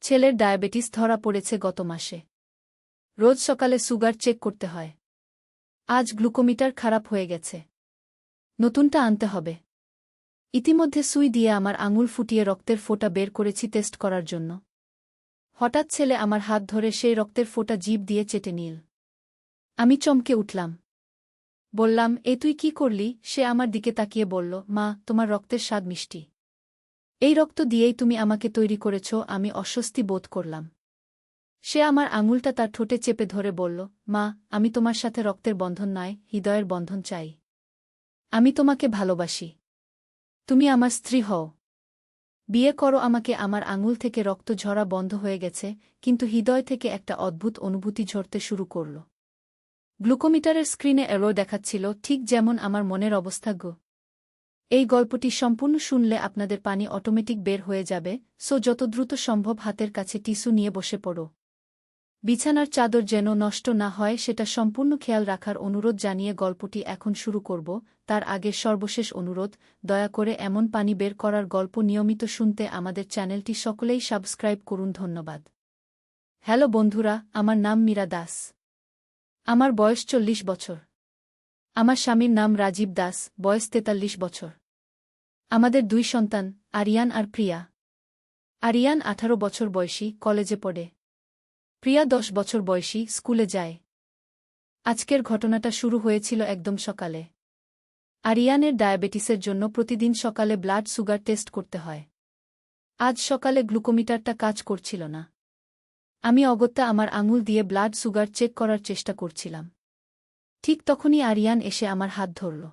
ছেলের ডায়াবেটিস ধরা পড়েছে গত মাসে। রোজ সকালে সুগার চেক করতে হয়। আজ গ্লুকোমিটার খারাপ হয়ে গেছে। নতুনটা আনতে হবে। ইতিমধ্যে সুই দিয়ে আমার আঙুল ফুটিয়ে রক্তের ফোঁটা বের করেছি টেস্ট করার জন্য। হঠাৎ ছেলে আমার হাত ধরে সেই রক্তের ফোঁটা জিভ দিয়ে চেটে নিল। আমি চমকে উঠলাম। বললাম, এ তুই কি করলি? সে আমার দিকে তাকিয়ে বলল, মা, তোমার রক্তের স্বাদ মিষ্টি। এই রক্ত দিয়েই তুমি আমাকে তৈরি করেছ। আমি অস্বস্তি বোধ করলাম। সে আমার আঙুলটা তার ঠোঁটে চেপে ধরে বলল, মা, আমি তোমার সাথে রক্তের বন্ধন নয়, হৃদয়ের বন্ধন চাই। আমি তোমাকে ভালোবাসি। তুমি আমার স্ত্রী হও। বিয়ে করো আমাকে। আমার আঙুল থেকে রক্ত ঝরা বন্ধ হয়ে গেছে, কিন্তু হৃদয় থেকে একটা অদ্ভুত অনুভূতি ঝরতে শুরু করল। গ্লুকোমিটারের স্ক্রিনে এরর দেখাচ্ছিল, ঠিক যেমন আমার মনের অবস্থা গো। এই গল্পটি সম্পূর্ণ শুনলে আপনাদের পানি অটোমেটিক বের হয়ে যাবে, সো যত দ্রুত সম্ভব হাতের কাছে টিস্যু নিয়ে বসে পড়ো। বিছানার চাদর যেন নষ্ট না হয় সেটা সম্পূর্ণ খেয়াল রাখার অনুরোধ জানিয়ে গল্পটি এখন শুরু করব। তার আগে সর্বশেষ অনুরোধ, দয়া করে এমন পানি বের করার গল্প নিয়মিত শুনতে আমাদের চ্যানেলটি সকলেই সাবস্ক্রাইব করুন। ধন্যবাদ। হ্যালো বন্ধুরা, আমার নাম মীরা দাস। আমার বয়স 40 বছর। আমার স্বামীর নাম রাজীব দাস, বয়স 43 বছর। আমাদের 2 সন্তান, আরিয়ান আর প্রিয়া। আরিয়ান 18 বছর বয়সী, কলেজে পড়ে। প্রিয়া 10 বছর বয়সী, স্কুলে যায়। আজকের ঘটনাটা শুরু হয়েছিল একদম সকালে। আরিয়ানের ডায়াবেটিসের জন্য প্রতিদিন সকালে ব্লাড সুগার টেস্ট করতে হয়। আজ সকালে গ্লুকোমিটারটা কাজ করছিল না। আমি অগত্যা আমার আঙুল দিয়ে ব্লাড সুগার চেক করার চেষ্টা করছিলাম। ঠিক তখনই আরিয়ান এসে আমার হাত ধরল।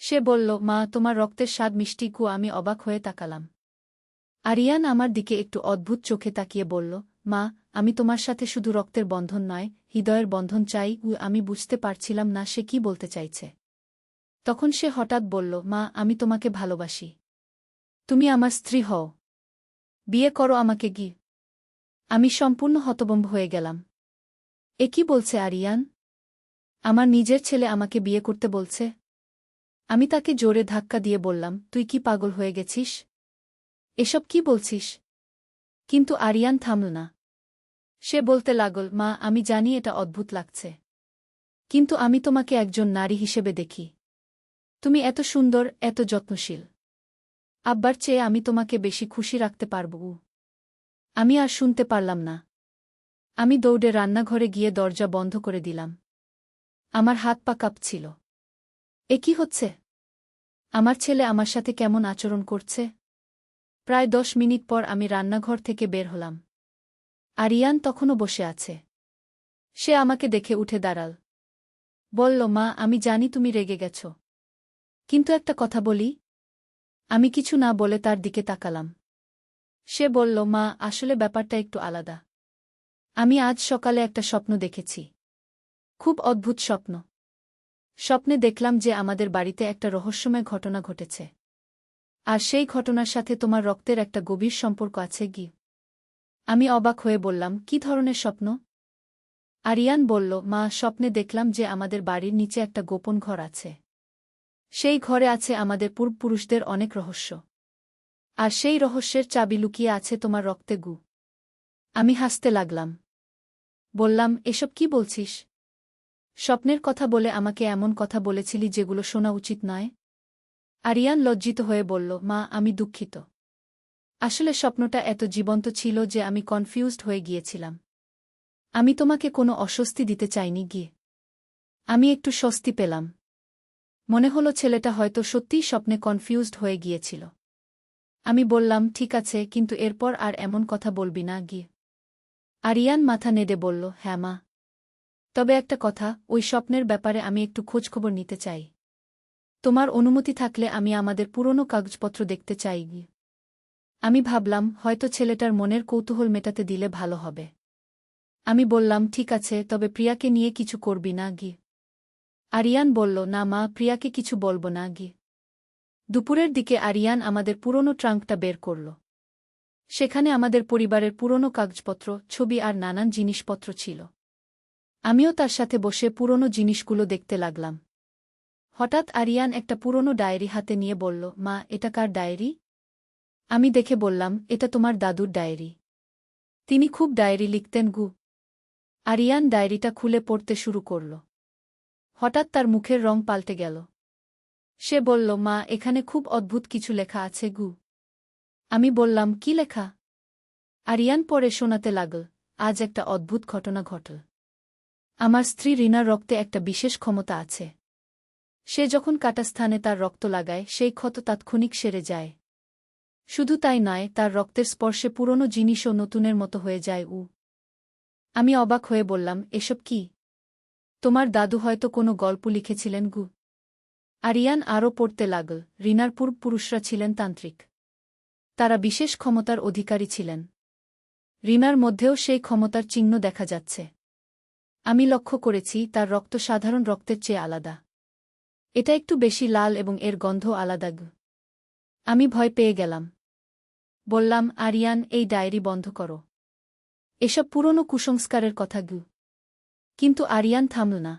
সে বলল, মা, তোমার রক্তের স্বাদ মিষ্টি গো। আমি অবাক হয়ে তাকালাম। আরিয়ান আমার দিকে একটু অদ্ভুত চোখে তাকিয়ে বলল, মা, আমি তোমার সাথে শুধু রক্তের বন্ধন নয়, হৃদয়ের বন্ধন চাই। আমি বুঝতে পারছিলাম না সে কি বলতে চাইছে। তখন সে হঠাৎ বলল, মা, আমি তোমাকে ভালোবাসি। তুমি আমার স্ত্রী হও। বিয়ে করো আমাকে গি। আমি সম্পূর্ণ হতভম্ব হয়ে গেলাম। এ কি বলছে আরিয়ান? আমার নিজের ছেলে আমাকে বিয়ে করতে বলছে? আমি তাকে জোরে ধাক্কা দিয়ে বললাম, তুই কি পাগল হয়ে গেছিস? এসব কি বলছিস? কিন্তু আরিয়ান থামল না। সে বলতে লাগল, মা, আমি জানি এটা অদ্ভুত লাগছে, কিন্তু আমি তোমাকে একজন নারী হিসেবে দেখি। তুমি এত সুন্দর, এত যত্নশীল। আব্বার চেয়ে আমি তোমাকে বেশি খুশি রাখতে পারব। আমি আর শুনতে পারলাম না। আমি দৌড়ে রান্নাঘরে গিয়ে দরজা বন্ধ করে দিলাম। আমার হাত পা কাঁপছিল। এ কি হচ্ছে? আমার ছেলে আমার সাথে কেমন আচরণ করছে? প্রায় 10 মিনিট পর আমি রান্নাঘর থেকে বের হলাম। আরিয়ান তখনও বসে আছে। সে আমাকে দেখে উঠে দাঁড়াল। বলল, মা, আমি জানি তুমি রেগে গেছ, কিন্তু একটা কথা বলি। আমি কিছু না বলে তার দিকে তাকালাম। সে বলল, মা, আসলে ব্যাপারটা একটু আলাদা। আমি আজ সকালে একটা স্বপ্ন দেখেছি। খুব অদ্ভুত স্বপ্ন। স্বপ্নে দেখলাম যে আমাদের বাড়িতে একটা রহস্যময় ঘটনা ঘটেছে। আর সেই ঘটনার সাথে তোমার রক্তের একটা গভীর সম্পর্ক আছে গি। আমি অবাক হয়ে বললাম, কি ধরনের স্বপ্ন? আরিয়ান বলল, মা, স্বপ্নে দেখলাম যে আমাদের বাড়ির নিচে একটা গোপন ঘর আছে। সেই ঘরে আছে আমাদের পূর্বপুরুষদের অনেক রহস্য। আর সেই রহস্যের চাবি লুকিয়ে আছে তোমার রক্তে গু। আমি হাসতে লাগলাম। বললাম, এসব কি বলছিস? স্বপ্নের কথা বলে আমাকে এমন কথা বলেছিলি যেগুলো শোনা উচিত নয়? আরিয়ান লজ্জিত হয়ে বলল, মা, আমি দুঃখিত। আসলে স্বপ্নটা এত জীবন্ত ছিল যে আমি কনফিউজড হয়ে গিয়েছিলাম। আমি তোমাকে কোনো অস্বস্তি দিতে চাইনি গিয়ে। আমি একটু স্বস্তি পেলাম। মনে হলো ছেলেটা হয়তো সত্যিই স্বপ্নে কনফিউজড হয়ে গিয়েছিল। আমি বললাম, ঠিক আছে, কিন্তু এরপর আর এমন কথা বলবি না গিয়ে। আরিয়ান মাথা নেড়ে বলল, হ্যাঁ মা। তবে একটা কথা, ওই স্বপ্নের ব্যাপারে আমি একটু খোঁজখবর নিতে চাই। তোমার অনুমতি থাকলে আমি আমাদের পুরনো কাগজপত্র দেখতে চাই গিয়ে। আমি ভাবলাম, হয়তো ছেলেটার মনের কৌতূহল মেটাতে দিলে ভালো হবে। আমি বললাম, ঠিক আছে, তবে প্রিয়াকে নিয়ে কিছু করবি না গি। আরিয়ান বলল, না মা, প্রিয়াকে কিছু বলব না গি। দুপুরের দিকে আরিয়ান আমাদের পুরনো ট্রাঙ্কটা বের করল। সেখানে আমাদের পরিবারের পুরনো কাগজপত্র, ছবি আর নানান জিনিসপত্র ছিল। আমিও তার সাথে বসে পুরনো জিনিসগুলো দেখতে লাগলাম। হঠাৎ আরিয়ান একটা পুরনো ডায়েরি হাতে নিয়ে বলল, মা, এটা কার ডায়েরি? আমি দেখে বললাম, এটা তোমার দাদুর ডায়েরি। তিনি খুব ডায়েরি লিখতেন গু। আরিয়ান ডায়েরিটা খুলে পড়তে শুরু করল। হঠাৎ তার মুখের রং পাল্টে গেল। সে বলল, মা, এখানে খুব অদ্ভুত কিছু লেখা আছে গু। আমি বললাম, কি লেখা? আরিয়ান পড়ে শোনাতে লাগল, আজ একটা অদ্ভুত ঘটনা ঘটল। আমার স্ত্রী রিনার রক্তে একটা বিশেষ ক্ষমতা আছে। সে যখন কাটা স্থানে তার রক্ত লাগায়, সেই ক্ষত তাৎক্ষণিক সেরে যায়। শুধু তাই নয়, তার রক্তের স্পর্শে পুরনো জিনিসও নতুনের মতো হয়ে যায়। আমি অবাক হয়ে বললাম, এসব কি? তোমার দাদু হয়তো কোনো গল্প লিখেছিলেন গু। আরিয়ান আরও পড়তে লাগল, রিনার পূর্বপুরুষরা ছিলেন তান্ত্রিক। তারা বিশেষ ক্ষমতার অধিকারী ছিলেন। রিনার মধ্যেও সেই ক্ষমতার চিহ্ন দেখা যাচ্ছে। আমি লক্ষ্য করেছি তার রক্ত সাধারণ রক্তের চেয়ে আলাদা। এটা একটু বেশি লাল এবং এর গন্ধ আলাদা গু। আমি ভয় পেয়ে গেলাম। বললাম, আরিয়ান, এই ডায়েরি বন্ধ করো। এসব পুরনো কুসংস্কারের কথা গু। কিন্তু আরিয়ান থামল না।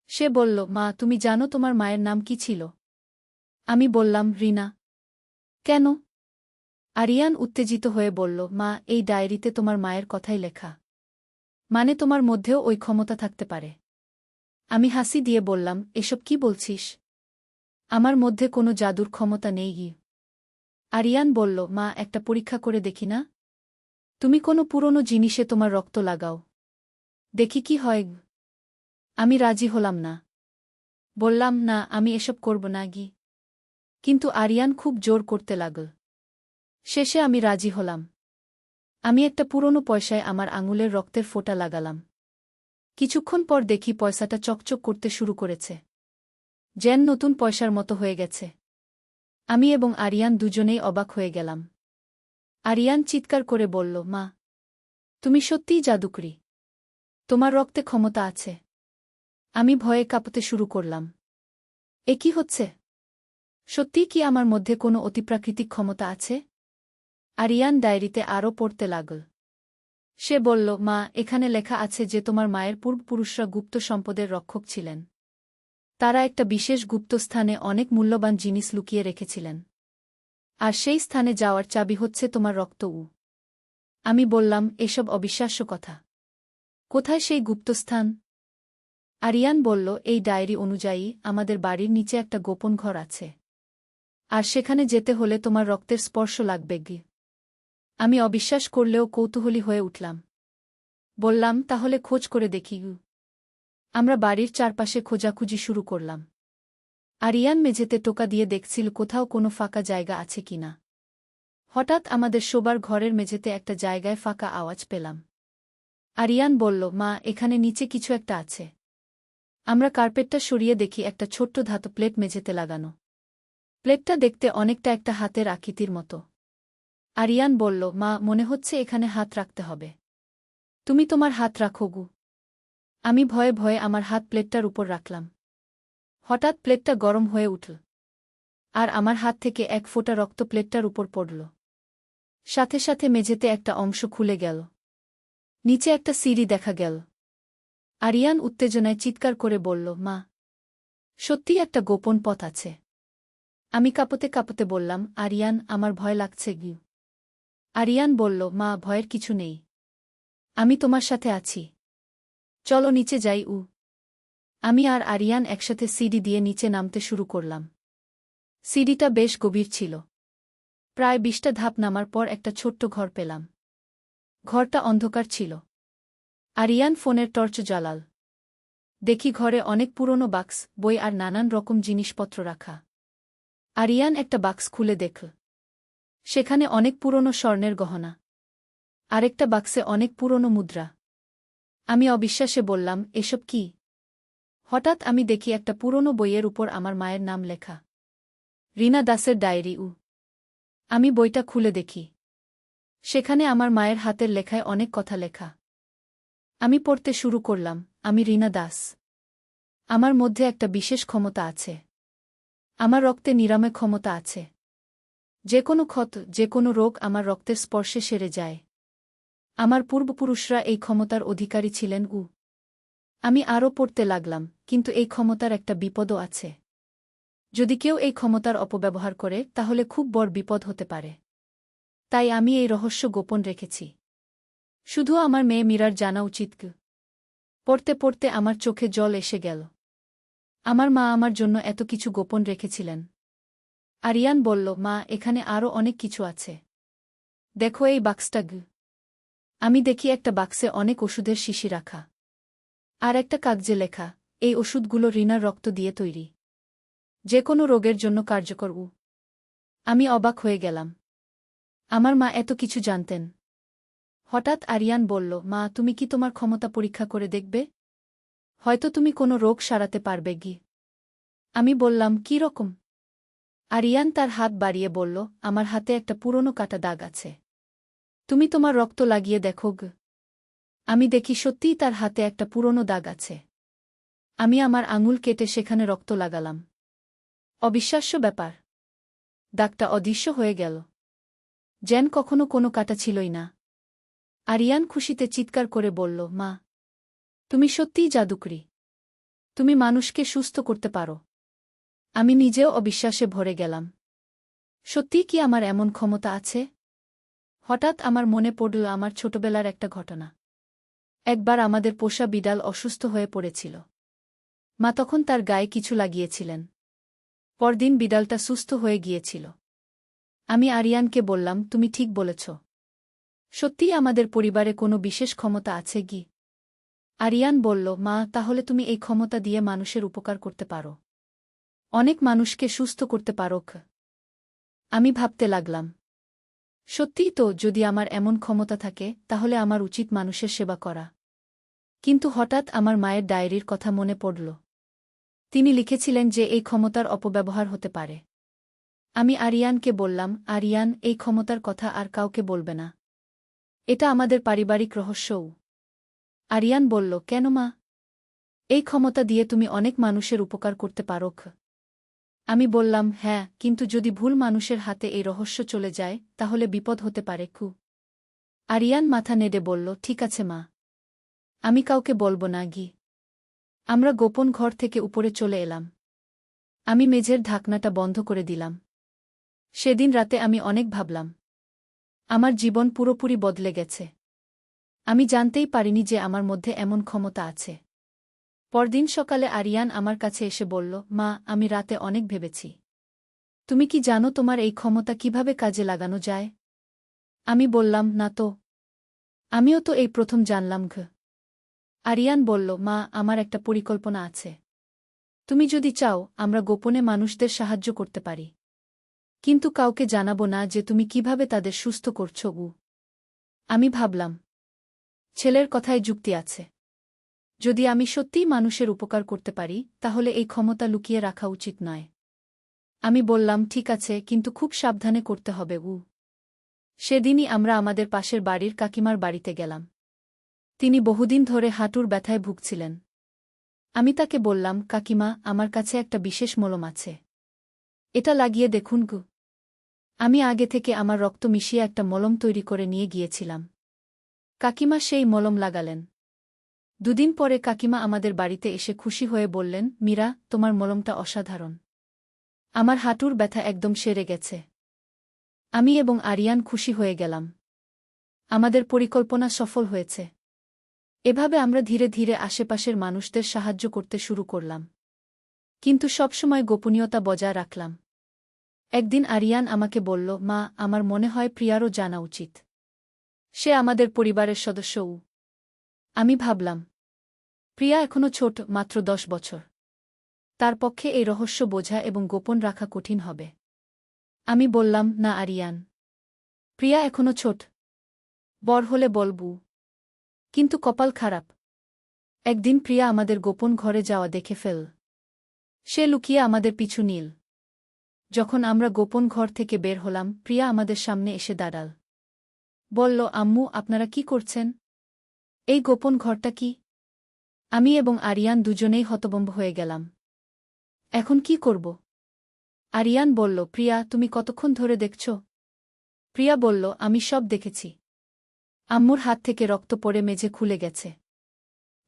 সে বলল, মা, তুমি জানো তোমার মায়ের নাম কি ছিল? আমি বললাম, রিনা। কেন? আরিয়ান উত্তেজিত হয়ে বলল, মা, এই ডায়েরিতে তোমার মায়ের কথাই লেখা। মানে তোমার মধ্যেও ওই ক্ষমতা থাকতে পারে। আমি হাসি দিয়ে বললাম, এসব কি বলছিস? আমার মধ্যে কোনো জাদুর ক্ষমতা নেই গি। আরিয়ান বলল, মা, একটা পরীক্ষা করে দেখি না? তুমি কোনো পুরনো জিনিসে তোমার রক্ত লাগাও, দেখি কি হয়। আমি রাজি হলাম না। বললাম, না, আমি এসব করব না গি। কিন্তু আরিয়ান খুব জোর করতে লাগল। শেষে আমি রাজি হলাম। আমি একটা পুরনো পয়সায় আমার আঙুলের রক্তের ফোঁটা লাগালাম। কিছুক্ষণ পর দেখি পয়সাটা চকচক করতে শুরু করেছে। যেন নতুন পয়সার মতো হয়ে গেছে। আমি এবং আরিয়ান দুজনেই অবাক হয়ে গেলাম। আরিয়ান চিৎকার করে বলল, মা, তুমি সত্যিই জাদুকরী। তোমার রক্তে ক্ষমতা আছে। আমি ভয়ে কাঁপতে শুরু করলাম। এ কি হচ্ছে? সত্যিই কি আমার মধ্যে কোনো অতিপ্রাকৃতিক ক্ষমতা আছে? আরিয়ান ডায়েরিতে আরও পড়তে লাগল। সে বলল, মা, এখানে লেখা আছে যে তোমার মায়ের পূর্বপুরুষরা গুপ্ত সম্পদের রক্ষক ছিলেন। তারা একটা বিশেষ গুপ্ত স্থানে অনেক মূল্যবান জিনিস লুকিয়ে রেখেছিলেন। আর সেই স্থানে যাওয়ার চাবি হচ্ছে তোমার রক্ত। আমি বললাম, এসব অবিশ্বাস্য কথা। কোথায় সেই গুপ্তস্থান? আরিয়ান বলল, এই ডায়েরি অনুযায়ী আমাদের বাড়ির নিচে একটা গোপন ঘর আছে। আর সেখানে যেতে হলে তোমার রক্তের স্পর্শ লাগবে গি। আমি অবিশ্বাস করলেও কৌতূহলী হয়ে উঠলাম। বললাম, তাহলে খোঁজ করে দেখি। আমরা বাড়ির চারপাশে খোঁজাখুঁজি শুরু করলাম। আরিয়ান মেঝেতে টোকা দিয়ে দেখছিল কোথাও কোনো ফাঁকা জায়গা আছে কিনা। হঠাৎ আমাদের শোবার ঘরের মেঝেতে একটা জায়গায় ফাঁকা আওয়াজ পেলাম। আরিয়ান বলল, মা, এখানে নিচে কিছু একটা আছে। আমরা কার্পেটটা সরিয়ে দেখি একটা ছোট্ট ধাতব প্লেট মেঝেতে লাগানো। প্লেটটা দেখতে অনেকটা একটা হাতের আকৃতির মতো। আরিয়ান বলল, মা, মনে হচ্ছে এখানে হাত রাখতে হবে। তুমি তোমার হাত রাখো গু। আমি ভয়ে ভয়ে আমার হাত প্লেটটার উপর রাখলাম। হঠাৎ প্লেটটা গরম হয়ে উঠল। আর আমার হাত থেকে এক ফোঁটা রক্ত প্লেটটার উপর পড়ল। সাথে সাথে মেঝেতে একটা অংশ খুলে গেল। নিচে একটা সিঁড়ি দেখা গেল। আরিয়ান উত্তেজনায় চিৎকার করে বলল, মা, সত্যিই একটা গোপন পথ আছে। আমি কাঁপতে কাঁপতে বললাম, আরিয়ান, আমার ভয় লাগছে গি। আরিয়ান বলল, মা, ভয়ের কিছু নেই। আমি তোমার সাথে আছি। চলো নিচে যাই। আমি আর আরিয়ান একসাথে সিঁড়ি দিয়ে নিচে নামতে শুরু করলাম। সিঁড়িটা বেশ গভীর ছিল। প্রায় 20টা ধাপ নামার পর একটা ছোট্ট ঘর পেলাম। ঘরটা অন্ধকার ছিল। আরিয়ান ফোনের টর্চ জ্বালাল। দেখি ঘরে অনেক পুরনো বাক্স, বই আর নানান রকম জিনিসপত্র রাখা। আরিয়ান একটা বাক্স খুলে দেখল। সেখানে অনেক পুরনো স্বর্ণের গহনা। আরেকটা বাক্সে অনেক পুরনো মুদ্রা। আমি অবিশ্বাসে বললাম, এসব কি? হঠাৎ আমি দেখি একটা পুরনো বইয়ের উপর আমার মায়ের নাম লেখা। রিনা দাসের ডায়েরি। আমি বইটা খুলে দেখি। সেখানে আমার মায়ের হাতের লেখায় অনেক কথা লেখা। আমি পড়তে শুরু করলাম, আমি রিনা দাস। আমার মধ্যে একটা বিশেষ ক্ষমতা আছে। আমার রক্তে নিরাময় ক্ষমতা আছে। যে কোনো ক্ষত, যে কোনো রোগ আমার রক্তের স্পর্শে সেরে যায়। আমার পূর্বপুরুষরা এই ক্ষমতার অধিকারী ছিলেন। আমি আরও পড়তে লাগলাম, কিন্তু এই ক্ষমতার একটা বিপদও আছে। যদি কেউ এই ক্ষমতার অপব্যবহার করে, তাহলে খুব বড় বিপদ হতে পারে। তাই আমি এই রহস্য গোপন রেখেছি। শুধু আমার মেয়ে মীরার জানা উচিত কি? পড়তে পড়তে আমার চোখে জল এসে গেল। আমার মা আমার জন্য এত কিছু গোপন রেখেছিলেন। আরিয়ান বলল, মা, এখানে আরও অনেক কিছু আছে। দেখো এই বাক্সটা গু। আমি দেখি একটা বাক্সে অনেক ওষুধের শিশি রাখা। আর একটা কাগজে লেখা, এই ওষুধগুলো রিনার রক্ত দিয়ে তৈরি। যে কোনো রোগের জন্য কার্যকর। আমি অবাক হয়ে গেলাম। আমার মা এত কিছু জানতেন। হঠাৎ আরিয়ান বলল, মা, তুমি কি তোমার ক্ষমতা পরীক্ষা করে দেখবে? হয়তো তুমি কোনো রোগ সারাতে পারবে গি। আমি বললাম, কি রকম? আরিয়ান তার হাত বাড়িয়ে বলল, আমার হাতে একটা পুরনো কাটা দাগ আছে। তুমি তোমার রক্ত লাগিয়ে দেখো গ। আমি দেখি সত্যিই তার হাতে একটা পুরনো দাগ আছে। আমি আমার আঙুল কেটে সেখানে রক্ত লাগালাম। অবিশ্বাস্য ব্যাপার। দাগটা অদৃশ্য হয়ে গেল। যেন কখনো কোনো কাটা ছিলই না। আরিয়ান খুশিতে চিৎকার করে বলল, মা, তুমি সত্যিই জাদুকরি। তুমি মানুষকে সুস্থ করতে পারো। আমি নিজেও অবিশ্বাসে ভরে গেলাম। সত্যিই কি আমার এমন ক্ষমতা আছে? হঠাৎ আমার মনে পড়ল আমার ছোটবেলার একটা ঘটনা। একবার আমাদের পোষা বিড়াল অসুস্থ হয়ে পড়েছিল। মা তখন তার গায়ে কিছু লাগিয়েছিলেন। পরদিন বিড়ালটা সুস্থ হয়ে গিয়েছিল। আমি আরিয়ানকে বললাম, তুমি ঠিক বলেছ। সত্যিই আমাদের পরিবারে কোনো বিশেষ ক্ষমতা আছে কি? আরিয়ান বলল, মা, তাহলে তুমি এই ক্ষমতা দিয়ে মানুষের উপকার করতে পারো। অনেক মানুষকে সুস্থ করতে পারো। আমি ভাবতে লাগলাম, সত্যিই তো, যদি আমার এমন ক্ষমতা থাকে তাহলে আমার উচিত মানুষের সেবা করা। কিন্তু হঠাৎ আমার মায়ের ডায়েরির কথা মনে পড়ল। তিনি লিখেছিলেন যে এই ক্ষমতার অপব্যবহার হতে পারে। আমি আরিয়ানকে বললাম, আরিয়ান, এই ক্ষমতার কথা আর কাউকে বলবে না। এটা আমাদের পারিবারিক রহস্যও। আরিয়ান বলল, কেন মা? এই ক্ষমতা দিয়ে তুমি অনেক মানুষের উপকার করতে পারো। আমি বললাম, হ্যাঁ, কিন্তু যদি ভুল মানুষের হাতে এই রহস্য চলে যায় তাহলে বিপদ হতে পারে। আরিয়ান মাথা নেড়ে বলল, ঠিক আছে মা। আমি কাউকে বলবো না গি। আমরা গোপন ঘর থেকে উপরে চলে এলাম। আমি মেঝের ঢাকনাটা বন্ধ করে দিলাম। সেদিন রাতে আমি অনেক ভাবলাম। আমার জীবন পুরোপুরি বদলে গেছে। আমি জানতেই পারিনি যে আমার মধ্যে এমন ক্ষমতা আছে। পরদিন সকালে আরিয়ান আমার কাছে এসে বলল, মা, আমি রাতে অনেক ভেবেছি। তুমি কি জানো তোমার এই ক্ষমতা কিভাবে কাজে লাগানো যায়? আমি বললাম, না তো। আমিও তো এই প্রথম জানলাম। আরিয়ান বলল, মা, আমার একটা পরিকল্পনা আছে। তুমি যদি চাও আমরা গোপনে মানুষদের সাহায্য করতে পারি। কিন্তু কাউকে জানাবো না যে তুমি কিভাবে তাদের সুস্থ করছো। আমি ভাবলাম, ছেলের কথায় যুক্তি আছে। যদি আমি সত্যিই মানুষের উপকার করতে পারি তাহলে এই ক্ষমতা লুকিয়ে রাখা উচিত নয়। আমি বললাম, ঠিক আছে, কিন্তু খুব সাবধানে করতে হবে। সেদিনই আমরা আমাদের পাশের বাড়ির কাকিমার বাড়িতে গেলাম। তিনি বহুদিন ধরে হাঁটুর ব্যথায় ভুগছিলেন। আমি তাকে বললাম, কাকিমা, আমার কাছে একটা বিশেষ মলম আছে। এটা লাগিয়ে দেখুন। আমি আগে থেকে আমার রক্ত মিশিয়ে একটা মলম তৈরি করে নিয়ে গিয়েছিলাম। কাকিমা সেই মলম লাগালেন। দুদিন পরে কাকিমা আমাদের বাড়িতে এসে খুশি হয়ে বললেন, মীরা, তোমার মলমটা অসাধারণ। আমার হাঁটুর ব্যথা একদম সেরে গেছে। আমি এবং আরিয়ান খুশি হয়ে গেলাম। আমাদের পরিকল্পনা সফল হয়েছে। এভাবে আমরা ধীরে ধীরে আশেপাশের মানুষদের সাহায্য করতে শুরু করলাম। কিন্তু সবসময় গোপনীয়তা বজায় রাখলাম। একদিন আরিয়ান আমাকে বলল, মা, আমার মনে হয় প্রিয়ারও জানা উচিত। সে আমাদের পরিবারের সদস্যও। আমি ভাবলাম, প্রিয়া এখনো ছোট, মাত্র 10 বছর। তার পক্ষে এই রহস্য বোঝা এবং গোপন রাখা কঠিন হবে। আমি বললাম, না আরিয়ান, প্রিয়া এখনো ছোট। বড় হলে বলবু। কিন্তু কপাল খারাপ। একদিন প্রিয়া আমাদের গোপন ঘরে যাওয়া দেখে ফেল। সে লুকিয়ে আমাদের পিছু নিল। যখন আমরা গোপন ঘর থেকে বের হলাম প্রিয়া আমাদের সামনে এসে দাঁড়াল। বলল, আম্মু, আপনারা কি করছেন? এই গোপন ঘরটা কি? আমি এবং আরিয়ান দুজনেই হতভম্ব হয়ে গেলাম। এখন কি করব? আরিয়ান বলল, প্রিয়া, তুমি কতক্ষণ ধরে দেখছ? প্রিয়া বলল, আমি সব দেখেছি। আম্মুর হাত থেকে রক্ত পড়ে মেঝে খুলে গেছে।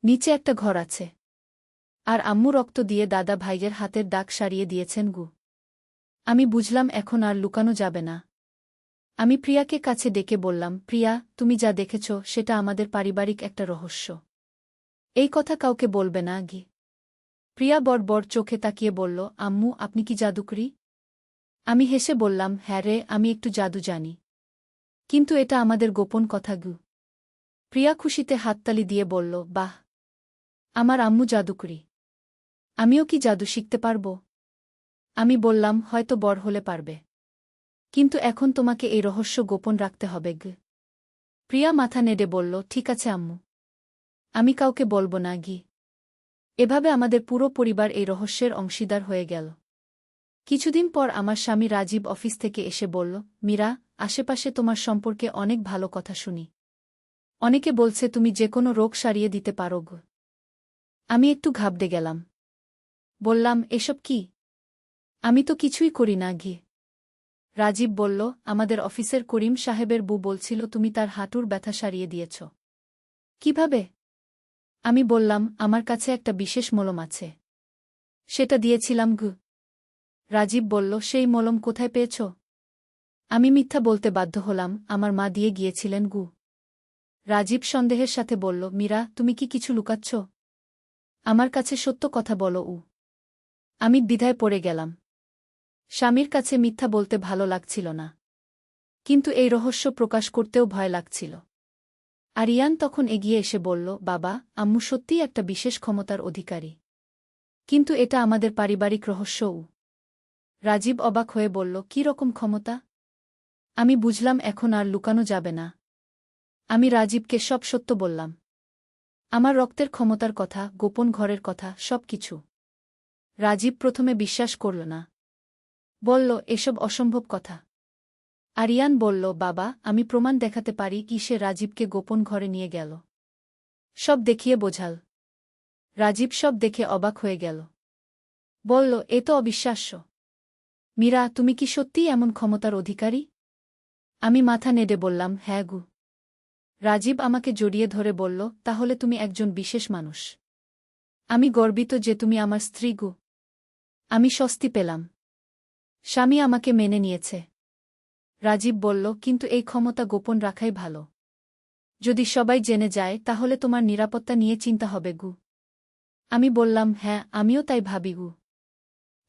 নিচে একটা ঘর আছে। আর আম্মু রক্ত দিয়ে দাদা ভাইয়ের হাতের দাগ সারিয়ে দিয়েছেন। আমি বুঝলাম এখন আর লুকানো যাবে না। আমি প্রিয়াকে কাছে ডেকে বললাম, প্রিয়া, তুমি যা দেখেছ সেটা আমাদের পারিবারিক একটা রহস্য। এই কথা কাউকে বলবে না গি। প্রিয়া বড় চোখে তাকিয়ে বলল, আম্মু, আপনি কি জাদুকরি? আমি হেসে বললাম, হ্যাঁ রে, আমি একটু জাদু জানি। কিন্তু এটা আমাদের গোপন কথা গু। প্রিয়া খুশিতে হাততালি দিয়ে বলল, বাহ, আমার আম্মু জাদুকরি। আমিও কি জাদু শিখতে পারব? আমি বললাম, হয়তো বড় হলে পারবে। কিন্তু এখন তোমাকে এই রহস্য গোপন রাখতে হবে গ। প্রিয়া মাথা নেড়ে বলল, ঠিক আছে আম্মু। আমি কাউকে বলবো না গি। এভাবে আমাদের পুরো পরিবার এই রহস্যের অংশীদার হয়ে গেল। কিছুদিন পর আমার স্বামী রাজীব অফিস থেকে এসে বলল, মীরা, আশেপাশে তোমার সম্পর্কে অনেক ভালো কথা শুনি। অনেকে বলছে তুমি যে কোনো রোগ সারিয়ে দিতে পারো গো। আমি একটু ঘাবড়ে গেলাম। বললাম, এসব কি? আমি তো কিছুই করি না ঘি। রাজীব বলল, আমাদের অফিসের করিম সাহেবের বউ বলছিল তুমি তার হাঁটুর ব্যথা সারিয়ে দিয়েছ। কিভাবে? আমি বললাম, আমার কাছে একটা বিশেষ মলম আছে। সেটা দিয়েছিলাম গু। রাজীব বলল, সেই মলম কোথায় পেয়েছ? আমি মিথ্যা বলতে বাধ্য হলাম, আমার মা দিয়ে গিয়েছিলেন গু। রাজীব সন্দেহের সাথে বলল, মীরা, তুমি কি কিছু লুকাচ্ছ? আমার কাছে সত্য কথা বলো। আমি দ্বিধায় পড়ে গেলাম। স্বামীর কাছে মিথ্যা বলতে ভালো লাগছিল না, কিন্তু এই রহস্য প্রকাশ করতেও ভয় লাগছিল। আরিয়ান তখন এগিয়ে এসে বলল, বাবা, আম্মু সত্যিই একটা বিশেষ ক্ষমতার অধিকারী। কিন্তু এটা আমাদের পারিবারিক রহস্যও। রাজীব অবাক হয়ে বলল, কী রকম ক্ষমতা? আমি বুঝলাম এখন আর লুকানো যাবে না। আমি রাজীবকে সব সত্য বললাম। আমার রক্তের ক্ষমতার কথা, গোপন ঘরের কথা, সব কিছু। রাজীব প্রথমে বিশ্বাস করল না। বলল, এসব অসম্ভব কথা। আরিয়ান বলল, বাবা, আমি প্রমাণ দেখাতে পারি কি সে রাজীবকে গোপন ঘরে নিয়ে গেল। সব দেখিয়ে বোঝাল। রাজীব সব দেখে অবাক হয়ে গেল। বলল, এ তো অবিশ্বাস্য। মীরা, তুমি কি সত্যিই এমন ক্ষমতার অধিকারী? আমি মাথা নেড়ে বললাম, হ্যাঁ গু। রাজীব আমাকে জড়িয়ে ধরে বলল, তাহলে তুমি একজন বিশেষ মানুষ। আমি গর্বিত যে তুমি আমার স্ত্রী গু। আমি স্বস্তি পেলাম। স্বামী আমাকে মেনে নিয়েছে। রাজীব বলল, কিন্তু এই ক্ষমতা গোপন রাখাই ভালো। যদি সবাই জেনে যায় তাহলে তোমার নিরাপত্তা নিয়ে চিন্তা হবে গু। আমি বললাম, হ্যাঁ, আমিও তাই ভাবি গু।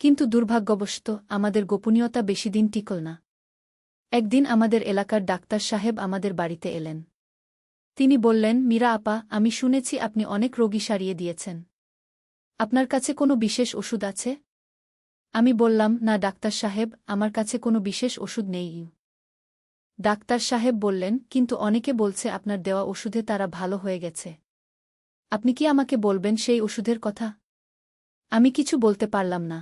কিন্তু দুর্ভাগ্যবশত আমাদের গোপনীয়তা বেশিদিন টিকল না। একদিন আমাদের এলাকার ডাক্তার সাহেব আমাদের বাড়িতে এলেন। তিনি বললেন, মীরা আপা, আমি শুনেছি আপনি অনেক রোগী সারিয়ে দিয়েছেন। আপনার কাছে কোনো বিশেষ ওষুধ আছে? আমি বললাম, না ডাক্তার সাহেব, আমার কাছে কোনো বিশেষ ওষুধ নেই। ডাক্তার সাহেব বললেন, কিন্তু অনেকে বলছে আপনার দেওয়া ওষুধে তারা ভালো হয়ে গেছে। আপনি কি আমাকে বলবেন সেই ওষুধের কথা? আমি কিছু বলতে পারলাম না।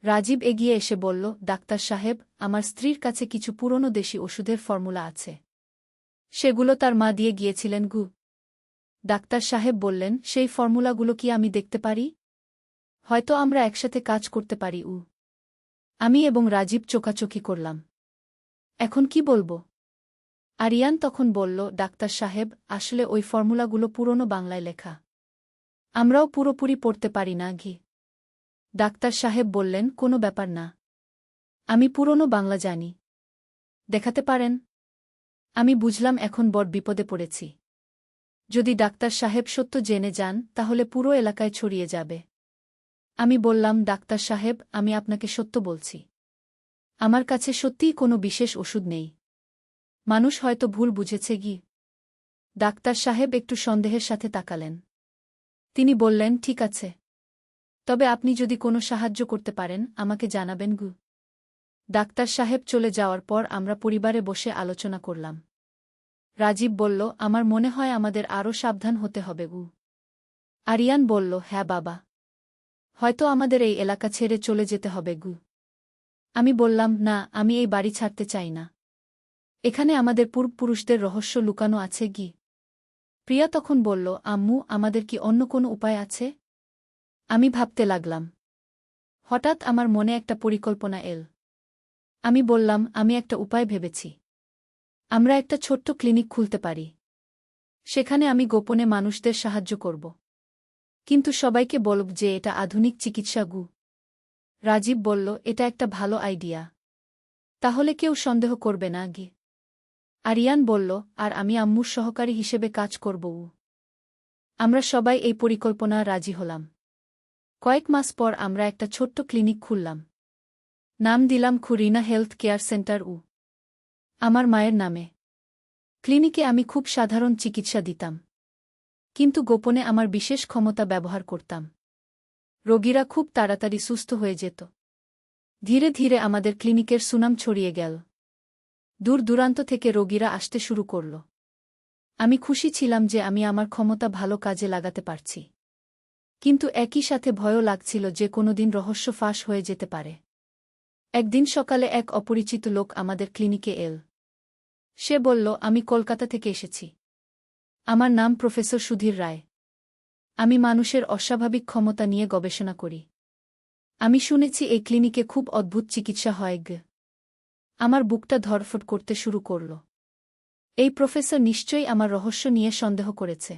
রাজীব এগিয়ে এসে বলল, ডাক্তার সাহেব, আমার স্ত্রীর কাছে কিছু পুরনো দেশি ওষুধের ফর্মুলা আছে। সেগুলো তার মা দিয়ে গিয়েছিলেন গু। ডাক্তার সাহেব বললেন, সেই ফর্মুলাগুলো কি আমি দেখতে পারি? হয়তো আমরা একসাথে কাজ করতে পারি। আমি এবং রাজীব চোখাচোখি করলাম। এখন কি বলবো? আরিয়ান তখন বলল, ডাক্তার সাহেব, আসলে ওই ফর্মুলাগুলো পুরনো বাংলায় লেখা। আমরাও পুরোপুরি পড়তে পারি না ঘি। ডাক্তার সাহেব বললেন, কোনো ব্যাপার না। আমি পুরনো বাংলা জানি। দেখাতে পারেন? আমি বুঝলাম এখন বড় বিপদে পড়েছি। যদি ডাক্তার সাহেব সত্য জেনে যান তাহলে পুরো এলাকায় ছড়িয়ে যাবে। আমি বললাম, ডাক্তার সাহেব, আমি আপনাকে সত্য বলছি। আমার কাছে সত্যিই কোনো বিশেষ ওষুধ নেই। মানুষ হয়তো ভুল বুঝেছে গি। ডাক্তার সাহেব একটু সন্দেহের সাথে তাকালেন। তিনি বললেন, ঠিক আছে। তবে আপনি যদি কোনো সাহায্য করতে পারেন আমাকে জানাবেন গু। ডাক্তার সাহেব চলে যাওয়ার পর আমরা পরিবারে বসে আলোচনা করলাম। রাজীব বলল, আমার মনে হয় আমাদের আরও সাবধান হতে হবে গু। আরিয়ান বলল, হ্যাঁ বাবা। হয়তো আমাদের এই এলাকা ছেড়ে চলে যেতে হবে গু। আমি বললাম, না, আমি এই বাড়ি ছাড়তে চাই না। এখানে আমাদের পূর্বপুরুষদের রহস্য লুকানো আছে গি। প্রিয়া তখন বলল, আম্মু, আমাদের কি অন্য কোনো উপায় আছে? আমি ভাবতে লাগলাম। হঠাৎ আমার মনে একটা পরিকল্পনা এল। আমি বললাম, আমি একটা উপায় ভেবেছি। আমরা একটা ছোট্ট ক্লিনিক খুলতে পারি। সেখানে আমি গোপনে মানুষদের সাহায্য করব। কিন্তু সবাইকে বলব যে এটা আধুনিক চিকিৎসা গু। রাজীব বলল, এটা একটা ভালো আইডিয়া। তাহলে কেউ সন্দেহ করবে না গি। আরিয়ান বলল, আর আমি আম্মুর সহকারী হিসেবে কাজ করব। আমরা সবাই এই পরিকল্পনা রাজি হলাম। কয়েক মাস পর আমরা একটা ছোট্ট ক্লিনিক খুললাম। নাম দিলাম খুরিনা হেলথ কেয়ার সেন্টার আমার মায়ের নামে। ক্লিনিকে আমি খুব সাধারণ চিকিৎসা দিতাম, কিন্তু গোপনে আমার বিশেষ ক্ষমতা ব্যবহার করতাম। রোগীরা খুব তাড়াতাড়ি সুস্থ হয়ে যেত। ধীরে ধীরে আমাদের ক্লিনিকের সুনাম ছড়িয়ে গেল। দূর দূরান্ত থেকে রোগীরা আসতে শুরু করল। আমি খুশি ছিলাম যে আমি আমার ক্ষমতা ভালো কাজে লাগাতে পারছি, কিন্তু একই সাথে ভয়ও লাগছিল যে কোনোদিন রহস্য ফাঁস হয়ে যেতে পারে। একদিন সকালে এক অপরিচিত লোক আমাদের ক্লিনিকে এল। সে বলল, আমি কলকাতা থেকে এসেছি। আমার নাম প্রফেসর সুধীর রায়। আমি মানুষের অস্বাভাবিক ক্ষমতা নিয়ে গবেষণা করি। আমি শুনেছি এই ক্লিনিকে খুব অদ্ভুত চিকিৎসা হয়। আমার বুকটা ধড়ফড় করতে শুরু করল। এই প্রফেসর নিশ্চয়ই আমার রহস্য নিয়ে সন্দেহ করেছে।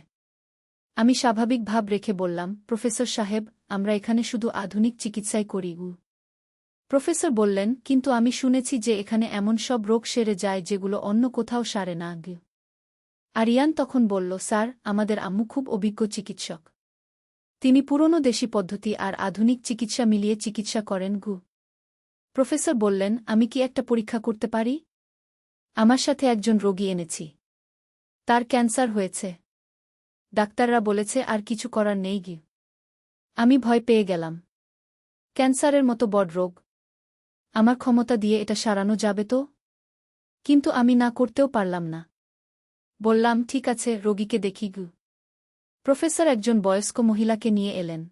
আমি স্বাভাবিক ভাব রেখে বললাম, প্রফেসর সাহেব, আমরা এখানে শুধু আধুনিক চিকিৎসাই করি। প্রফেসর বললেন, কিন্তু আমি শুনেছি যে এখানে এমন সব রোগ সেরে যায় যেগুলো অন্য কোথাও সারে না। আরিয়ান তখন বলল, স্যার, আমাদের আম্মু খুব অভিজ্ঞ চিকিৎসক। তিনি পুরনো দেশি পদ্ধতি আর আধুনিক চিকিৎসা মিলিয়ে চিকিৎসা করেন। প্রফেসর বললেন, আমি কি একটা পরীক্ষা করতে পারি? আমার সাথে একজন রোগী এনেছি। তার ক্যান্সার হয়েছে। ডাক্তাররা বলেছে আর কিছু করার নেই। আমি ভয় পেয়ে গেলাম। ক্যান্সারের মতো বড় রোগ, আমার ক্ষমতা দিয়ে এটা সারানো যাবে তো? কিন্তু আমি না করতেও পারলাম না। বললাম, ঠিক আছে, রোগীকে দেখি। প্রফেসর একজন বয়স্ক মহিলাকে নিয়ে এলেন।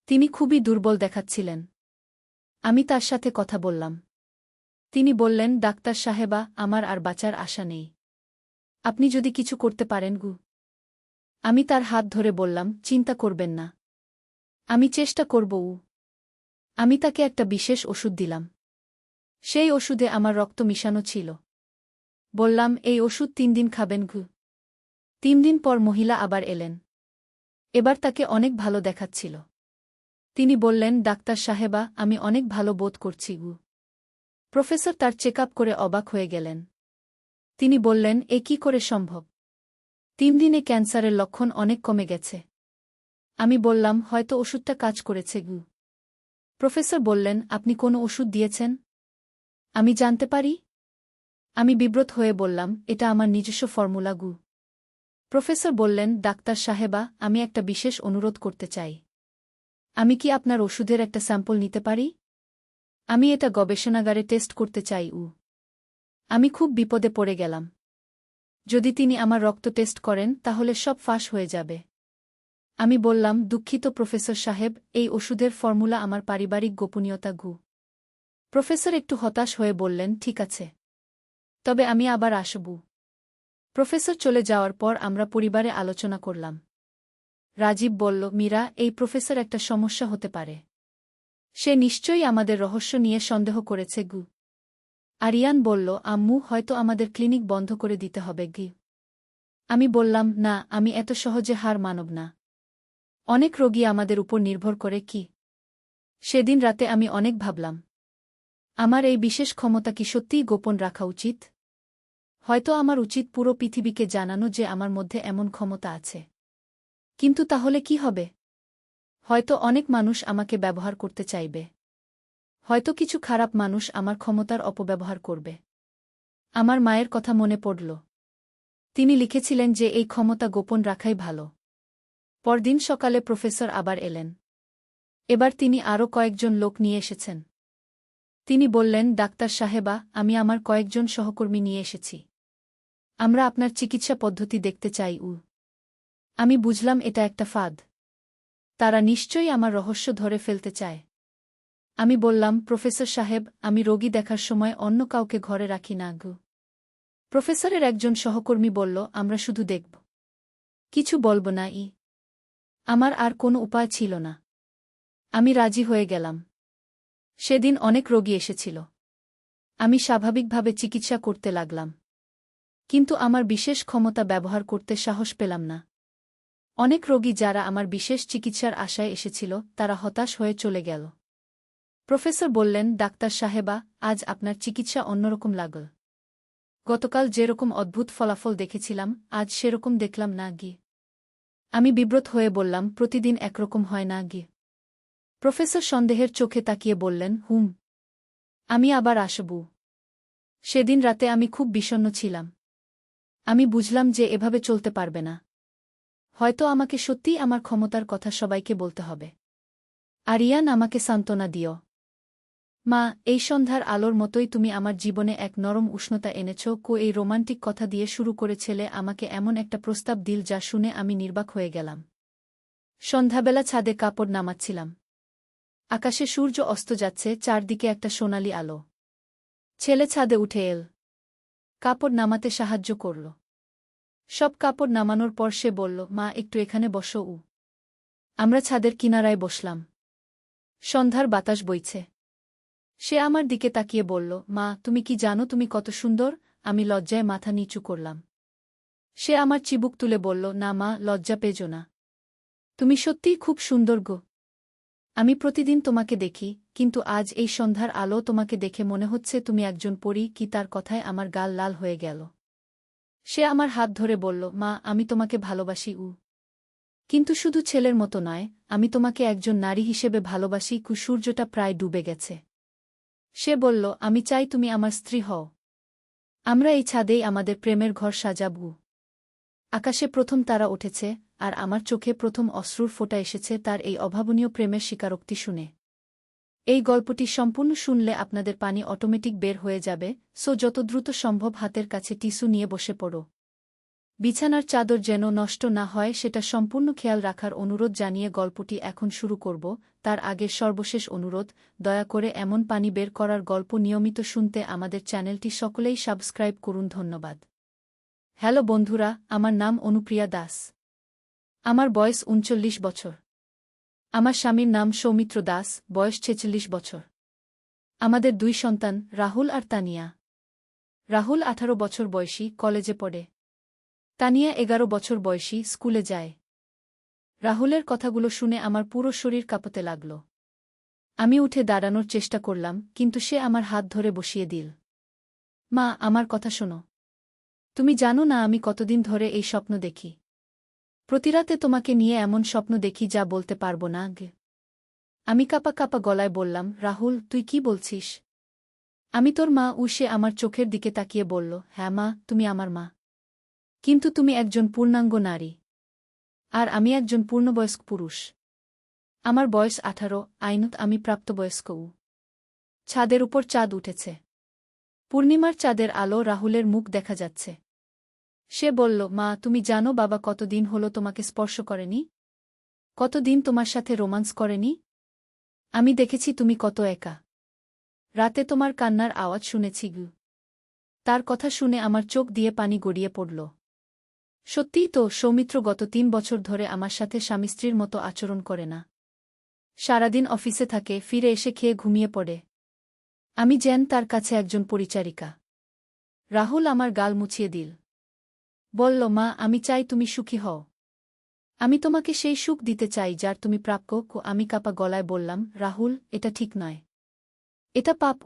তিনি খুবই দুর্বল দেখাচ্ছিলেন। আমি তার সাথে কথা বললাম। তিনি বললেন, ডাক্তার সাহেবা, আমার আর বাঁচার আশা নেই। আপনি যদি কিছু করতে পারেন। আমি তার হাত ধরে বললাম, চিন্তা করবেন না, আমি চেষ্টা করব। আমি তাকে একটা বিশেষ ওষুধ দিলাম। সেই ওষুধে আমার রক্ত মিশানো ছিল। বললাম, এই ওষুধ 3 দিন খাবেন। 3 দিন পর মহিলা আবার এলেন। এবার তাকে অনেক ভালো দেখাচ্ছিল। তিনি বললেন, ডাক্তার সাহেবা, আমি অনেক ভালো বোধ করছি। প্রফেসর তার চেকআপ করে অবাক হয়ে গেলেন। তিনি বললেন, এ কি করে সম্ভব? 3 দিনে ক্যান্সারের লক্ষণ অনেক কমে গেছে। আমি বললাম, হয়তো ওষুধটা কাজ করেছে। প্রফেসর বললেন, আপনি কোনো ওষুধ দিয়েছেন? আমি জানতে পারি? আমি বিব্রত হয়ে বললাম, এটা আমার নিজস্ব ফর্মুলা। প্রফেসর বললেন, ডাক্তার সাহেবা, আমি একটা বিশেষ অনুরোধ করতে চাই। আমি কি আপনার ওষুধের একটা স্যাম্পল নিতে পারি? আমি এটা গবেষণাগারে টেস্ট করতে চাই। আমি খুব বিপদে পড়ে গেলাম। যদি তিনি আমার রক্ত টেস্ট করেন তাহলে সব ফাঁস হয়ে যাবে। আমি বললাম, দুঃখিত প্রফেসর সাহেব, এই ওষুধের ফর্মুলা আমার পারিবারিক গোপনীয়তা। প্রফেসর একটু হতাশ হয়ে বললেন, ঠিক আছে, তবে আমি আবার আসব। প্রফেসর চলে যাওয়ার পর আমরা পরিবারে আলোচনা করলাম। রাজীব বলল, মীরা, এই প্রফেসর একটা সমস্যা হতে পারে। সে নিশ্চয়ই আমাদের রহস্য নিয়ে সন্দেহ করেছে। আরিয়ান বলল, আম্মু, হয়তো আমাদের ক্লিনিক বন্ধ করে দিতে হবে। আমি বললাম, না, আমি এত সহজে হার মানব না। অনেক রোগী আমাদের উপর নির্ভর করে। সেদিন রাতে আমি অনেক ভাবলাম, আমার এই বিশেষ ক্ষমতা কি সত্যিই গোপন রাখা উচিত? হয়তো আমার উচিত পুরো পৃথিবীকে জানানো যে আমার মধ্যে এমন ক্ষমতা আছে। কিন্তু তাহলে কি হবে? হয়তো অনেক মানুষ আমাকে ব্যবহার করতে চাইবে। হয়তো কিছু খারাপ মানুষ আমার ক্ষমতার অপব্যবহার করবে। আমার মায়ের কথা মনে পড়ল। তিনি লিখেছিলেন যে এই ক্ষমতা গোপন রাখাই ভালো। পরদিন সকালে প্রফেসর আবার এলেন। এবার তিনি আরও কয়েকজন লোক নিয়ে এসেছেন। তিনি বললেন, ডাক্তার সাহেবা, আমি আমার কয়েকজন সহকর্মী নিয়ে এসেছি। আমরা আপনার চিকিৎসা পদ্ধতি দেখতে চাই। আমি বুঝলাম এটা একটা ফাঁদ। তারা নিশ্চয়ই আমার রহস্য ধরে ফেলতে চায়। আমি বললাম, প্রফেসর সাহেব, আমি রোগী দেখার সময় অন্য কাউকে ঘরে রাখি না। প্রফেসরের একজন সহকর্মী বলল, আমরা শুধু দেখব, কিছু বলব না। আমার আর কোনো উপায় ছিল না। আমি রাজি হয়ে গেলাম। সেদিন অনেক রোগী এসেছিল। আমি স্বাভাবিকভাবে চিকিৎসা করতে লাগলাম। কিন্তু আমার বিশেষ ক্ষমতা ব্যবহার করতে সাহস পেলাম না। অনেক রোগী যারা আমার বিশেষ চিকিৎসার আশায় এসেছিল তারা হতাশ হয়ে চলে গেল। প্রফেসর বললেন, ডাক্তার সাহেবা, আজ আপনার চিকিৎসা অন্যরকম লাগল। গতকাল যেরকম অদ্ভুত ফলাফল দেখেছিলাম, আজ সেরকম দেখলাম না গি। আমি বিব্রত হয়ে বললাম, প্রতিদিন একরকম হয় না গি। প্রফেসর সন্দেহের চোখে তাকিয়ে বললেন, আমি আবার আসব। সেদিন রাতে আমি খুব বিষণ্ণ ছিলাম। আমি বুঝলাম যে এভাবে চলতে পারবে না। হয়তো আমাকে সত্যিই আমার ক্ষমতার কথা সবাইকে বলতে হবে। আরিয়ান, আমাকে সান্ত্বনা দিও। মা, এই সন্ধ্যার আলোর মতোই তুমি আমার জীবনে এক নরম উষ্ণতা এনেছ। এই রোমান্টিক কথা দিয়ে শুরু করে ছেলে আমাকে এমন একটা প্রস্তাব দিল যা শুনে আমি নির্বাক হয়ে গেলাম। সন্ধ্যাবেলা ছাদে কাপড় নামাচ্ছিলাম। আকাশে সূর্য অস্ত যাচ্ছে, চারদিকে একটা সোনালি আলো। ছেলে ছাদে উঠে এল, কাপড় নামাতে সাহায্য করল। সব কাপড় নামানোর পর সে বলল, মা, একটু এখানে বসো। আমরা ছাদের কিনারায় বসলাম। সন্ধ্যার বাতাস বইছে। সে আমার দিকে তাকিয়ে বলল, মা, তুমি কি জানো তুমি কত সুন্দর? আমি লজ্জায় মাথা নিচু করলাম। সে আমার চিবুক তুলে বলল, না মা, লজ্জা পেজো না। তুমি সত্যিই খুব সুন্দর গো। আমি প্রতিদিন তোমাকে দেখি, কিন্তু আজ এই সন্ধ্যার আলো তোমাকে দেখে মনে হচ্ছে তুমি একজন পরী। কি তার কথায় আমার গাল লাল হয়ে গেল। সে আমার হাত ধরে বলল, মা, আমি তোমাকে ভালোবাসি। কিন্তু শুধু ছেলের মতো নয়, আমি তোমাকে একজন নারী হিসেবে ভালোবাসি। সূর্যটা প্রায় ডুবে গেছে। সে বলল, আমি চাই তুমি আমার স্ত্রী হও। আমরা এই ছাদেই আমাদের প্রেমের ঘর সাজাব। আকাশে প্রথম তারা উঠেছে, আর আমার চোখে প্রথম অশ্রুর ফোঁটা এসেছে তার এই অভাবনীয় প্রেমের স্বীকারোক্তি শুনে। এই গল্পটি সম্পূর্ণ শুনলে আপনাদের পানি অটোমেটিক বের হয়ে যাবে, যত দ্রুত সম্ভব হাতের কাছে টিস্যু নিয়ে বসে পড়ো। বিছানার চাদর যেন নষ্ট না হয় সেটা সম্পূর্ণ খেয়াল রাখার অনুরোধ জানিয়ে গল্পটি এখন শুরু করব। তার আগের সর্বশেষ অনুরোধ, দয়া করে এমন পানি বের করার গল্প নিয়মিত শুনতে আমাদের চ্যানেলটি সকলেই সাবস্ক্রাইব করুন। ধন্যবাদ। হ্যালো বন্ধুরা, আমার নাম অনুপ্রিয়া দাস। আমার বয়স ৩৯ বছর। আমার স্বামীর নাম সৌমিত্র দাস, বয়স ৪৬ বছর। আমাদের ২ সন্তান, রাহুল আর তানিয়া। রাহুল ১৮ বছর বয়সী, কলেজে পড়ে। তানিয়া ১১ বছর বয়সী, স্কুলে যায়। রাহুলের কথাগুলো শুনে আমার পুরো শরীর কাঁপতে লাগল। আমি উঠে দাঁড়ানোর চেষ্টা করলাম, কিন্তু সে আমার হাত ধরে বসিয়ে দিল। মা, আমার কথা শোনো। তুমি জানো না আমি কতদিন ধরে এই স্বপ্ন দেখি। প্রতিরাতে তোমাকে নিয়ে এমন স্বপ্ন দেখি যা বলতে পারব না। আমি কাঁপা কাঁপা গলায় বললাম, রাহুল, তুই কি বলছিস? আমি তোর মা। সে আমার চোখের দিকে তাকিয়ে বলল, হ্যাঁ মা, তুমি আমার মা। কিন্তু তুমি একজন পূর্ণাঙ্গ নারী। আর আমি একজন পূর্ণবয়স্ক পুরুষ। আমার বয়স ১৮, আইনত আমি প্রাপ্তবয়স্ক। ছাদের উপর চাঁদ উঠেছে। পূর্ণিমার চাঁদের আলো রাহুলের মুখ দেখা যাচ্ছে। সে বলল, মা, তুমি জানো বাবা কতদিন হলো তোমাকে স্পর্শ করেনি? কতদিন তোমার সাথে রোমান্স করেনি? আমি দেখেছি তুমি কত একা। রাতে তোমার কান্নার আওয়াজ শুনেছি। তার কথা শুনে আমার চোখ দিয়ে পানি গড়িয়ে পড়ল। সত্যিই তো, সৌমিত্র গত ৩ বছর ধরে আমার সাথে স্বামী স্ত্রীর মতো আচরণ করে না। সারাদিন অফিসে থাকে, ফিরে এসে খেয়ে ঘুমিয়ে পড়ে। আমি যেন তার কাছে একজন পরিচারিকা। রাহুল আমার গাল মুছিয়ে দিল। বলল, মা, আমি চাই তুমি সুখী হও। আমি তোমাকে সেই সুখ দিতে চাই যার তুমি প্রাপ্য। আমি কাঁপা গলায় বললাম, রাহুল, এটা ঠিক নয়। এটা পাপ।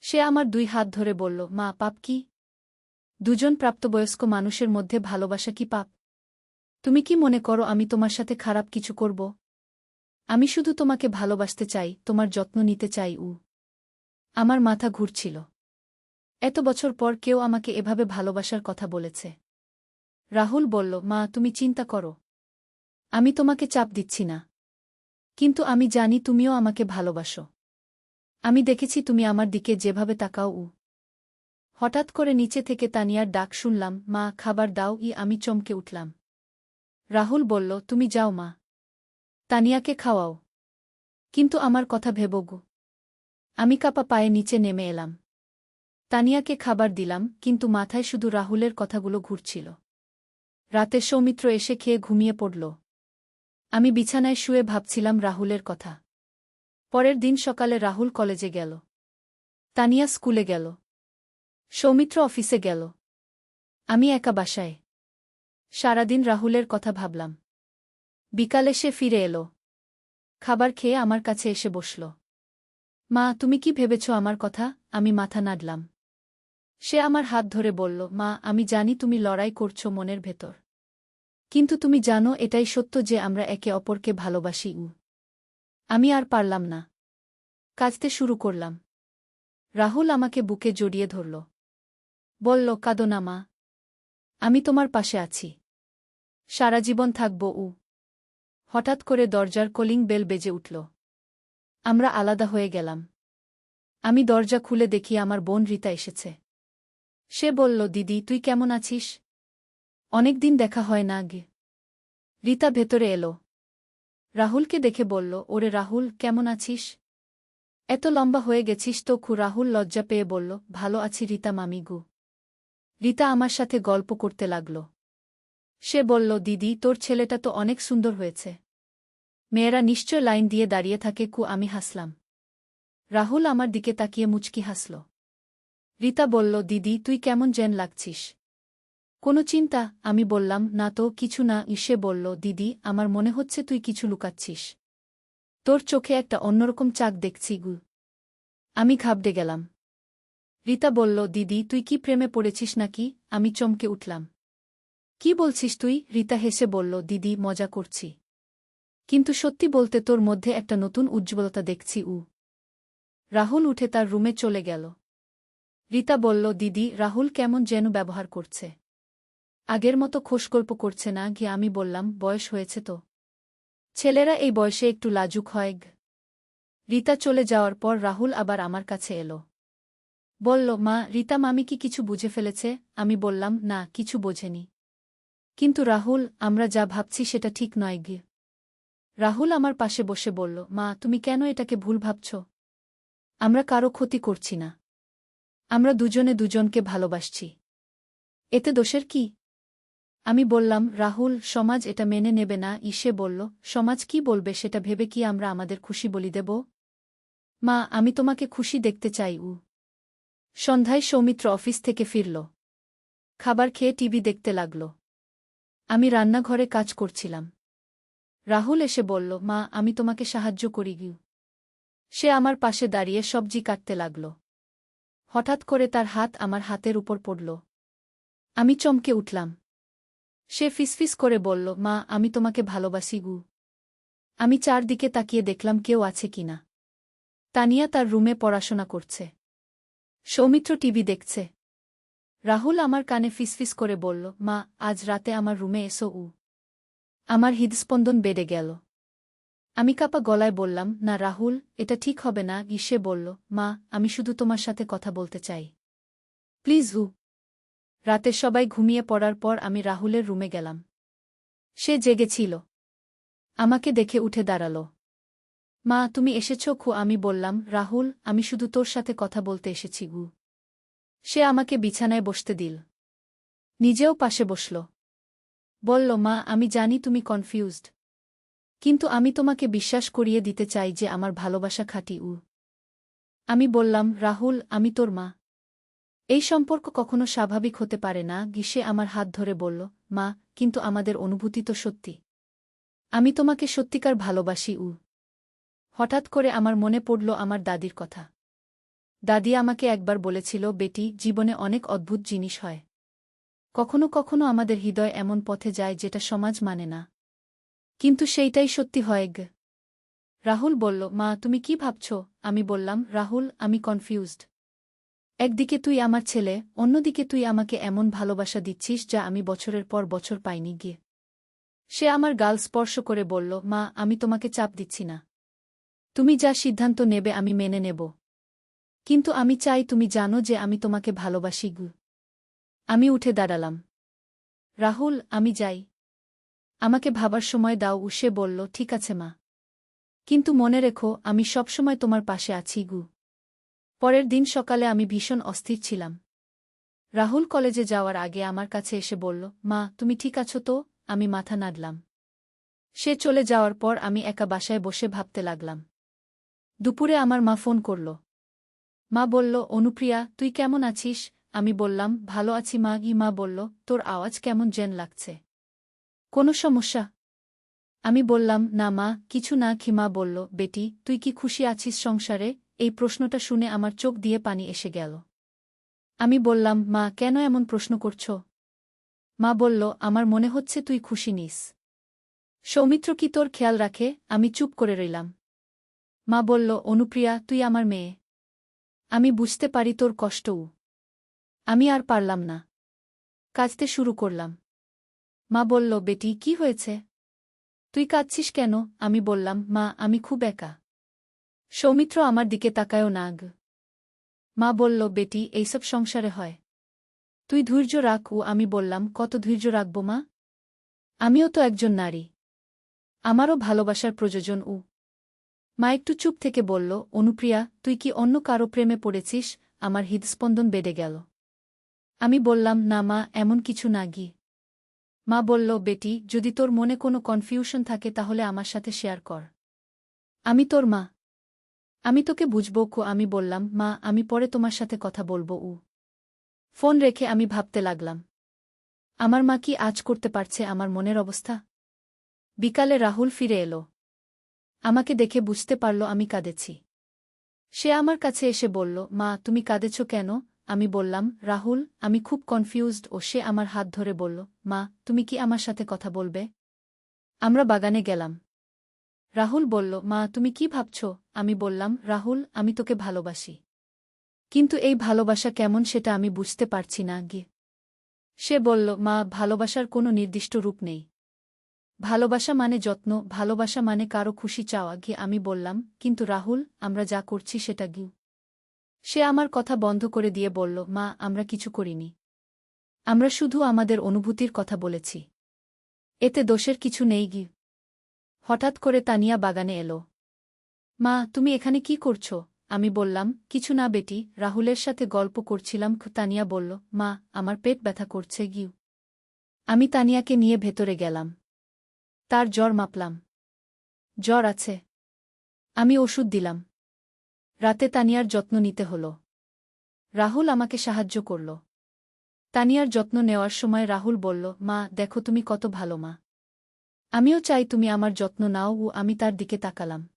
সে আমার ২ হাত ধরে বলল, মা, পাপ কি? দুজন প্রাপ্তবয়স্ক মানুষের মধ্যে ভালোবাসা কি পাপ? তুমি কি মনে করো আমি তোমার সাথে খারাপ কিছু করব? আমি শুধু তোমাকে ভালোবাসতে চাই, তোমার যত্ন নিতে চাই। আমার মাথা ঘুরছিল। এত বছর পর কেউ আমাকে এভাবে ভালোবাসার কথা বলেছে। রাহুল বলল, মা, তুমি চিন্তা করো। আমি তোমাকে চাপ দিচ্ছি না। কিন্তু আমি জানি তুমিও আমাকে ভালোবাসো। আমি দেখেছি তুমি আমার দিকে যেভাবে তাকাও। হঠাৎ করে নিচে থেকে তানিয়ার ডাক শুনলাম, মা, খাবার দাও। আমি চমকে উঠলাম। রাহুল বলল, তুমি যাও মা। তানিয়াকে খাওয়াও। কিন্তু আমার কথা ভেবো গো। আমি কাঁপা পায়ে নিচে নেমে এলাম। তানিয়াকে খাবার দিলাম, কিন্তু মাথায় শুধু রাহুলের কথাগুলো ঘুরছিল। রাতে সৌমিত্র এসে খেয়ে ঘুমিয়ে পড়ল। আমি বিছানায় শুয়ে ভাবছিলাম রাহুলের কথা। পরের দিন সকালে রাহুল কলেজে গেল। তানিয়া স্কুলে গেল। সৌমিত্র অফিসে গেল। আমি একা বাসায়। সারাদিন রাহুলের কথা ভাবলাম। বিকালে সে ফিরে এলো। খাবার খেয়ে আমার কাছে এসে বসল। মা, তুমি কি ভেবেছ আমার কথা? আমি মাথা নাড়লাম। সে আমার হাত ধরে বলল, মা, আমি জানি তুমি লড়াই করছো মনের ভেতর। কিন্তু তুমি জানো এটাই সত্য যে আমরা একে অপরকে ভালোবাসি। আমি আর পারলাম না। কাঁদতে শুরু করলাম। রাহুল আমাকে বুকে জড়িয়ে ধরল। বলল, কাঁদো না মা। আমি তোমার পাশে আছি। সারা জীবন থাকব। হঠাৎ করে দরজার কলিং বেল বেজে উঠল। আমরা আলাদা হয়ে গেলাম। আমি দরজা খুলে দেখি আমার বোন রীতা এসেছে। সে বলল, দিদি, তুই কেমন আছিস? অনেকদিন দেখা হয় না গে। রীতা ভেতরে এলো। রাহুলকে দেখে বলল, ওরে রাহুল, কেমন আছিস? এত লম্বা হয়ে গেছিস তো? রাহুল লজ্জা পেয়ে বলল, ভালো আছি রীতা মামিগু। রীতা আমার সাথে গল্প করতে লাগল। সে বলল, দিদি, তোর ছেলেটা তো অনেক সুন্দর হয়েছে। মেয়েরা নিশ্চয় লাইন দিয়ে দাঁড়িয়ে থাকে। আমি হাসলাম। রাহুল আমার দিকে তাকিয়ে মুচকি হাসল। রীতা বলল, দিদি, তুই কেমন যেন লাগছিস। কোনো চিন্তা? আমি বললাম, না তো, কিছু না। সে বলল, দিদি, আমার মনে হচ্ছে তুই কিছু লুকাচ্ছিস। তোর চোখে একটা অন্যরকম চাক দেখছি গু। আমি ঘাবড়ে গেলাম। রীতা বলল, দিদি, তুই কি প্রেমে পড়েছিস নাকি? আমি চমকে উঠলাম। কি বলছিস তুই? রীতা হেসে বলল, দিদি, মজা করছি। কিন্তু সত্যি বলতে তোর মধ্যে একটা নতুন উজ্জ্বলতা দেখছি। রাহুল উঠে তার রুমে চলে গেল। রীতা বলল, দিদি, রাহুল কেমন যেন ব্যবহার করছে। আগের মতো খোশগল্প করছে না। আমি বললাম, বয়স হয়েছে তো। ছেলেরা এই বয়সে একটু লাজুক হয়। রীতা চলে যাওয়ার পর রাহুল আবার আমার কাছে এলো। বলল, মা, রীতা মামি কি কিছু বুঝে ফেলেছে? আমি বললাম, না, কিছু বোঝেনি। কিন্তু রাহুল, আমরা যা ভাবছি সেটা ঠিক নয়। রাহুল আমার পাশে বসে বলল, মা, তুমি কেন এটাকে ভুল ভাবছ? আমরা কারো ক্ষতি করছি না। আমরা দুজনে দুজনকে ভালোবাসছি। এতে দোষের কি? আমি বললাম, রাহুল, সমাজ এটা মেনে নেবে না। সে বলল, সমাজ কি বলবে সেটা ভেবে কি আমরা আমাদের খুশি বলি দেব? মা, আমি তোমাকে খুশি দেখতে চাই। সন্ধ্যায় সৌমিত্র অফিস থেকে ফিরল। খাবার খেয়ে টিভি দেখতে লাগল। আমি রান্নাঘরে কাজ করছিলাম। রাহুল এসে বলল, মা, আমি তোমাকে সাহায্য করি। সে আমার পাশে দাঁড়িয়ে সবজি কাটতে লাগল। হঠাৎ করে তার হাত আমার হাতের উপর পড়ল। আমি চমকে উঠলাম। সে ফিসফিস করে বলল, মা, আমি তোমাকে ভালোবাসি। আমি চারদিকে তাকিয়ে দেখলাম কেউ আছে কিনা। তানিয়া তার রুমে পড়াশোনা করছে। সৌমিত্র টিভি দেখছে। রাহুল আমার কানে ফিসফিস করে বলল, মা, আজ রাতে আমার রুমে এসো। আমার হৃদস্পন্দন বেড়ে গেল। আমি কাঁপা গলায় বললাম, না রাহুল, এটা ঠিক হবে না। সে বলল, মা, আমি শুধু তোমার সাথে কথা বলতে চাই। প্লিজ। রাতে সবাই ঘুমিয়ে পড়ার পর আমি রাহুলের রুমে গেলাম। সে জেগেছিল। আমাকে দেখে উঠে দাঁড়াল। মা, তুমি এসেছ? আমি বললাম, রাহুল, আমি শুধু তোর সাথে কথা বলতে এসেছি। সে আমাকে বিছানায় বসতে দিল। নিজেও পাশে বসল। বলল, মা, আমি জানি তুমি কনফিউজড। কিন্তু আমি তোমাকে বিশ্বাস করিয়ে দিতে চাই যে আমার ভালোবাসা খাঁটি। আমি বললাম, রাহুল, আমি তোর মা। এই সম্পর্ক কখনো স্বাভাবিক হতে পারে না। সে আমার হাত ধরে বলল, মা, কিন্তু আমাদের অনুভূতি তো সত্যি। আমি তোমাকে সত্যিকার ভালোবাসি। হঠাৎ করে আমার মনে পড়ল আমার দাদির কথা। দাদি আমাকে একবার বলেছিল, বেটি, জীবনে অনেক অদ্ভুত জিনিস হয়। কখনো কখনো আমাদের হৃদয় এমন পথে যায় যেটা সমাজ মানে না। কিন্তু সেইটাই সত্যি হয়। রাহুল বলল, মা, তুমি কি ভাবছ? আমি বললাম, রাহুল, আমি কনফিউজড। একদিকে তুই আমার ছেলে, অন্যদিকে তুই আমাকে এমন ভালোবাসা দিচ্ছিস যা আমি বছরের পর বছর পাইনি। সে আমার গাল স্পর্শ করে বলল, মা, আমি তোমাকে চাপ দিচ্ছি না। তুমি যা সিদ্ধান্ত নেবে আমি মেনে নেব। কিন্তু আমি চাই তুমি জানো যে আমি তোমাকে ভালোবাসি। আমি উঠে দাঁড়ালাম। রাহুল, আমি যাই। আমাকে ভাবার সময় দাও। সে বলল, ঠিক আছে মা। কিন্তু মনে রেখো, আমি সবসময় তোমার পাশে আছি। পরের দিন সকালে আমি ভীষণ অস্থির ছিলাম। রাহুল কলেজে যাওয়ার আগে আমার কাছে এসে বলল, মা, তুমি ঠিক আছো তো? আমি মাথা নাড়লাম। সে চলে যাওয়ার পর আমি একা বাসায় বসে ভাবতে লাগলাম। দুপুরে আমার মা ফোন করল। মা বলল, অনুপ্রিয়া, তুই কেমন আছিস? আমি বললাম, ভালো আছি মা। মা বলল, তোর আওয়াজ কেমন যেন লাগছে। কোনো সমস্যা? আমি বললাম, না মা, কিছু না। মা বলল, বেটি, তুই কি খুশি আছিস সংসারে? এই প্রশ্নটা শুনে আমার চোখ দিয়ে পানি এসে গেল। আমি বললাম, মা, কেন এমন প্রশ্ন করছ? মা বলল, আমার মনে হচ্ছে তুই খুশি নিস। সৌমিত্র কি তোর খেয়াল রাখে? আমি চুপ করে রইলাম। মা বলল, অনুপ্রিয়া, তুই আমার মেয়ে। আমি বুঝতে পারি তোর কষ্টও। আমি আর পারলাম না, কাঁদতে শুরু করলাম। মা বলল, বেটি, কি হয়েছে? তুই কাঁদছিস কেন? আমি বললাম, মা, আমি খুব একা। সৌমিত্র আমার দিকে তাকায়ও না। মা বলল, বেটি, এইসব সংসারে হয়। তুই ধৈর্য রাখ। আমি বললাম, কত ধৈর্য রাখব মা? আমিও তো একজন নারী, আমারও ভালোবাসার প্রয়োজন। মা একটু চুপ থেকে বলল, অনুপ্রিয়া, তুই কি অন্য কারো প্রেমে পড়েছিস? আমার হৃদস্পন্দন বেড়ে গেল। আমি বললাম, না মা, এমন কিছু না গি। মা বলল, বেটি, যদি তোর মনে কোনো কনফিউশন থাকে তাহলে আমার সাথে শেয়ার কর। আমি তোর মা, আমি তোকে বুঝব। আমি বললাম, মা, আমি পরে তোমার সাথে কথা বলবো। ফোন রেখে আমি ভাবতে লাগলাম, আমার মা কি আজ করতে পারছে আমার মনের অবস্থা? বিকালে রাহুল ফিরে এলো। আমাকে দেখে বুঝতে পারল আমি কাঁদেছি। সে আমার কাছে এসে বলল, মা, তুমি কাঁদেছ কেন? আমি বললাম, রাহুল, আমি খুব কনফিউজড। সে আমার হাত ধরে বলল, মা, তুমি কি আমার সাথে কথা বলবে? আমরা বাগানে গেলাম। রাহুল বলল, মা, তুমি কি ভাবছ? আমি বললাম, রাহুল, আমি তোকে ভালোবাসি। কিন্তু এই ভালোবাসা কেমন সেটা আমি বুঝতে পারছি না গি। সে বলল, মা, ভালোবাসার কোনো নির্দিষ্ট রূপ নেই। ভালোবাসা মানে যত্ন, ভালোবাসা মানে কারো খুশি চাওয়া গি। আমি বললাম, কিন্তু রাহুল, আমরা যা করছি সেটা গি। সে আমার কথা বন্ধ করে দিয়ে বলল, মা, আমরা কিছু করিনি। আমরা শুধু আমাদের অনুভূতির কথা বলেছি। এতে দোষের কিছু নেই গি। হঠাৎ করে তানিয়া বাগানে এলো। মা, তুমি এখানে কি করছ? আমি বললাম, কিছু না বেটি, রাহুলের সাথে গল্প করছিলাম। তানিয়া বলল, মা, আমার পেট ব্যথা করছে গিউ। আমি তানিয়াকে নিয়ে ভেতরে গেলাম। তার জ্বর মাপলাম। জ্বর আছে। আমি ওষুধ দিলাম। রাতে তানিয়ার যত্ন নিতে হলো। রাহুল আমাকে সাহায্য করল। তানিয়ার যত্ন নেওয়ার সময় রাহুল বলল, মা, দেখো তুমি কত ভালো মা। আমিও চাই তুমি আমার যত্ন নাও। আমি তার দিকে তাকালাম।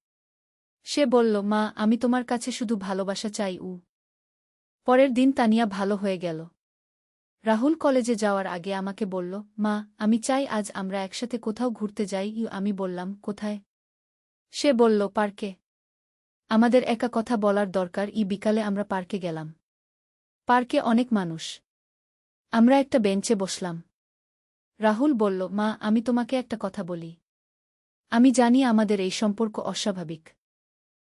সে বলল, মা, আমি তোমার কাছে শুধু ভালোবাসা চাই। পরের দিন তানিয়া ভালো হয়ে গেল। রাহুল কলেজে যাওয়ার আগে আমাকে বলল, মা, আমি চাই আজ আমরা একসাথে কোথাও ঘুরতে যাই। আমি বললাম, কোথায়? সে বলল, পার্কে। আমাদের একা কথা বলার দরকার। বিকালে আমরা পার্কে গেলাম। পার্কে অনেক মানুষ। আমরা একটা বেঞ্চে বসলাম। রাহুল বলল, মা, আমি তোমাকে একটা কথা বলি। আমি জানি আমাদের এই সম্পর্ক অস্বাভাবিক,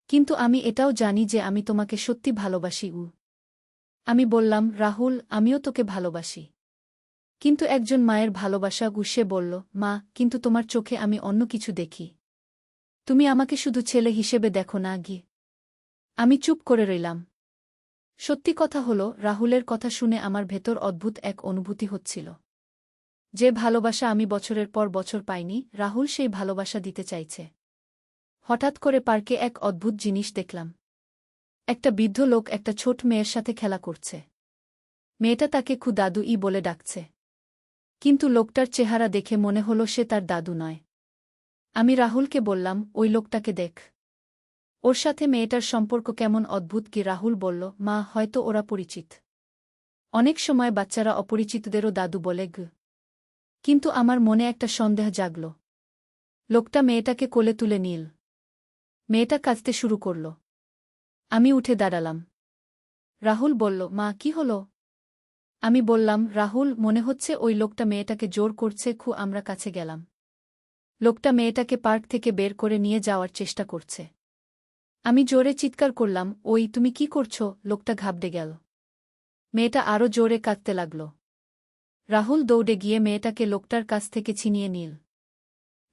কিন্তু আমি এটাও জানি যে আমি তোমাকে সত্যি ভালোবাসি। আমি বললাম, রাহুল, আমিও তোকে ভালোবাসি, কিন্তু একজন মায়ের ভালোবাসা। সে বলল, মা, কিন্তু তোমার চোখে আমি অন্য কিছু দেখি। তুমি আমাকে শুধু ছেলে হিসেবে দেখো না গি। আমি চুপ করে রইলাম। সত্যি কথা হলো, রাহুলের কথা শুনে আমার ভেতর অদ্ভুত এক অনুভূতি হচ্ছিল। যে ভালোবাসা আমি বছরের পর বছর পাইনি, রাহুল সেই ভালোবাসা দিতে চাইছে। হঠাৎ করে পার্কে এক অদ্ভুত জিনিস দেখলাম। একটা বৃদ্ধ লোক একটা ছোট মেয়ের সাথে খেলা করছে। মেয়েটা তাকে দাদু বলে ডাকছে। কিন্তু লোকটার চেহারা দেখে মনে হলো সে তার দাদু নয়। আমি রাহুলকে বললাম, ওই লোকটাকে দেখ। ওর সাথে মেয়েটার সম্পর্ক কেমন অদ্ভুত। কি রাহুল বলল, মা, হয়তো ওরা পরিচিত। অনেক সময় বাচ্চারা অপরিচিতদেরও দাদু বলে গ। কিন্তু আমার মনে একটা সন্দেহ জাগল। লোকটা মেয়েটাকে কোলে তুলে নিল। মেয়েটা কাঁদতে শুরু করল। আমি উঠে দাঁড়ালাম। রাহুল বলল, মা, কি হলো? আমি বললাম, রাহুল, মনে হচ্ছে ওই লোকটা মেয়েটাকে জোর করছে। আমরা কাছে গেলাম। লোকটা মেয়েটাকে পার্ক থেকে বের করে নিয়ে যাওয়ার চেষ্টা করছে। আমি জোরে চিৎকার করলাম, ওই, তুমি কি করছো? লোকটা ঘাবড়ে গেল। মেয়েটা আরও জোরে কাঁদতে লাগল। রাহুল দৌড়ে গিয়ে মেয়েটাকে লোকটার কাছ থেকে ছিনিয়ে নিল।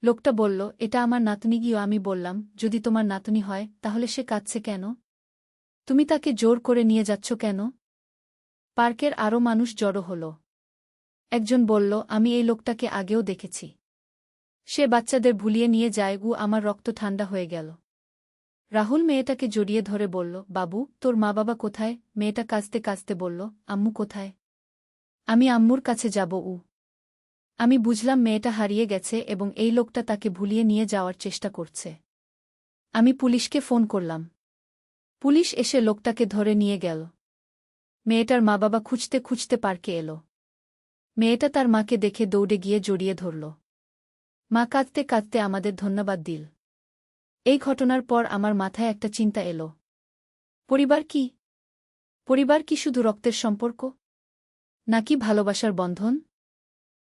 লোকটা বলল, এটা আমার নাতনি গিয়ে। আমি বললাম, যদি তোমার নাতনি হয় তাহলে সে কাঁদছে কেন? তুমি তাকে জোর করে নিয়ে যাচ্ছ কেন? পার্কের আরও মানুষ জড়ো হল। একজন বলল, আমি এই লোকটাকে আগেও দেখেছি। সে বাচ্চাদের ভুলিয়ে নিয়ে যায়। আমার রক্ত ঠান্ডা হয়ে গেল। রাহুল মেয়েটাকে জড়িয়ে ধরে বলল, বাবু, তোর মা বাবা কোথায়? মেয়েটা কাঁদতে কাঁদতে বলল, আম্মু কোথায়? আমি আম্মুর কাছে যাব। আমি বুঝলাম মেয়েটা হারিয়ে গেছে এবং এই লোকটা তাকে ভুলিয়ে নিয়ে যাওয়ার চেষ্টা করছে। আমি পুলিশকে ফোন করলাম। পুলিশ এসে লোকটাকে ধরে নিয়ে গেল। মেয়েটার মা বাবা খুঁজতে খুঁজতে পার্কে এলো। মেয়েটা তার মাকে দেখে দৌড়ে গিয়ে জড়িয়ে ধরল। মা কাঁদতে কাঁদতে আমাদের ধন্যবাদ দিল। এই ঘটনার পর আমার মাথায় একটা চিন্তা এলো। পরিবার কি? পরিবার কি শুধু রক্তের সম্পর্ক, নাকি ভালোবাসার বন্ধন?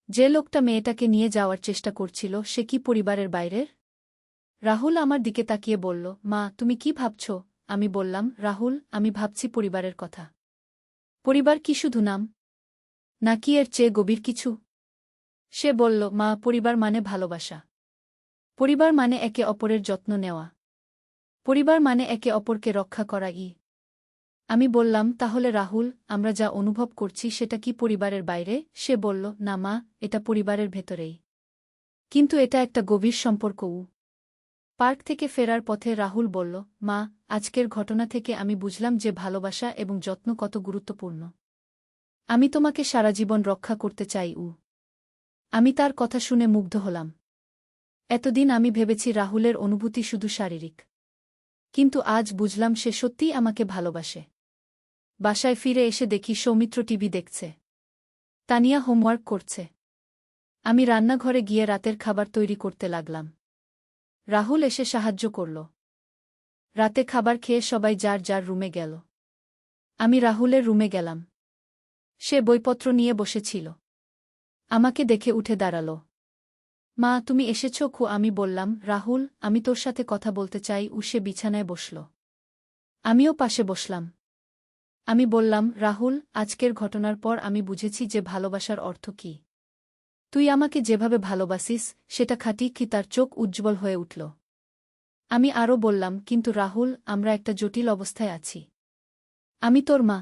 যে লোকটা মেয়েটাকে নিয়ে যাওয়ার চেষ্টা করছিল সে কি পরিবারের বাইরের? রাহুল আমার দিকে তাকিয়ে বলল, মা তুমি কি ভাবছ? আমি বললাম, রাহুল আমি ভাবছি পরিবারের কথা। পরিবার কি শুধু নাম, নাকি এর চেয়ে গভীর কিছু? সে বলল, মা পরিবার মানে ভালোবাসা। পরিবার মানে একে অপরের যত্ন নেওয়া। পরিবার মানে একে অপরকে রক্ষা করা। আমি বললাম, তাহলে রাহুল আমরা যা অনুভব করছি সেটা কি পরিবারের বাইরে? সে বলল, না মা, এটা পরিবারের ভেতরেই। কিন্তু এটা একটা গভীর সম্পর্ক। পার্ক থেকে ফেরার পথে রাহুল বলল, মা আজকের ঘটনা থেকে আমি বুঝলাম যে ভালোবাসা এবং যত্ন কত গুরুত্বপূর্ণ। আমি তোমাকে সারা জীবন রক্ষা করতে চাই। আমি তার কথা শুনে মুগ্ধ হলাম। এতদিন আমি ভেবেছি রাহুলের অনুভূতি শুধু শারীরিক, কিন্তু আজ বুঝলাম সে সত্যিই আমাকে ভালোবাসে। বাসায় ফিরে এসে দেখি সৌমিত্র টিভি দেখছে, তানিয়া হোমওয়ার্ক করছে। আমি রান্নাঘরে গিয়ে রাতের খাবার তৈরি করতে লাগলাম। রাহুল এসে সাহায্য করল। রাতে খাবার খেয়ে সবাই যার যার রুমে গেল। আমি রাহুলের রুমে গেলাম। সে বইপত্র নিয়ে বসেছিল। আমাকে দেখে উঠে দাঁড়াল। মা তুমি এসেছ? আমি বললাম, রাহুল আমি তোর সাথে কথা বলতে চাই। সে বিছানায় বসল। আমিও পাশে বসলাম। আমি বললাম, রাহুল আজকের ঘটনার পর আমি বুঝেছি যে ভালোবাসার অর্থ কী। তুই আমাকে যেভাবে ভালোবাসিস সেটা খাঁটি কি? তার চোখ উজ্জ্বল হয়ে উঠল। আমি আরও বললাম, কিন্তু রাহুল আমরা একটা জটিল অবস্থায় আছি। আমি তোর মা।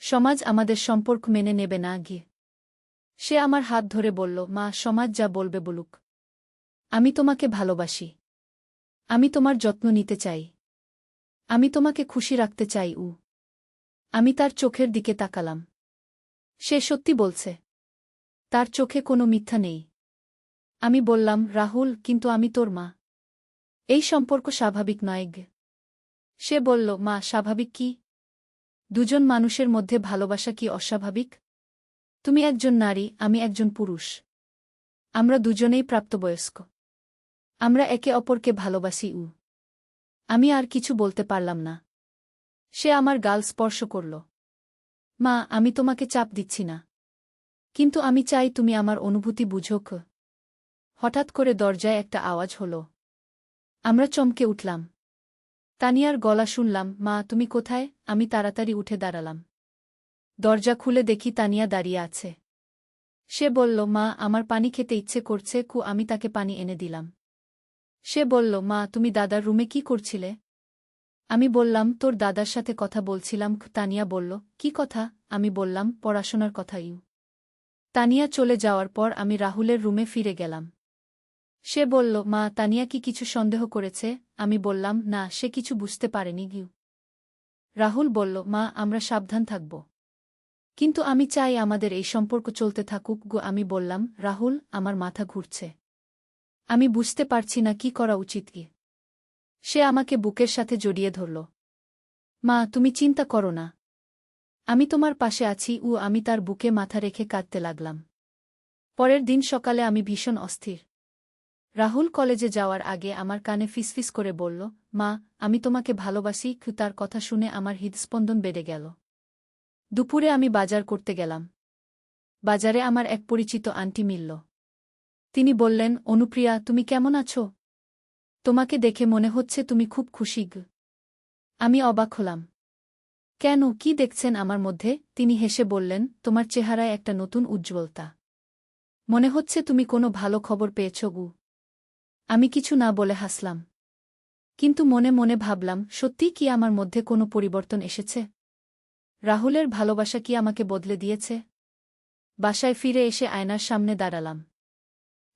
সমাজ আমাদের সম্পর্ক মেনে নেবে না গিয়ে। সে আমার হাত ধরে বলল, মা সমাজ যা বলবে বলুক। আমি তোমাকে ভালোবাসি। আমি তোমার যত্ন নিতে চাই। আমি তোমাকে খুশি রাখতে চাই। আমি তার চোখের দিকে তাকালাম। সে সত্যি বলছে। তার চোখে কোনো মিথ্যা নেই। আমি বললাম, রাহুল কিন্তু আমি তোর মা। এই সম্পর্ক স্বাভাবিক নয়। সে বলল, মা স্বাভাবিক কি? দুজন মানুষের মধ্যে ভালোবাসা কি অস্বাভাবিক? তুমি একজন নারী, আমি একজন পুরুষ। আমরা দুজনেই প্রাপ্তবয়স্ক। আমরা একে অপরকে ভালোবাসি। আমি আর কিছু বলতে পারলাম না। সে আমার গাল স্পর্শ করল। মা আমি তোমাকে চাপ দিচ্ছি না, কিন্তু আমি চাই তুমি আমার অনুভূতি বুঝো। হঠাৎ করে দরজায় একটা আওয়াজ হল। আমরা চমকে উঠলাম। তানিয়ার গলা শুনলাম। মা তুমি কোথায়? আমি তাড়াতাড়ি উঠে দাঁড়ালাম। দরজা খুলে দেখি তানিয়া দাঁড়িয়ে আছে। সে বলল, মা আমার পানি খেতে ইচ্ছে করছে। আমি তাকে পানি এনে দিলাম। সে বলল, মা তুমি দাদার রুমে কি করছিলে? আমি বললাম, তোর দাদার সাথে কথা বলছিলাম। তানিয়া বলল, কি কথা? আমি বললাম, পড়াশোনার কথা। তানিয়া চলে যাওয়ার পর আমি রাহুলের রুমে ফিরে গেলাম। সে বলল, মা তানিয়া কি কিছু সন্দেহ করেছে? আমি বললাম, না সে কিছু বুঝতে পারেনি। রাহুল বলল, মা আমরা সাবধান থাকব। কিন্তু আমি চাই আমাদের এই সম্পর্ক চলতে থাকুক। আমি বললাম, রাহুল আমার মাথা ঘুরছে। আমি বুঝতে পারছি না কি করা উচিত। সে আমাকে বুকের সাথে জড়িয়ে ধরল। মা তুমি চিন্তা করো না, আমি তোমার পাশে আছি। আমি তার বুকে মাথা রেখে কাঁদতে লাগলাম। পরের দিন সকালে আমি ভীষণ অস্থির। রাহুল কলেজে যাওয়ার আগে আমার কানে ফিসফিস করে বলল, মা আমি তোমাকে ভালোবাসি। তার কথা শুনে আমার হৃদস্পন্দন বেড়ে গেল। দুপুরে আমি বাজার করতে গেলাম। বাজারে আমার এক পরিচিত আন্টি মিলল। তিনি বললেন, অনুপ্রিয়া তুমি কেমন আছো? তোমাকে দেখে মনে হচ্ছে তুমি খুব খুশি। আমি অবাক হলাম। কেন, কি দেখছেন আমার মধ্যে? তিনি হেসে বললেন, তোমার চেহারায় একটা নতুন উজ্জ্বলতা। মনে হচ্ছে তুমি কোনো ভালো খবর পেয়েছ। আমি কিছু না বলে হাসলাম। কিন্তু মনে মনে ভাবলাম, সত্যিই কি আমার মধ্যে কোনো পরিবর্তন এসেছে? রাহুলের ভালোবাসা কি আমাকে বদলে দিয়েছে? বাসায় ফিরে এসে আয়নার সামনে দাঁড়ালাম।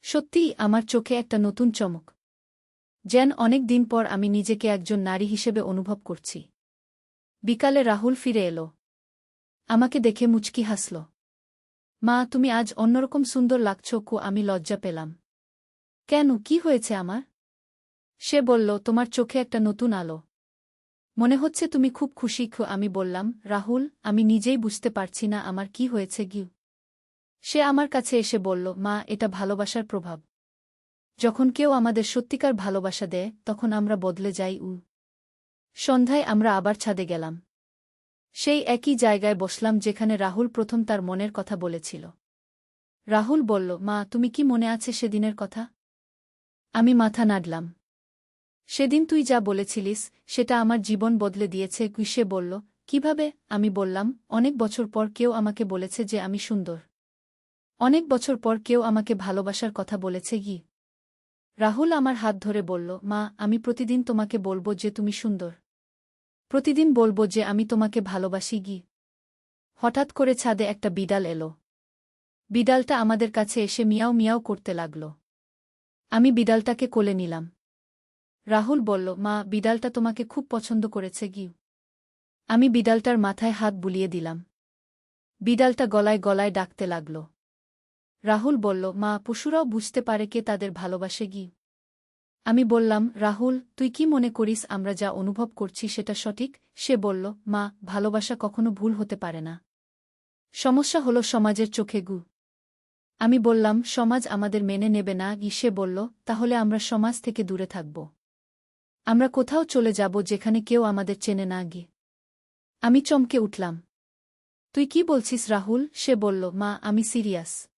সত্যিই আমার চোখে একটা নতুন চমক। যেন অনেক দিন পর আমি নিজেকে একজন নারী হিসেবে অনুভব করছি। বিকালে রাহুল ফিরে এলো। আমাকে দেখে মুচকি হাসল। মা তুমি আজ অন্যরকম সুন্দর লাগছ। আমি লজ্জা পেলাম। কেন, কি হয়েছে আমার? সে বলল, তোমার চোখে একটা নতুন আলো। মনে হচ্ছে তুমি খুব খুশি। আমি বললাম, রাহুল, আমি নিজেই বুঝতে পারছি না আমার কি হয়েছে গিউ। সে আমার কাছে এসে বলল, মা, এটা ভালোবাসার প্রভাব। যখন কেউ আমাদের সত্যিকার ভালোবাসা দেয় তখন আমরা বদলে যাই। সন্ধ্যায় আমরা আবার ছাদে গেলাম। সেই একই জায়গায় বসলাম যেখানে রাহুল প্রথম তার মনের কথা বলেছিল। রাহুল বলল, মা, তুমি কি মনে আছে সেদিনের কথা? আমি মাথা নাড়লাম। সেদিন তুই যা বলেছিলিস সেটা আমার জীবন বদলে দিয়েছে। সে বলল, কিভাবে? আমি বললাম, অনেক বছর পর কেউ আমাকে বলেছে যে আমি সুন্দর। অনেক বছর পর কেউ আমাকে ভালোবাসার কথা বলেছে। রাহুল আমার হাত ধরে বলল, মা, আমি প্রতিদিন তোমাকে বলবো যে তুমি সুন্দর। প্রতিদিন বলবো যে আমি তোমাকে ভালোবাসি। হঠাৎ করে ছাদে একটা বিড়াল এলো। বিড়ালটা আমাদের কাছে এসে মিয়াও মিয়াও করতে লাগল। আমি বিড়ালটাকে কোলে নিলাম। রাহুল বলল, মা, বিড়ালটা তোমাকে খুব পছন্দ করেছে। আমি বিড়ালটার মাথায় হাত বুলিয়ে দিলাম। বিড়ালটা গলায় গলায় ডাকতে লাগল। রাহুল বলল, মা, পশুরাও বুঝতে পারে কে তাদের ভালোবাসে। আমি বললাম, রাহুল, তুই কি মনে করিস আমরা যা অনুভব করছি সেটা সঠিক? সে বলল, মা, ভালোবাসা কখনো ভুল হতে পারে না। সমস্যা হলো সমাজের চোখে। আমি বললাম, সমাজ আমাদের মেনে নেবে না। সে বলল, তাহলে আমরা সমাজ থেকে দূরে থাকব। আমরা কোথাও চলে যাব যেখানে কেউ আমাদের চেনে না। আমি চমকে উঠলাম। তুই কি বলছিস রাহুল? সে বলল, মা, আমি সিরিয়াস।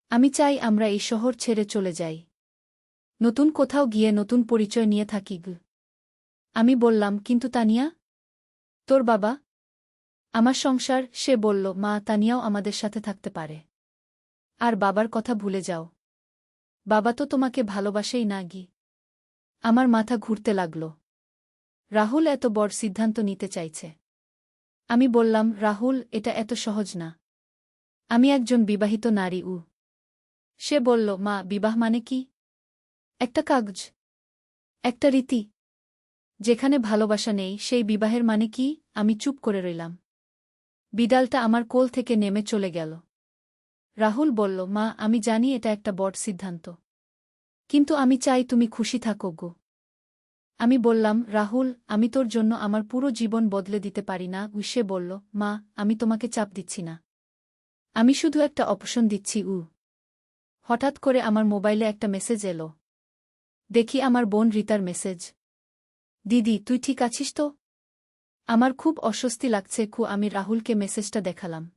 আমি চাই আমরা এই শহর ছেড়ে চলে যাই। নতুন কোথাও গিয়ে নতুন পরিচয় নিয়ে থাকি। আমি বললাম, কিন্তু তানিয়া? তোর বাবা? আমার সংসার? সে বলল, মা, তানিয়াও আমাদের সাথে থাকতে পারে। আর বাবার কথা ভুলে যাও। বাবা তো তোমাকে ভালোবাসেই না। আমার মাথা ঘুরতে লাগল। রাহুল এত বড় সিদ্ধান্ত নিতে চাইছে। আমি বললাম, রাহুল, এটা এত সহজ না। আমি একজন বিবাহিত নারী। সে বলল, মা, বিবাহ মানে কি? একটা কাগজ, একটা রীতি। যেখানে ভালোবাসা নেই সেই বিবাহের মানে কি? আমি চুপ করে রইলাম। বিড়ালটা আমার কোল থেকে নেমে চলে গেল। রাহুল বলল, মা, আমি জানি এটা একটা বড় সিদ্ধান্ত। কিন্তু আমি চাই তুমি খুশি থাকো। আমি বললাম, রাহুল, আমি তোর জন্য আমার পুরো জীবন বদলে দিতে পারি না। সে বলল, মা, আমি তোমাকে চাপ দিচ্ছি না। আমি শুধু একটা অপশন দিচ্ছি। হঠাৎ করে আমার মোবাইলে একটা মেসেজ এলো। দেখি আমার বোন রিতার মেসেজ। দিদি, তুই ঠিক আছিস তো? আমার খুব অস্বস্তি লাগছে। আমি রাহুলকে মেসেজটা দেখালাম।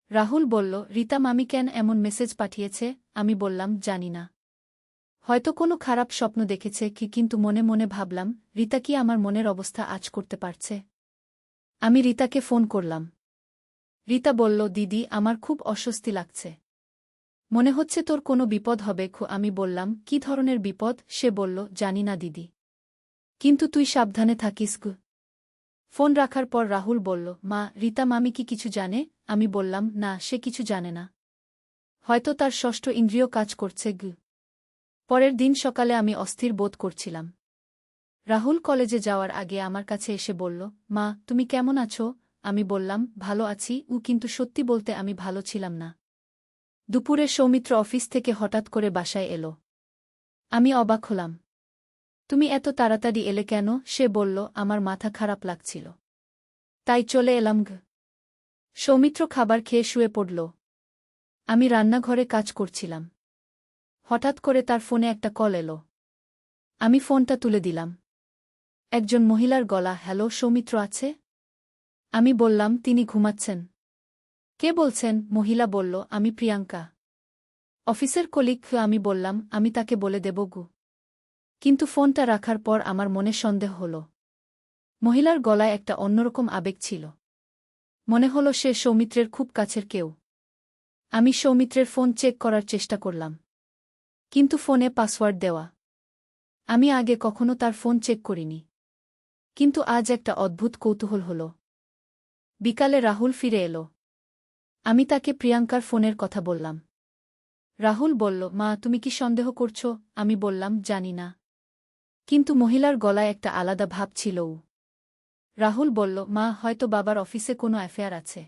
রাহুল বলল, রিতা মামি কেন এমন মেসেজ পাঠিয়েছে? আমি বললাম, জানি না। হয়তো কোনো খারাপ স্বপ্ন দেখেছে। কিন্তু মনে মনে ভাবলাম, রিতা কি আমার মনের অবস্থা আঁচ করতে পারছে? আমি রিতাকে ফোন করলাম। রিতা বলল, দিদি, আমার খুব অস্বস্তি লাগছে। মনে হচ্ছে তোর কোনো বিপদ হবে। আমি বললাম, কি ধরনের বিপদ? সে বলল, জানি না দিদি। কিন্তু তুই সাবধানে থাকিস। ফোন রাখার পর রাহুল বলল, মা, রিতা মামি কি কিছু জানে? আমি বললাম, না, সে কিছু জানে না। হয়তো তার ষষ্ঠ ইন্দ্রিয় কাজ করছে। পরের দিন সকালে আমি অস্থির বোধ করছিলাম। রাহুল কলেজে যাওয়ার আগে আমার কাছে এসে বলল, মা, তুমি কেমন আছো? আমি বললাম, ভালো আছি। কিন্তু সত্যি বলতে আমি ভালো ছিলাম না। দুপুরে সৌমিত্র অফিস থেকে হঠাৎ করে বাসায় এলো। আমি অবাক হলাম। তুমি এত তাড়াতাড়ি এলে কেন? সে বলল, আমার মাথা খারাপ লাগছিল, তাই চলে এলাম। সৌমিত্র খাবার খেয়ে শুয়ে পড়ল। আমি রান্নাঘরে কাজ করছিলাম। হঠাৎ করে তার ফোনে একটা কল এলো। আমি ফোনটা তুলে দিলাম। একজন মহিলার গলা। হ্যালো, সৌমিত্র আছে? আমি বললাম, তিনি ঘুমাচ্ছেন। কে বলছেন? মহিলা বলল, আমি প্রিয়াঙ্কা, অফিসের কলিগ। আমি বললাম, আমি তাকে বলে দেব। কিন্তু ফোনটা রাখার পর আমার মনে সন্দেহ হল। মহিলার গলায় একটা অন্যরকম আবেগ ছিল। মনে হল সে সৌমিত্রের খুব কাছের কেউ। আমি সৌমিত্রের ফোন চেক করার চেষ্টা করলাম। কিন্তু ফোনে পাসওয়ার্ড দেওয়া। আমি আগে কখনো তার ফোন চেক করিনি। কিন্তু আজ একটা অদ্ভুত কৌতূহল হল। বিকালে রাহুল ফিরে এলো। আমি তাকে প্রিয়াঙ্কার ফোনের কথা বললাম। রাহুল বলল, মা, তুমি কি সন্দেহ করছো? আমি বললাম, জানি না। কিন্তু মহিলার গলায় একটা আলাদা ভাব ছিল। রাহুল বলল, মা, হয়তো বাবার অফিসে কোনো অ্যাফেয়ার আছে।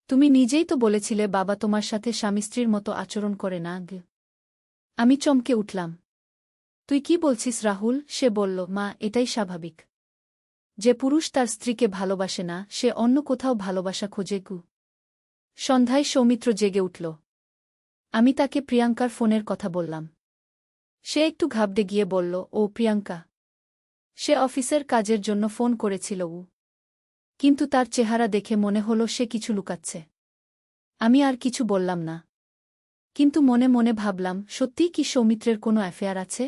তুমি নিজেই তো বলেছিলে বাবা তোমার সাথে স্বামী স্ত্রীর মতো আচরণ করে না। আমি চমকে উঠলাম। তুই কি বলছিস রাহুল? সে বলল, মা, এটাই স্বাভাবিক। যে পুরুষ তার স্ত্রীকে ভালোবাসে না সে অন্য কোথাও ভালোবাসা খোঁজে গু। সন্ধ্যায় সৌমিত্র জেগে উঠল। আমি তাকে প্রিয়াঙ্কার ফোনের কথা বললাম। সে একটু ঘাবড়ে গিয়ে বলল, ও প্রিয়াঙ্কা। সে অফিসের কাজের জন্য ফোন করেছিল কিন্তু তার চেহারা দেখে মনে হলো সে কিছু লুকাচ্ছে। আমি আর কিছু বললাম না। কিন্তু মনে মনে ভাবলাম, সত্যিই কি সৌমিত্রের কোনো অ্যাফেয়ার আছে?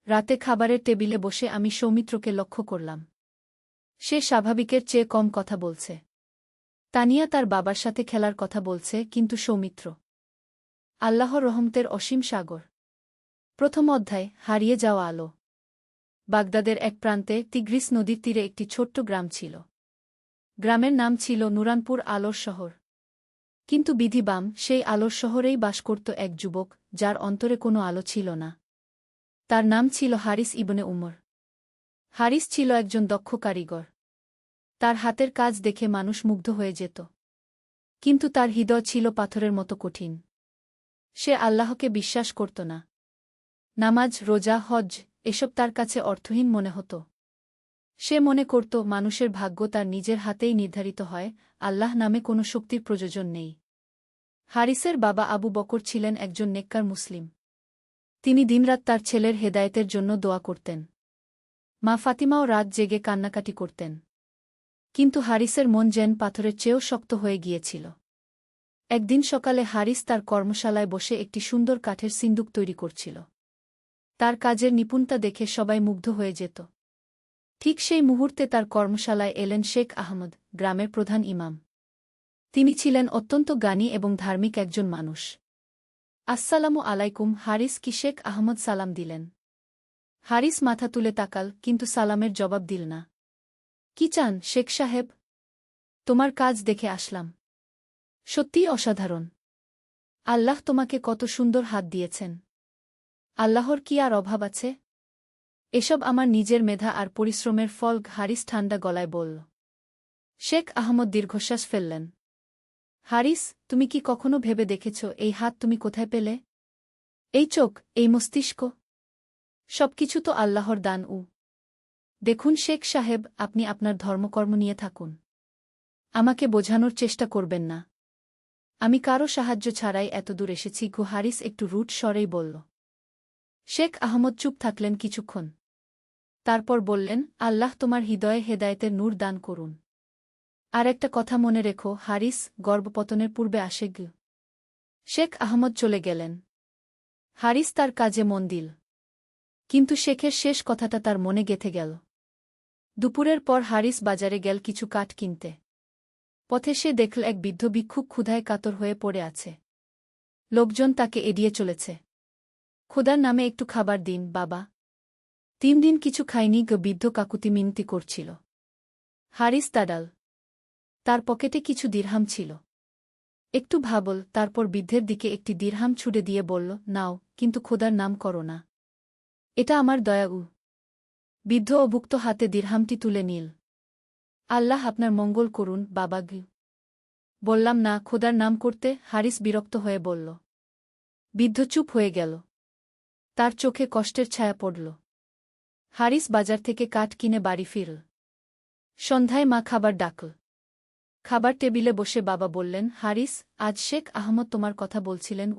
রাতে খাবারের টেবিলে বসে আমি সৌমিত্রকে লক্ষ্য করলাম। সে স্বাভাবিকের চেয়ে কম কথা বলছে। তানিয়া তার বাবার সাথে খেলার কথা বলছে, কিন্তু সৌমিত্র। আল্লাহর রহমতের অসীম সাগর। প্রথম অধ্যায়, হারিয়ে যাওয়া আলো। বাগদাদের এক প্রান্তে তিগ্রিস নদীর তীরে একটি ছোট্ট গ্রাম ছিল। গ্রামের নাম ছিল নুরানপুর, আলোর শহর। কিন্তু বিধিবাম সেই আলোর শহরেই বাস করত এক যুবক, যার অন্তরে কোনো আলো ছিল না। তার নাম ছিল হারিস ইবনে উমর। হারিস ছিল একজন দক্ষ কারিগর। তার হাতের কাজ দেখে মানুষ মুগ্ধ হয়ে যেত। কিন্তু তার হৃদয় ছিল পাথরের মতো কঠিন। সে আল্লাহকে বিশ্বাস করত না। নামাজ, রোজা, হজ এসব তার কাছে অর্থহীন মনে হতো। সে মনে করত মানুষের ভাগ্য তার নিজের হাতেই নির্ধারিত হয়, আল্লাহ নামে কোনো শক্তির প্রয়োজন নেই। হারিসের বাবা আবু বকর ছিলেন একজন নেককার মুসলিম। তিনি দিনরাত তার ছেলের হেদায়েতের জন্য দোয়া করতেন। মা ফাতিমাও রাত জেগে কান্নাকাটি করতেন। কিন্তু হারিসের মন যেন পাথরের চেয়েও শক্ত হয়ে গিয়েছিল। একদিন সকালে হারিস তার কর্মশালায় বসে একটি সুন্দর কাঠের সিন্দুক তৈরি করছিল। তার কাজের নিপুণতা দেখে সবাই মুগ্ধ হয়ে যেত। ঠিক সেই মুহূর্তে তার কর্মশালায় এলেন শেখ আহমদ, গ্রামের প্রধান ইমাম। তিনি ছিলেন অত্যন্ত জ্ঞানী এবং ধার্মিক একজন মানুষ। আসসালামু আলাইকুম, হারিস কি শেখ আহমদ সালাম দিলেন। হারিস মাথা তুলে তাকাল, কিন্তু সালামের জবাব দিল না। কি চান শেখ সাহেব? তোমার কাজ দেখে আসলাম। সত্যিই অসাধারণ। আল্লাহ তোমাকে কত সুন্দর হাত দিয়েছেন। আল্লাহর কি আর অভাব আছে? এসব আমার নিজের মেধা আর পরিশ্রমের ফল, হারিস ঠান্ডা গলায় বলল। শেখ আহমদ দীর্ঘশ্বাস ফেললেন। হারিস, তুমি কি কখনো ভেবে দেখেছ এই হাত তুমি কোথায় পেলে? এই চোখ, এই মস্তিষ্ক? সবকিছু তো আল্লাহর দান। দেখুন শেখ সাহেব, আপনি আপনার ধর্মকর্ম নিয়ে থাকুন। আমাকে বোঝানোর চেষ্টা করবেন না। আমি কারো সাহায্য ছাড়াই এতদূর এসেছি। হারিস একটু রুট স্বরেই বলল। শেখ আহমদ চুপ থাকলেন কিছুক্ষণ। তারপর বললেন, আল্লাহ তোমার হৃদয়ে হেদায়েতের নূর দান করুন। আর একটা কথা মনে রেখো হারিস, গর্ভপতনের পূর্বে আসে। শেখ আহমদ চলে গেলেন। হারিস তার কাজে মন দিল। কিন্তু শেখের শেষ কথাটা তার মনে গেঁথে গেল। দুপুরের পর হারিস বাজারে গেল কিছু কাঠ কিনতে। পথে সে দেখল এক বৃদ্ধ ভিক্ষুক ক্ষুধায় কাতর হয়ে পড়ে আছে। লোকজন তাকে এড়িয়ে চলেছে। খোদার নামে একটু খাবার দিন বাবা। 3 দিন কিছু খায়নি। বৃদ্ধ কাকুতি মিনতি করছিল। হারিস তাডাল। তার পকেটে কিছু দিরহাম ছিল। একটু ভাবল, তারপর বৃদ্ধের দিকে একটি দিরহাম ছুড়ে দিয়ে বলল, নাও, কিন্তু খোদার নাম করো না। এটা আমার দয়া। বৃদ্ধ অভুক্ত হাতে দিরহামটি তুলে নিল। আল্লাহ আপনার মঙ্গল করুন বাবা। বললাম না খোদার নাম করতে, হারিস বিরক্ত হয়ে বলল। বৃদ্ধ চুপ হয়ে গেল। তার চোখে কষ্টের ছায়া পড়ল। হারিস বাজার থেকে কাঠ কিনে বাড়ি ফিরল। সন্ধ্যায় মা খাবার ডাকল। খাবার টেবিলে বসে বাবা বললেন, হারিস, আজ শেখ আহমদ তোমার কথা বলছিলেন।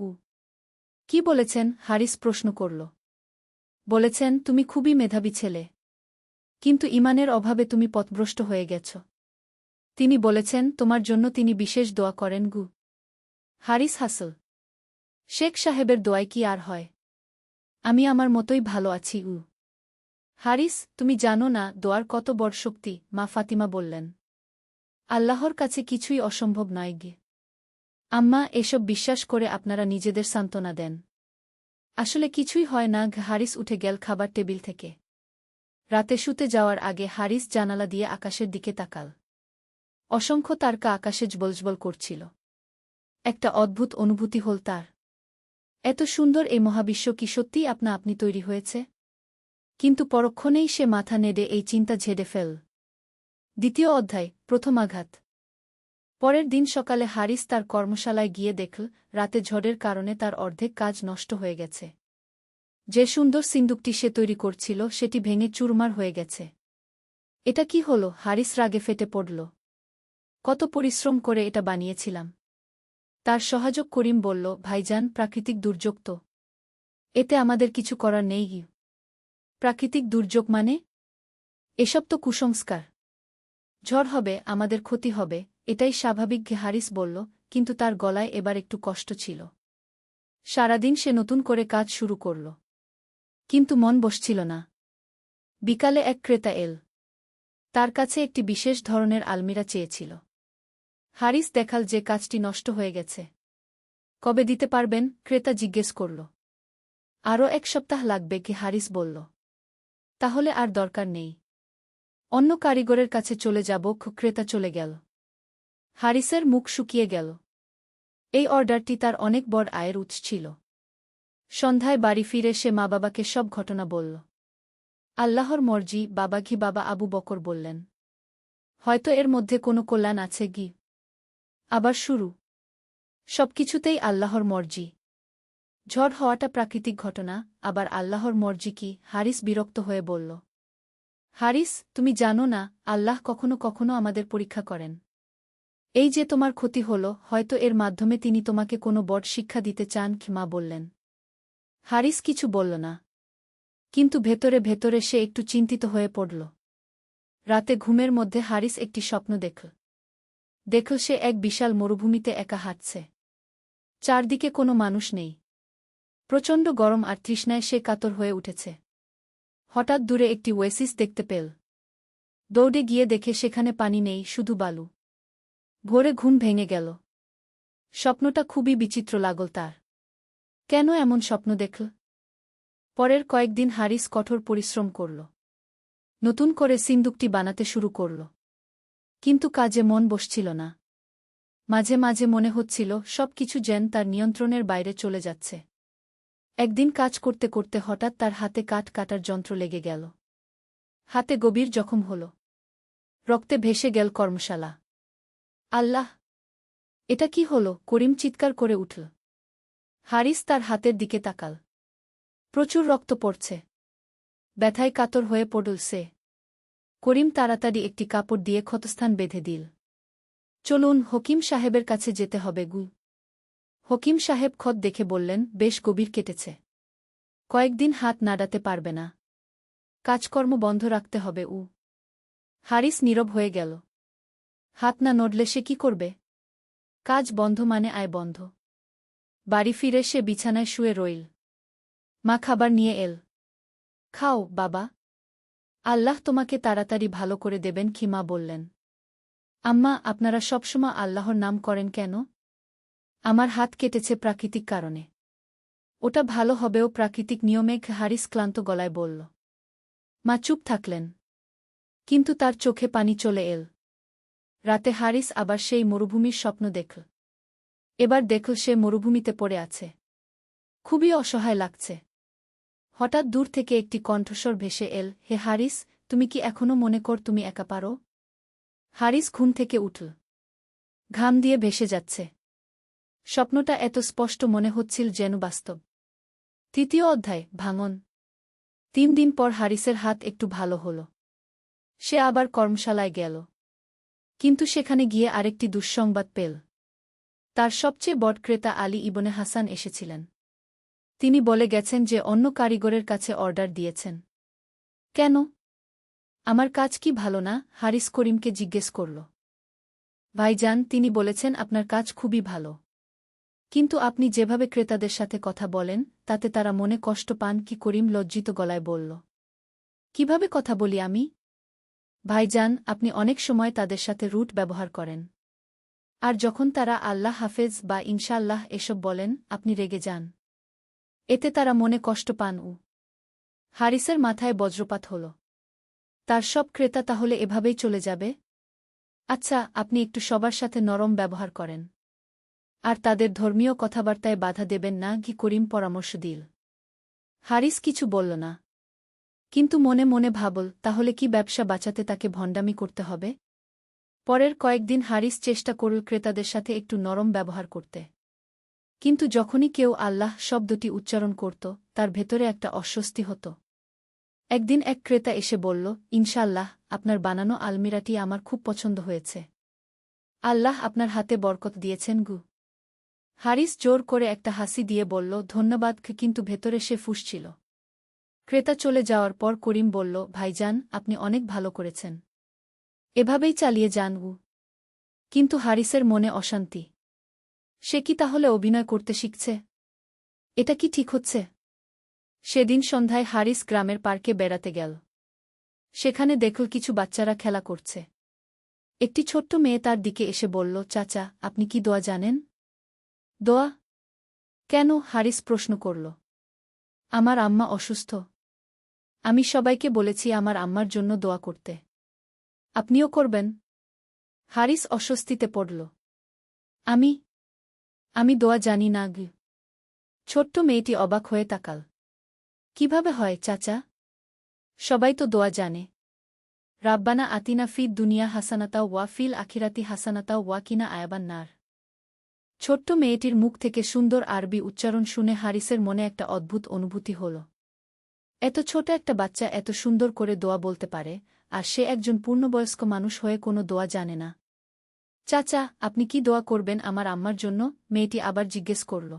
কি বলেছেন? হারিস প্রশ্ন করল। বলেছেন তুমি খুবই মেধাবী ছেলে, কিন্তু ঈমানের অভাবে তুমি পথভ্রষ্ট হয়ে গেছ। তিনি বলেছেন তোমার জন্য তিনি বিশেষ দোয়া করেন। হারিস হাসল। শেখ সাহেবের দোয়ায় কি আর হয়? আমি আমার মতোই ভালো আছি। হারিস, তুমি জানো না দোয়ার কত বড় শক্তি, মা ফাতিমা বললেন। আল্লাহর কাছে কিছুই অসম্ভব নয়। আম্মা, এসব বিশ্বাস করে আপনারা নিজেদের সান্ত্বনা দেন। আসলে কিছুই হয় না। হারিস উঠে গেল খাবার টেবিল থেকে। রাতে শুতে যাওয়ার আগে হারিস জানালা দিয়ে আকাশের দিকে তাকাল। অসংখ্য তারকা আকাশে জ্বলজ্বল করছিল। একটা অদ্ভুত অনুভূতি হল তার। এত সুন্দর এই মহাবিশ্ব কি সত্যিই আপনা আপনি তৈরি হয়েছে? কিন্তু পরক্ষণেই সে মাথা নেড়ে এই চিন্তা ঝেড়ে ফেল। দ্বিতীয় অধ্যায়, প্রথম আঘাত। পরের দিন সকালে হারিস তার কর্মশালায় গিয়ে দেখল রাতে ঝড়ের কারণে তার অর্ধেক কাজ নষ্ট হয়ে গেছে। যে সুন্দর সিন্দুকটি সে তৈরি করছিল সেটি ভেঙে চুরমার হয়ে গেছে। এটা কি হলো? হারিস রাগে ফেটে পড়ল। কত পরিশ্রম করে এটা বানিয়েছিলাম। তার সহায়ক করিম বলল, ভাইজান, প্রাকৃতিক দুর্যোগ তো। এতে আমাদের কিছু করার নেই। প্রাকৃতিক দুর্যোগ মানে? এসব তো কুসংস্কার। ঝড় হবে, আমাদের ক্ষতি হবে, এটাই স্বাভাবিক, হারিস বলল, কিন্তু তার গলায় এবার একটু কষ্ট ছিল। সারাদিন সে নতুন করে কাজ শুরু করল। কিন্তু মন বসছিল না। বিকালে এক ক্রেতা এল। তার কাছে একটি বিশেষ ধরনের আলমিরা চেয়েছিল। হারিস দেখাল যে কাজটি নষ্ট হয়ে গেছে। কবে দিতে পারবেন? ক্রেতা জিজ্ঞেস করল। আরও 1 সপ্তাহ লাগবে, কি হারিস বলল। তাহলে আর দরকার নেই। অন্য কারিগরের কাছে চলে যাব। ক্রেতা চলে গেল। হারিসের মুখ শুকিয়ে গেল। এই অর্ডারটি তার অনেক বড় আয়ের উৎস ছিল। সন্ধ্যায় বাড়ি ফিরে সে মা বাবাকে সব ঘটনা বলল। আল্লাহর মর্জি, বাবা আবু বকর বললেন। হয়তো এর মধ্যে কোনো কল্যাণ আছে। আবার শুরু। সবকিছুতেই আল্লাহর মর্জি। ঝড় হওয়াটা প্রাকৃতিক ঘটনা, আবার আল্লাহর মর্জি কি? হারিস বিরক্ত হয়ে বলল। হারিস, তুমি জানো না, আল্লাহ কখনো কখনো আমাদের পরীক্ষা করেন। এই যে তোমার ক্ষতি হল, হয়তো এর মাধ্যমে তিনি তোমাকে কোনো বড় শিক্ষা দিতে চান, মা বললেন। হারিস কিছু বলল না। কিন্তু ভেতরে ভেতরে সে একটু চিন্তিত হয়ে পড়ল। রাতে ঘুমের মধ্যে হারিস একটি স্বপ্ন দেখল সে এক বিশাল মরুভূমিতে একা হাঁটছে। চারদিকে কোনো মানুষ নেই। প্রচণ্ড গরম আর তৃষ্ণায় সে কাতর হয়ে উঠেছে। হঠাৎ দূরে একটি ওয়েসিস দেখতে পেল। দৌড়ে গিয়ে দেখে সেখানে পানি নেই, শুধু বালু। ভোরে ঘুম ভেঙে গেল। স্বপ্নটা খুবই বিচিত্র লাগল তার। কেন এমন স্বপ্ন দেখল? পরের কয়েকদিন হারিস কঠোর পরিশ্রম করল। নতুন করে সিন্দুকটি বানাতে শুরু করল। কিন্তু কাজে মন বসছিল না। মাঝে মাঝে মনে হচ্ছিল সব কিছু যেন তার নিয়ন্ত্রণের বাইরে চলে যাচ্ছে। একদিন কাজ করতে করতে হঠাৎ তার হাতে কাঠ কাটার যন্ত্র লেগে গেল। হাতে গভীর জখম হল। রক্তে ভেসে গেল কর্মশালা। আল্লাহ! এটা কি হল? করিম চিৎকার করে উঠল। হারিস তার হাতের দিকে তাকাল। প্রচুর রক্ত পড়ছে। ব্যথায় কাতর হয়ে পড়ল সে। করিম তাড়াতাড়ি একটি কাপড় দিয়ে ক্ষতস্থান বেঁধে দিল। চলুন, হকিম সাহেবের কাছে যেতে হবে। হকিম সাহেব ক্ষত দেখে বললেন, বেশ গভীর কেটেছে। কয়েকদিন হাত নাড়াতে পারবে না। কাজকর্ম বন্ধ রাখতে হবে। হারিস নীরব হয়ে গেল। হাত না নড়লে সে কি করবে? কাজ বন্ধ মানে আয় বন্ধ। বাড়ি ফিরে সে বিছানায় শুয়ে রইল। মা খাবার নিয়ে এল। খাও বাবা, আল্লাহ তোমাকে তাড়াতাড়ি ভালো করে দেবেন, মা বললেন। আম্মা, আপনারা সবসময় আল্লাহর নাম করেন কেন? আমার হাত কেটেছে প্রাকৃতিক কারণে। ওটা ভালো হবেও প্রাকৃতিক নিয়মে, হারিস ক্লান্ত গলায় বলল। মা চুপ থাকলেন। কিন্তু তার চোখে পানি চলে এল। রাতে হারিস আবার সেই মরুভূমির স্বপ্ন দেখল। এবার দেখল সে মরুভূমিতে পড়ে আছে। খুবই অসহায় লাগছে। হঠাৎ দূর থেকে একটি কণ্ঠস্বর ভেসে এল, হে হারিস, তুমি কি এখনো মনে কর তুমি একা পারো? হারিস ঘুম থেকে উঠল। ঘাম দিয়ে ভেসে যাচ্ছে। স্বপ্নটা এত স্পষ্ট মনে হচ্ছিল যেন বাস্তব। 3য় অধ্যায়, ভাঙন। 3 দিন পর হারিসের হাত একটু ভালো হল। সে আবার কর্মশালায় গেল। কিন্তু সেখানে গিয়ে আরেকটি দুঃসংবাদ পেল। তার সবচেয়ে বড় ক্রেতা আলী ইবনে হাসান এসেছিলেন। তিনি বলে গেছেন যে অন্য কারিগরের কাছে অর্ডার দিয়েছেন। কেন? আমার কাজ কি ভালো না? হারিস করিমকে জিজ্ঞেস করল। ভাইজান, তিনি বলেছেন আপনার কাজ খুবই ভালো। কিন্তু আপনি যেভাবে ক্রেতাদের সাথে কথা বলেন, তাতে তারা মনে কষ্ট পান। করিম লজ্জিত গলায় বলল। কিভাবে কথা বলি আমি? ভাইজান, আপনি অনেক সময় তাদের সাথে রুট ব্যবহার করেন। আর যখন তারা আল্লাহ হাফেজ বা ইনশাআল্লাহ এসব বলেন, আপনি রেগে যান। এতে তারা মনে কষ্ট পান। হারিসের মাথায় বজ্রপাত হল। তার সব ক্রেতা তাহলে এভাবেই চলে যাবে? আচ্ছা, আপনি একটু সবার সাথে নরম ব্যবহার করেন। আর তাদের ধর্মীয় কথাবার্তায় বাধা দেবেন না, করিম পরামর্শ দিল। হারিস কিছু বলল না। কিন্তু মনে মনে ভাবল, তাহলে কি ব্যবসা বাঁচাতে তাকে ভণ্ডামি করতে হবে? পরের কয়েকদিন হারিস চেষ্টা করল ক্রেতাদের সাথে একটু নরম ব্যবহার করতে। কিন্তু যখনই কেউ আল্লাহ শব্দটি উচ্চারণ করত, তার ভেতরে একটা অস্বস্তি হতো। একদিন এক ক্রেতা এসে বলল, ইনশাআল্লাহ, আপনার বানানো আলমিরাটি আমার খুব পছন্দ হয়েছে। আল্লাহ আপনার হাতে বরকত দিয়েছেন গু। হারিস জোর করে একটা হাসি দিয়ে বলল, ধন্যবাদ, কিন্তু ভেতরে সে ফুঁসছিল। ক্রেতা চলে যাওয়ার পর করিম বলল, ভাইজান, আপনি অনেক ভালো করেছেন। এভাবেই চালিয়ে যান গু। কিন্তু হারিসের মনে অশান্তি। সে কি তাহলে অভিনয় করতে শিখছে? এটা কি ঠিক হচ্ছে? সেদিন সন্ধ্যায় হারিস গ্রামের পার্কে বেড়াতে গেল। সেখানে দেখল কিছু বাচ্চারা খেলা করছে। একটি ছোট্ট মেয়ে তার দিকে এসে বলল, চাচা, আপনি কি দোয়া জানেন? দোয়া? কেন? হারিস প্রশ্ন করল। আমার আম্মা অসুস্থ। আমি সবাইকে বলেছি আমার আম্মার জন্য দোয়া করতে। আপনিও করবেন? হারিস অস্বস্তিতে পড়ল। আমি আমি দোয়া জানি না গু। ছোট্ট মেয়েটি অবাক হয়ে তাকাল। কিভাবে হয় চাচা? সবাই তো দোয়া জানে। রাব্বানা আতিনা ফিদ দুনিয়া হাসানাতা ওয়া ফিল আখিরাতি হাসানাতা ওয়া কিনা আয়াবান নার। ছোট্ট মেয়েটির মুখ থেকে সুন্দর আরবি উচ্চারণ শুনে হারিসের মনে একটা অদ্ভুত অনুভূতি হল। এত ছোট একটা বাচ্চা এত সুন্দর করে দোয়া বলতে পারে, আর সে একজন পূর্ণবয়স্ক মানুষ হয়ে কোনো দোয়া জানে না। চাচা, আপনি কি দোয়া করবেন আমার আম্মার জন্য? মেয়েটি আবার জিজ্ঞেস করল।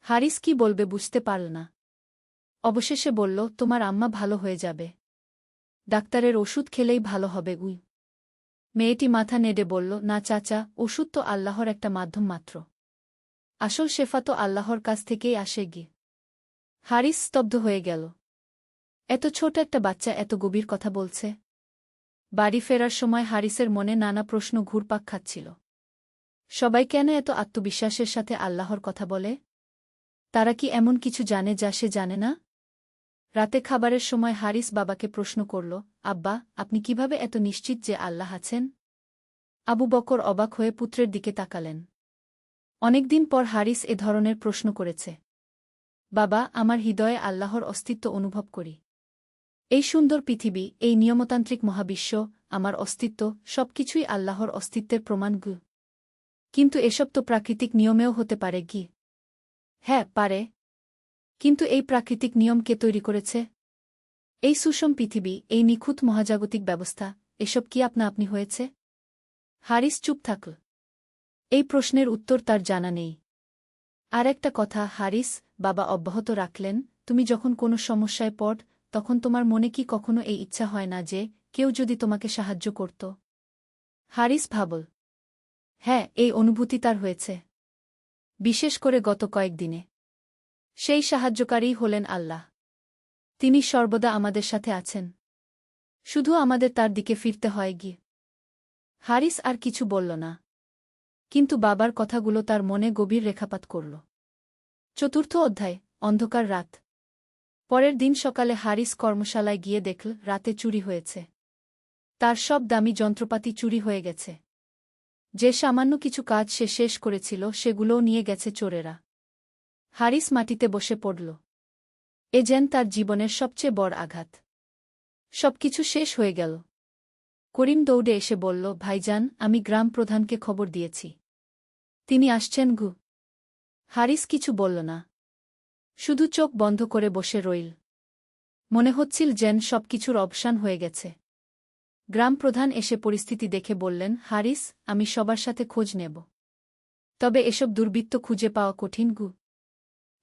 হারিস কি বলবে বুঝতে পারল না। অবশেষে বলল, তোমার আম্মা ভালো হয়ে যাবে। ডাক্তারের ওষুধ খেলেই ভালো হবে উই। মেয়েটি মাথা নেড়ে বলল, না চাচা, ওষুধ তো আল্লাহর একটা মাধ্যম মাত্র। আসল শেফা তো আল্লাহর কাছ থেকেই আসে গি। হারিস স্তব্ধ হয়ে গেল। এত ছোট একটা বাচ্চা এত গভীর কথা বলছে। বাড়ি ফেরার সময় হারিসের মনে নানা প্রশ্ন ঘুরপাক খাচ্ছিল। সবাই কেন এত আত্মবিশ্বাসের সাথে আল্লাহর কথা বলে? তারা কি এমন কিছু জানে যা সে জানে না? রাতে খাবারের সময় হারিস বাবাকে প্রশ্ন করল, আব্বা, আপনি কিভাবে এত নিশ্চিত যে আল্লাহ আছেন? আবু বকর অবাক হয়ে পুত্রের দিকে তাকালেন। অনেকদিন পর হারিস এ ধরনের প্রশ্ন করেছে। বাবা, আমার হৃদয়ে আল্লাহর অস্তিত্ব অনুভব করি। এই সুন্দর পৃথিবী, এই নিয়মতান্ত্রিক মহাবিশ্ব, আমার অস্তিত্ব, সবকিছুই আল্লাহর অস্তিত্বের প্রমাণ গু। কিন্তু এসব তো প্রাকৃতিক নিয়মেও হতে পারে গি। হ্যাঁ, পারে। কিন্তু এই প্রাকৃতিক নিয়ম কে তৈরি করেছে? এই সুষম পৃথিবী, এই নিখুঁত মহাজাগতিক ব্যবস্থা, এসব কি আপনা আপনি হয়েছে? হারিস চুপ থাকল। এই প্রশ্নের উত্তর তার জানা নেই। আর একটা কথা হারিস, বাবা অব্যাহত রাখলেন, তুমি যখন কোনো সমস্যায় পড়, তখন তোমার মনে কি কখনো এই ইচ্ছা হয় না যে কেউ যদি তোমাকে সাহায্য করত? হারিস ভাবল। হ্যাঁ, এই অনুভূতি তার হয়েছে। বিশেষ করে গত কয়েকদিনে। সেই সাহায্যকারীই হলেন আল্লাহ। তিনি সর্বদা আমাদের সাথে আছেন। শুধু আমাদের তার দিকে ফিরতে হয় গিয়ে। হারিস আর কিছু বলল না। কিন্তু বাবার কথাগুলো তার মনে গভীর রেখাপাত করল। চতুর্থ অধ্যায়, অন্ধকার রাত। পরের দিন সকালে হারিস কর্মশালায় গিয়ে দেখল রাতে চুরি হয়েছে। তার সব দামি যন্ত্রপাতি চুরি হয়ে গেছে। যে সামান্য কিছু কাজ সে শেষ করেছিল সেগুলোও নিয়ে গেছে চোরেরা। হারিস মাটিতে বসে পড়ল। এ যেন তার জীবনের সবচেয়ে বড় আঘাত। সবকিছু শেষ হয়ে গেল। করিম দৌড়ে এসে বলল, ভাইজান, আমি গ্রাম প্রধানকে খবর দিয়েছি। তিনি আসছেন গু। হারিস কিছু বলল না। শুধু চোখ বন্ধ করে বসে রইল। মনে হচ্ছিল যেন সবকিছুর অবসান হয়ে গেছে। গ্রাম প্রধান এসে পরিস্থিতি দেখে বললেন, হারিস, আমি সবার সাথে খোঁজ নেব। তবে এসব দুর্বৃত্ত খুঁজে পাওয়া কঠিন গু।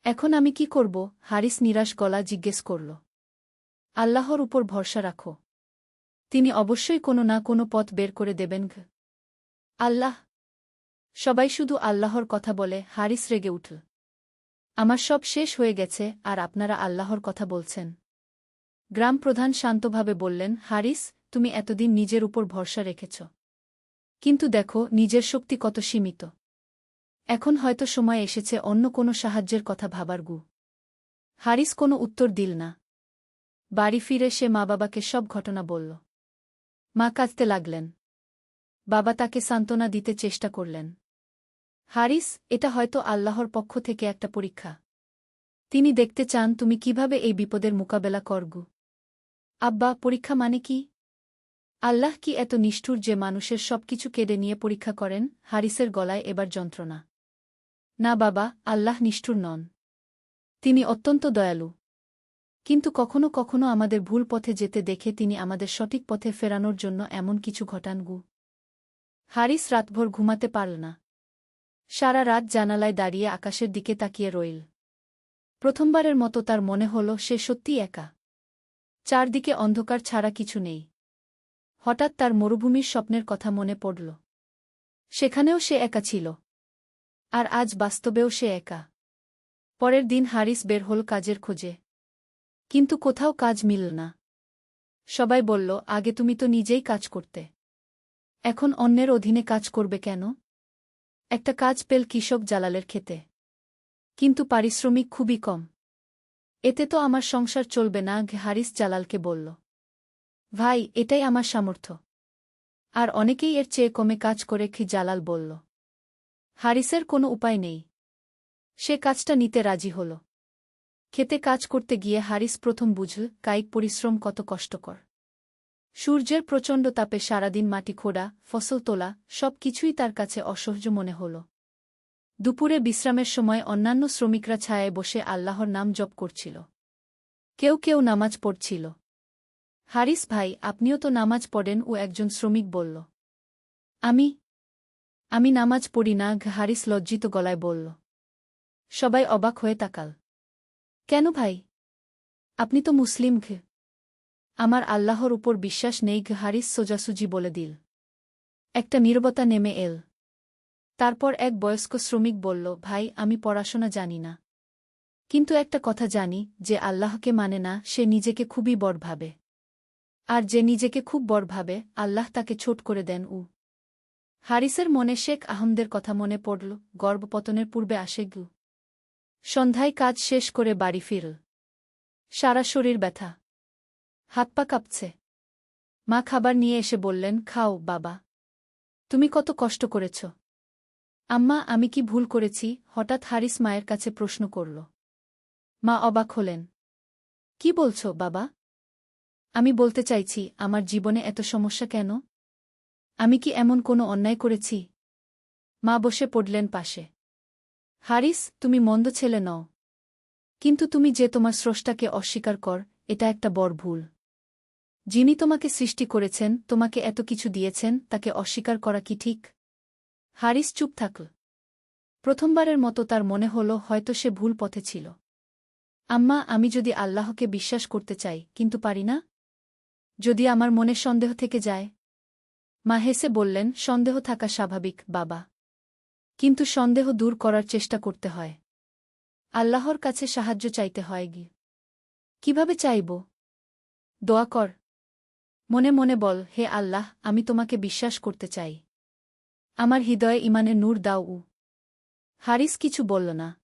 এখন আমি কি করব? হারিস নিরাশ গলা জিজ্ঞেস করল। আল্লাহর উপর ভরসা রাখো। তিনি অবশ্যই কোনো না কোনো পথ বের করে দেবেন গু। আল্লাহ? সবাই শুধু আল্লাহর কথা বলে। হারিস রেগে উঠল। আমার সব শেষ হয়ে গেছে, আর আপনারা আল্লাহর কথা বলছেন? গ্রাম প্রধান শান্তভাবে বললেন, হারিস, তুমি এতদিন নিজের উপর ভরসা রেখেছ। কিন্তু দেখো নিজের শক্তি কত সীমিত। এখন হয়তো সময় এসেছে অন্য কোনো সাহায্যের কথা ভাবার গু। হারিস কোনো উত্তর দিল না। বাড়ি ফিরে সে মা বাবাকে সব ঘটনা বলল। মা কাঁদতে লাগলেন। বাবা তাকে সান্ত্বনা দিতে চেষ্টা করলেন। হারিস, এটা হয়তো আল্লাহর পক্ষ থেকে একটা পরীক্ষা। তিনি দেখতে চান তুমি কিভাবে এই বিপদের মোকাবেলা করগু। আব্বা, পরীক্ষা মানে কি? আল্লাহ কি এত নিষ্ঠুর যে মানুষের সবকিছু কেড়ে নিয়ে পরীক্ষা করেন? হারিসের গলায় এবার যন্ত্রণা। না বাবা, আল্লাহ নিষ্ঠুর নন। তিনি অত্যন্ত দয়ালু। কিন্তু কখনো কখনো আমাদের ভুল পথে যেতে দেখে তিনি আমাদের সঠিক পথে ফেরানোর জন্য এমন কিছু ঘটান গু। হারিস রাতভর ঘুমাতে পারল না। সারা রাত জানালায় দাঁড়িয়ে আকাশের দিকে তাকিয়ে রইল। প্রথমবারের মতো তার মনে হল সে সত্যিই একা। চারদিকে অন্ধকার ছাড়া কিছু নেই। হঠাৎ তার মরুভূমির স্বপ্নের কথা মনে পড়ল। সেখানেও সে একা ছিল। আর আজ বাস্তবেও সে একা। পরের দিন হারিস বের হল কাজের খোঁজে। কিন্তু কোথাও কাজ মিলল না। সবাই বলল, আগে তুমি তো নিজেই কাজ করতে। এখন অন্যের অধীনে কাজ করবে কেন? একটা কাজ পেল কৃষক জালালের ক্ষেতে। কিন্তু পারিশ্রমিক খুবই কম। এতে তো আমার সংসার চলবে না। হারিস জালালকে বলল, ভাই, এটাই আমার সামর্থ্য। আর অনেকেই এর চেয়ে কমে কাজ করে। জালাল বলল। হারিসের কোনো উপায় নেই। সে কাজটা নিতে রাজি হল। খেতে কাজ করতে গিয়ে হারিস প্রথম বুঝল কায়িক পরিশ্রম কত কষ্টকর। সূর্যের প্রচণ্ড তাপে সারাদিন মাটি খোঁড়া, ফসল তোলা, সব কিছুই তার কাছে অসহ্য মনে হল। দুপুরে বিশ্রামের সময় অন্যান্য শ্রমিকরা ছায়ায় বসে আল্লাহর নাম জপ করছিল। কেউ কেউ নামাজ পড়ছিল। হারিস ভাই, আপনিও তো নামাজ পড়েন? ও একজন শ্রমিক বলল। আমি নামাজ পড়ি না। হারিস লজ্জিত গলায় বলল। সবাই অবাক হয়ে তাকাল। কেন ভাই? আপনি তো মুসলিম। আমার আল্লাহর উপর বিশ্বাস নেই। হারিস সোজাসুজি বলে দিল। একটা নীরবতা নেমে এল। তারপর এক বয়স্ক শ্রমিক বলল, ভাই, আমি পড়াশোনা জানি না। কিন্তু একটা কথা জানি, যে আল্লাহকে মানে না সে নিজেকে খুবই বড় ভাবে। আর যে নিজেকে খুব বড় ভাবে, আল্লাহ তাকে ছোট করে দেন। হারিসের মনে শেখ আহমদের কথা মনে পড়ল। গর্ভপতনের পূর্বে আসে গু। সন্ধ্যায় কাজ শেষ করে বাড়ি ফিরল। সারা শরীর ব্যথা। হাত পা কাঁপছে। মা খাবার নিয়ে এসে বললেন, খাও বাবা। তুমি কত কষ্ট করেছ। আম্মা, আমি কি ভুল করেছি? হঠাৎ হারিস মায়ের কাছে প্রশ্ন করল। মা অবাক হলেন। কি বলছো বাবা? আমি বলতে চাইছি, আমার জীবনে এত সমস্যা কেন? আমি কি এমন কোনো অন্যায় করেছি? মা বসে পড়লেন পাশে। হারিস, তুমি মন্দ ছেলে নও। কিন্তু তুমি যে তোমার স্রষ্টাকে অস্বীকার কর, এটা একটা বড় ভুল। যিনি তোমাকে সৃষ্টি করেছেন, তোমাকে এত কিছু দিয়েছেন, তাকে অস্বীকার করা কি ঠিক? হারিস চুপ থাকল। প্রথমবারের মতো তার মনে হল হয়তো সে ভুল পথে ছিল। আম্মা, আমি যদি আল্লাহকে বিশ্বাস করতে চাই, কিন্তু পারি না? যদি আমার মনে সন্দেহ থেকে যায়? মা হেসে বললেন, সন্দেহ থাকা স্বাভাবিক বাবা। কিন্তু সন্দেহ দূর করার চেষ্টা করতে হয়। আল্লাহর কাছে সাহায্য চাইতে হয়। কিভাবে চাইব? দোয়া কর। মনে মনে বল, হে আল্লাহ, আমি তোমাকে বিশ্বাস করতে চাই। আমার হৃদয়ে ঈমানের নূর দাও। হারিস কিছু বলল না।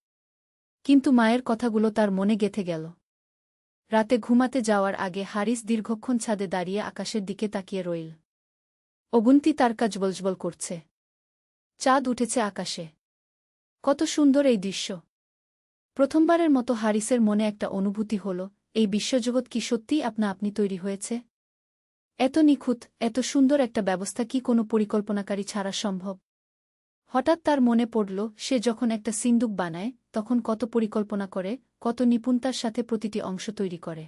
কিন্তু মায়ের কথাগুলো তার মনে গেঁথে গেল। রাতে ঘুমাতে যাওয়ার আগে হারিস দীর্ঘক্ষণ ছাদে দাঁড়িয়ে আকাশের দিকে তাকিয়ে রইল। অগুন্তি তারকা জ্বলজ্বল করছে। চাঁদ উঠেছে আকাশে। কত সুন্দর এই দৃশ্য! প্রথমবারের মতো হারিসের মনে একটা অনুভূতি হল, এই বিশ্বজগৎ কি সত্যিই আপনা আপনি তৈরি হয়েছে? এত নিখুঁত, এত সুন্দর একটা ব্যবস্থা কি কোনো পরিকল্পনাকারী ছাড়া সম্ভব? হঠাৎ তার মনে পড়ল, সে যখন একটা সিন্দুক বানায়, তখন কত পরিকল্পনা করে, কত নিপুণতার সাথে প্রতিটি অংশ তৈরি করে।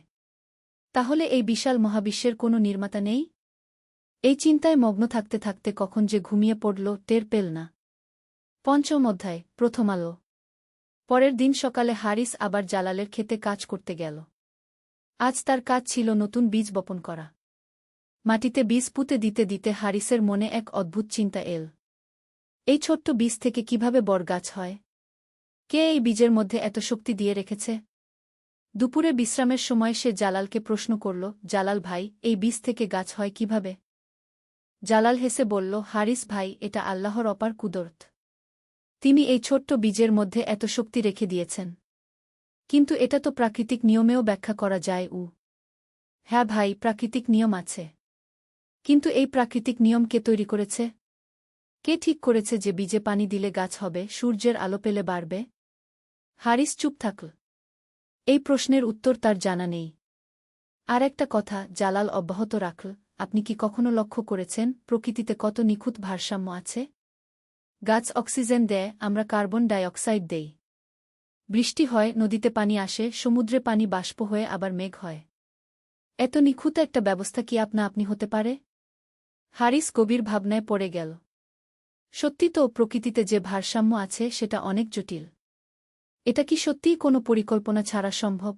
তাহলে এই বিশাল মহাবিশ্বের কোনো নির্মাতা নেই? এই চিন্তায় মগ্ন থাকতে থাকতে কখন যে ঘুমিয়ে পড়ল, টের পেল না। পঞ্চম অধ্যায়, প্রথম আলো। পরের দিন সকালে হারিস আবার জালালের ক্ষেতে কাজ করতে গেল। আজ তার কাজ ছিল নতুন বীজ বপন করা। মাটিতে বীজ পুঁতে দিতে দিতে হারিসের মনে এক অদ্ভুত চিন্তা এল। এই ছোট্ট বীজ থেকে কিভাবে বড় গাছ হয়? কে এই বীজের মধ্যে এত শক্তি দিয়ে রেখেছে? দুপুরে বিশ্রামের সময় সে জালালকে প্রশ্ন করল, জালাল ভাই, এই বীজ থেকে গাছ হয় কিভাবে? জালাল হেসে বলল, হারিস ভাই, এটা আল্লাহর অপার কুদরত। তিনি এই ছোট্ট বীজের মধ্যে এত শক্তি রেখে দিয়েছেন। কিন্তু এটা তো প্রাকৃতিক নিয়মেও ব্যাখ্যা করা যায়। হ্যাঁ ভাই, প্রাকৃতিক নিয়ম আছে। কিন্তু এই প্রাকৃতিক নিয়ম কে তৈরি করেছে? কে ঠিক করেছে যে বীজে পানি দিলে গাছ হবে, সূর্যের আলো পেলে বাড়বে? হারিস চুপ থাকল। এই প্রশ্নের উত্তর তার জানা নেই। আর একটা কথা, জালাল অব্যাহত রাখল, আপনি কি কখনো লক্ষ্য করেছেন প্রকৃতিতে কত নিখুঁত ভারসাম্য আছে? গাছ অক্সিজেন দেয়, আমরা কার্বন ডাই অক্সাইড দেই। বৃষ্টি হয়, নদীতে পানি আসে, সমুদ্রে পানি বাষ্প হয়ে আবার মেঘ হয়। এত নিখুঁত একটা ব্যবস্থা কি আপনি হতে পারে? হারিস গভীর ভাবনায় পড়ে গেল। সত্যি তো, প্রকৃতিতে যে ভারসাম্য আছে সেটা অনেক জটিল। এটা কি সত্যিই কোনো পরিকল্পনা ছাড়া সম্ভব?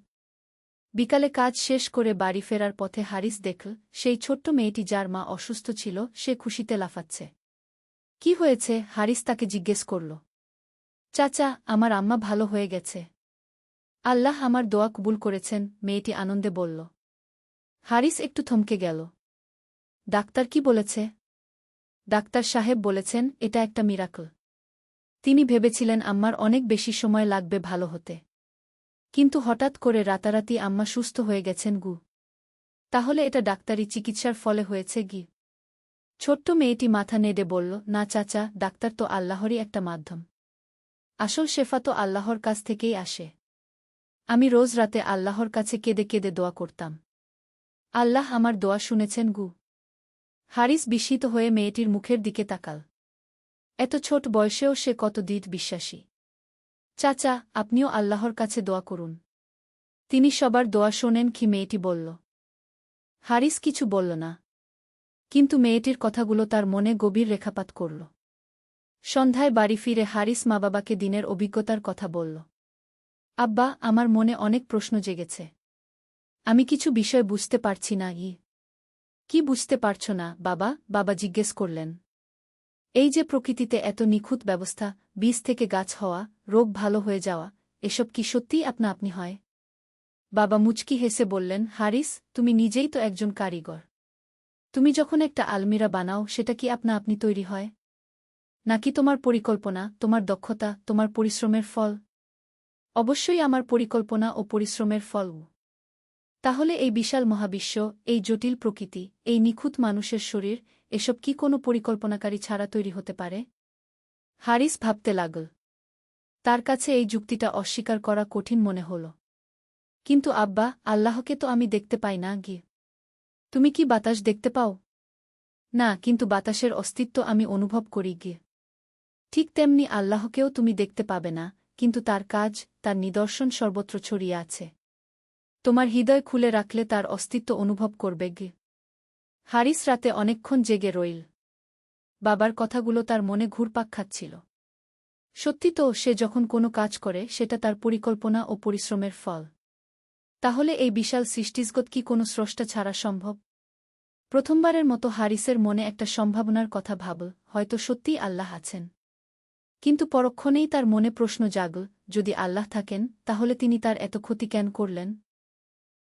বিকালে কাজ শেষ করে বাড়ি ফেরার পথে হারিস দেখল সেই ছোট্ট মেয়েটি যার মা অসুস্থ ছিল সে খুশিতে লাফাচ্ছে। কি হয়েছে? হারিস তাকে জিজ্ঞেস করল। চাচা, আমার আম্মা ভালো হয়ে গেছে। আল্লাহ আমার দোয়া কবুল করেছেন, মেয়েটি আনন্দে বলল। হারিস একটু থমকে গেল। ডাক্তার কি বলেছে? ডাক্তার সাহেব বলেছেন এটা একটা মিরাকল। তিনি ভেবেছিলেন আম্মার অনেক বেশি সময় লাগবে ভালো হতে। কিন্তু হঠাৎ করে রাতারাতি আম্মা সুস্থ হয়ে গেছেন গু। তাহলে এটা ডাক্তারি চিকিৎসার ফলে হয়েছে গি? ছোট্ট মেয়েটি মাথা নেড়ে বলল, না চাচা, ডাক্তার তো আল্লাহরই একটা মাধ্যম। আসল শেফা তো আল্লাহর কাছ থেকেই আসে। আমি রোজ রাতে আল্লাহর কাছে কেঁদে কেঁদে দোয়া করতাম। আল্লাহ আমার দোয়া শুনেছেন গু। হারিস বিস্মিত হয়ে মেয়েটির মুখের দিকে তাকাল। এত ছোট বয়সেও সে কত দৃঢ় বিশ্বাসী। চাচা, আপনিও আল্লাহর কাছে দোয়া করুন। তিনি সবার দোয়া শোনেন কি? মেয়েটি বলল। হারিস কিছু বলল না। কিন্তু মেয়েটির কথাগুলো তার মনে গভীর রেখাপাত করল। সন্ধ্যায় বাড়ি ফিরে হারিস মা বাবাকে দিনের অভিজ্ঞতার কথা বলল। আব্বা, আমার মনে অনেক প্রশ্ন জেগেছে। আমি কিছু বিষয় বুঝতে পারছি না। কি বুঝতে পারছ না বাবা? বাবা জিজ্ঞেস করলেন। এই যে প্রকৃতিতে এত নিখুঁত ব্যবস্থা, বীজ থেকে গাছ হওয়া, রোগ ভালো হয়ে যাওয়া, এসব কি সত্যিই আপনি হয়? বাবা মুচকি হেসে বললেন, হারিস, তুমি নিজেই তো একজন কারিগর। তুমি যখন একটা আলমিরা বানাও সেটা কি আপনি তৈরি হয়? নাকি তোমার পরিকল্পনা, তোমার দক্ষতা, তোমার পরিশ্রমের ফল? অবশ্যই আমার পরিকল্পনা ও পরিশ্রমের ফল। তাহলে এই বিশাল মহাবিশ্ব, এই জটিল প্রকৃতি, এই নিখুঁত মানুষের শরীর, এসব কি কোনো পরিকল্পনাকারী ছাড়া তৈরি হতে পারে? হারিস ভাবতে লাগল। তার কাছে এই যুক্তিটা অস্বীকার করা কঠিন মনে হল। কিন্তু আব্বা, আল্লাহকে তো আমি দেখতে পাই না গি। তুমি কি বাতাস দেখতে পাও? না, কিন্তু বাতাসের অস্তিত্ব আমি অনুভব করি গিয়ে। ঠিক তেমনি আল্লাহকেও তুমি দেখতে পাবে না, কিন্তু তার কাজ, তার নিদর্শন সর্বত্র ছড়িয়ে আছে। তোমার হৃদয় খুলে রাখলে তার অস্তিত্ব অনুভব করবে গে। হারিস রাতে অনেকক্ষণ জেগে রইল। বাবার কথাগুলো তার মনে ঘুরপাক খাচ্ছিল। সত্যি তো, সে যখন কোনো কাজ করে সেটা তার পরিকল্পনা ও পরিশ্রমের ফল। তাহলে এই বিশাল সৃষ্টিজগৎ কি কোনো স্রষ্টা ছাড়া সম্ভব? প্রথমবারের মতো হারিসের মনে একটা সম্ভাবনার কথা ভাবল, হয়তো সত্যিই আল্লাহ আছেন। কিন্তু পরক্ষণেই তার মনে প্রশ্ন জাগল, যদি আল্লাহ থাকেন, তাহলে তিনি তার এত ক্ষতি কেন করলেন?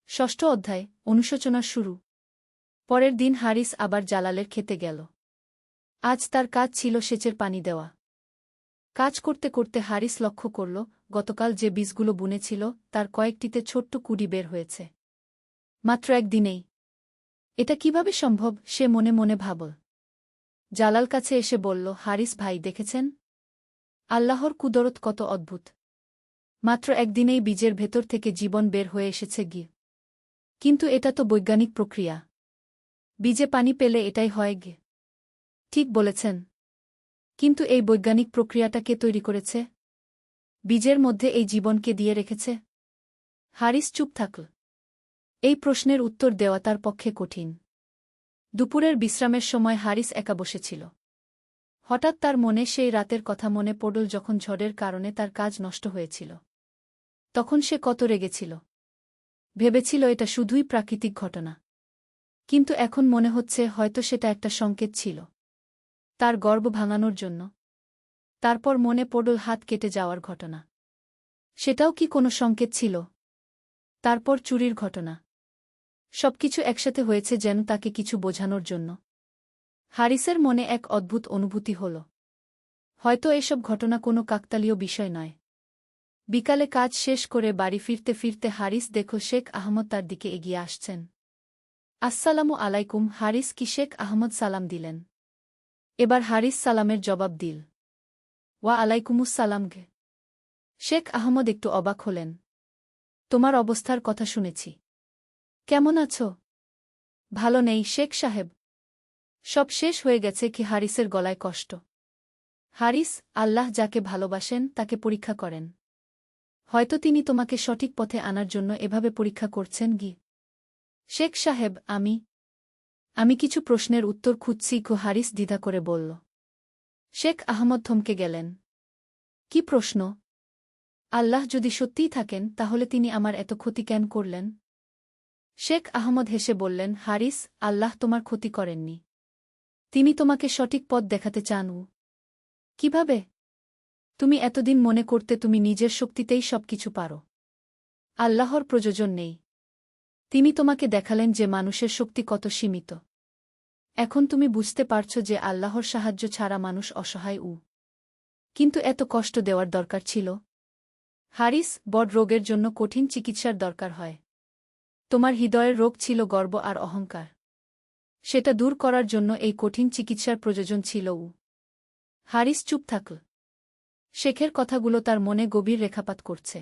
ষষ্ঠ অধ্যায়, অনুশোচনার শুরু। পরের দিন হারিস আবার জালালের খেতে গেল। আজ তার কাজ ছিল সেচের পানি দেওয়া। কাজ করতে করতে হারিস লক্ষ্য করল, গতকাল যে বীজগুলো বুনেছিল তার কয়েকটিতে ছোট্ট কুঁড়ি বের হয়েছে। মাত্র একদিনেই! এটা কিভাবে সম্ভব? সে মনে মনে ভাবল। জালাল কাছে এসে বলল, হারিস ভাই, দেখেছেন? আল্লাহর কুদরত কত অদ্ভুত! মাত্র একদিনেই বীজের ভেতর থেকে জীবন বের হয়ে এসেছে গি। কিন্তু এটা তো বৈজ্ঞানিক প্রক্রিয়া। বীজে পানি পেলে এটাই হয় গে। ঠিক বলেছেন। কিন্তু এই বৈজ্ঞানিক প্রক্রিয়াটা কে তৈরি করেছে? বীজের মধ্যে এই জীবনকে দিয়ে রেখেছে? হারিস চুপ থাকল। এই প্রশ্নের উত্তর দেওয়া তার পক্ষে কঠিন। দুপুরের বিশ্রামের সময় হারিস একা বসেছিল। হঠাৎ তার মনে সেই রাতের কথা মনে পড়ল যখন ঝড়ের কারণে তার কাজ নষ্ট হয়েছিল। তখন সে কত রেগেছিল। ভেবেছিল এটা শুধুই প্রাকৃতিক ঘটনা। কিন্তু এখন মনে হচ্ছে হয়তো সেটা একটা সংকেত ছিল তার গর্ব ভাঙানোর জন্য। তারপর মনে পড়ল হাত কেটে যাওয়ার ঘটনা। সেটাও কি কোনো সংকেত ছিল? তারপর চুরির ঘটনা। সবকিছু একসাথে হয়েছে যেন তাকে কিছু বোঝানোর জন্য। হারিসের মনে এক অদ্ভুত অনুভূতি হল। হয়তো এসব ঘটনা কোনো কাকতালীয় বিষয় নয়। বিকালে কাজ শেষ করে বাড়ি ফিরতে ফিরতে হারিস দেখল শেখ আহমদ তার দিকে এগিয়ে আসছেন। আসসালামু আলাইকুম। হারিস কি শেখ আহমদ সালাম দিলেন। এবার হারিস সালামের জবাব দিল। ওয়া আলাইকুমুসসালাম গে। শেখ আহমদ একটু অবাক হলেন। তোমার অবস্থার কথা শুনেছি। কেমন আছো? ভালো নেই শেখ সাহেব। সব শেষ হয়ে গেছে কি? হারিসের গলায় কষ্ট। হারিস, আল্লাহ যাকে ভালোবাসেন তাকে পরীক্ষা করেন। হয়তো তিনি তোমাকে সঠিক পথে আনার জন্য এভাবে পরীক্ষা করছেন গি। শেখ সাহেব, আমি কিছু প্রশ্নের উত্তর খুঁজছি গো, হারিস দ্বিধা করে বলল। শেখ আহমদ থমকে গেলেন। কি প্রশ্ন? আল্লাহ যদি সত্যিই থাকেন তাহলে তিনি আমার এত ক্ষতি কেন করলেন? শেখ আহমদ হেসে বললেন, হারিস, আল্লাহ তোমার ক্ষতি করেননি। তিনি তোমাকে সঠিক পথ দেখাতে চান। কিভাবে? তুমি এতদিন মনে করতে তুমি নিজের শক্তিতেই সবকিছু পারো। আল্লাহর প্রয়োজন নেই। তিনি তোমাকে দেখালেন যে মানুষের শক্তি কত সীমিত। এখন তুমি বুঝতে পারছ যে আল্লাহর সাহায্য ছাড়া মানুষ অসহায়। কিন্তু এত কষ্ট দেওয়ার দরকার ছিল? হারিস, বড় রোগের জন্য কঠিন চিকিৎসার দরকার হয়। তোমার হৃদয়ের রোগ ছিল গর্ব আর অহংকার। সেটা দূর করার জন্য এই কঠিন চিকিৎসার প্রয়োজন ছিল। হারিস চুপ থাকল। শেখের কথাগুলো তার মনে গভীর রেখাপাত করছে।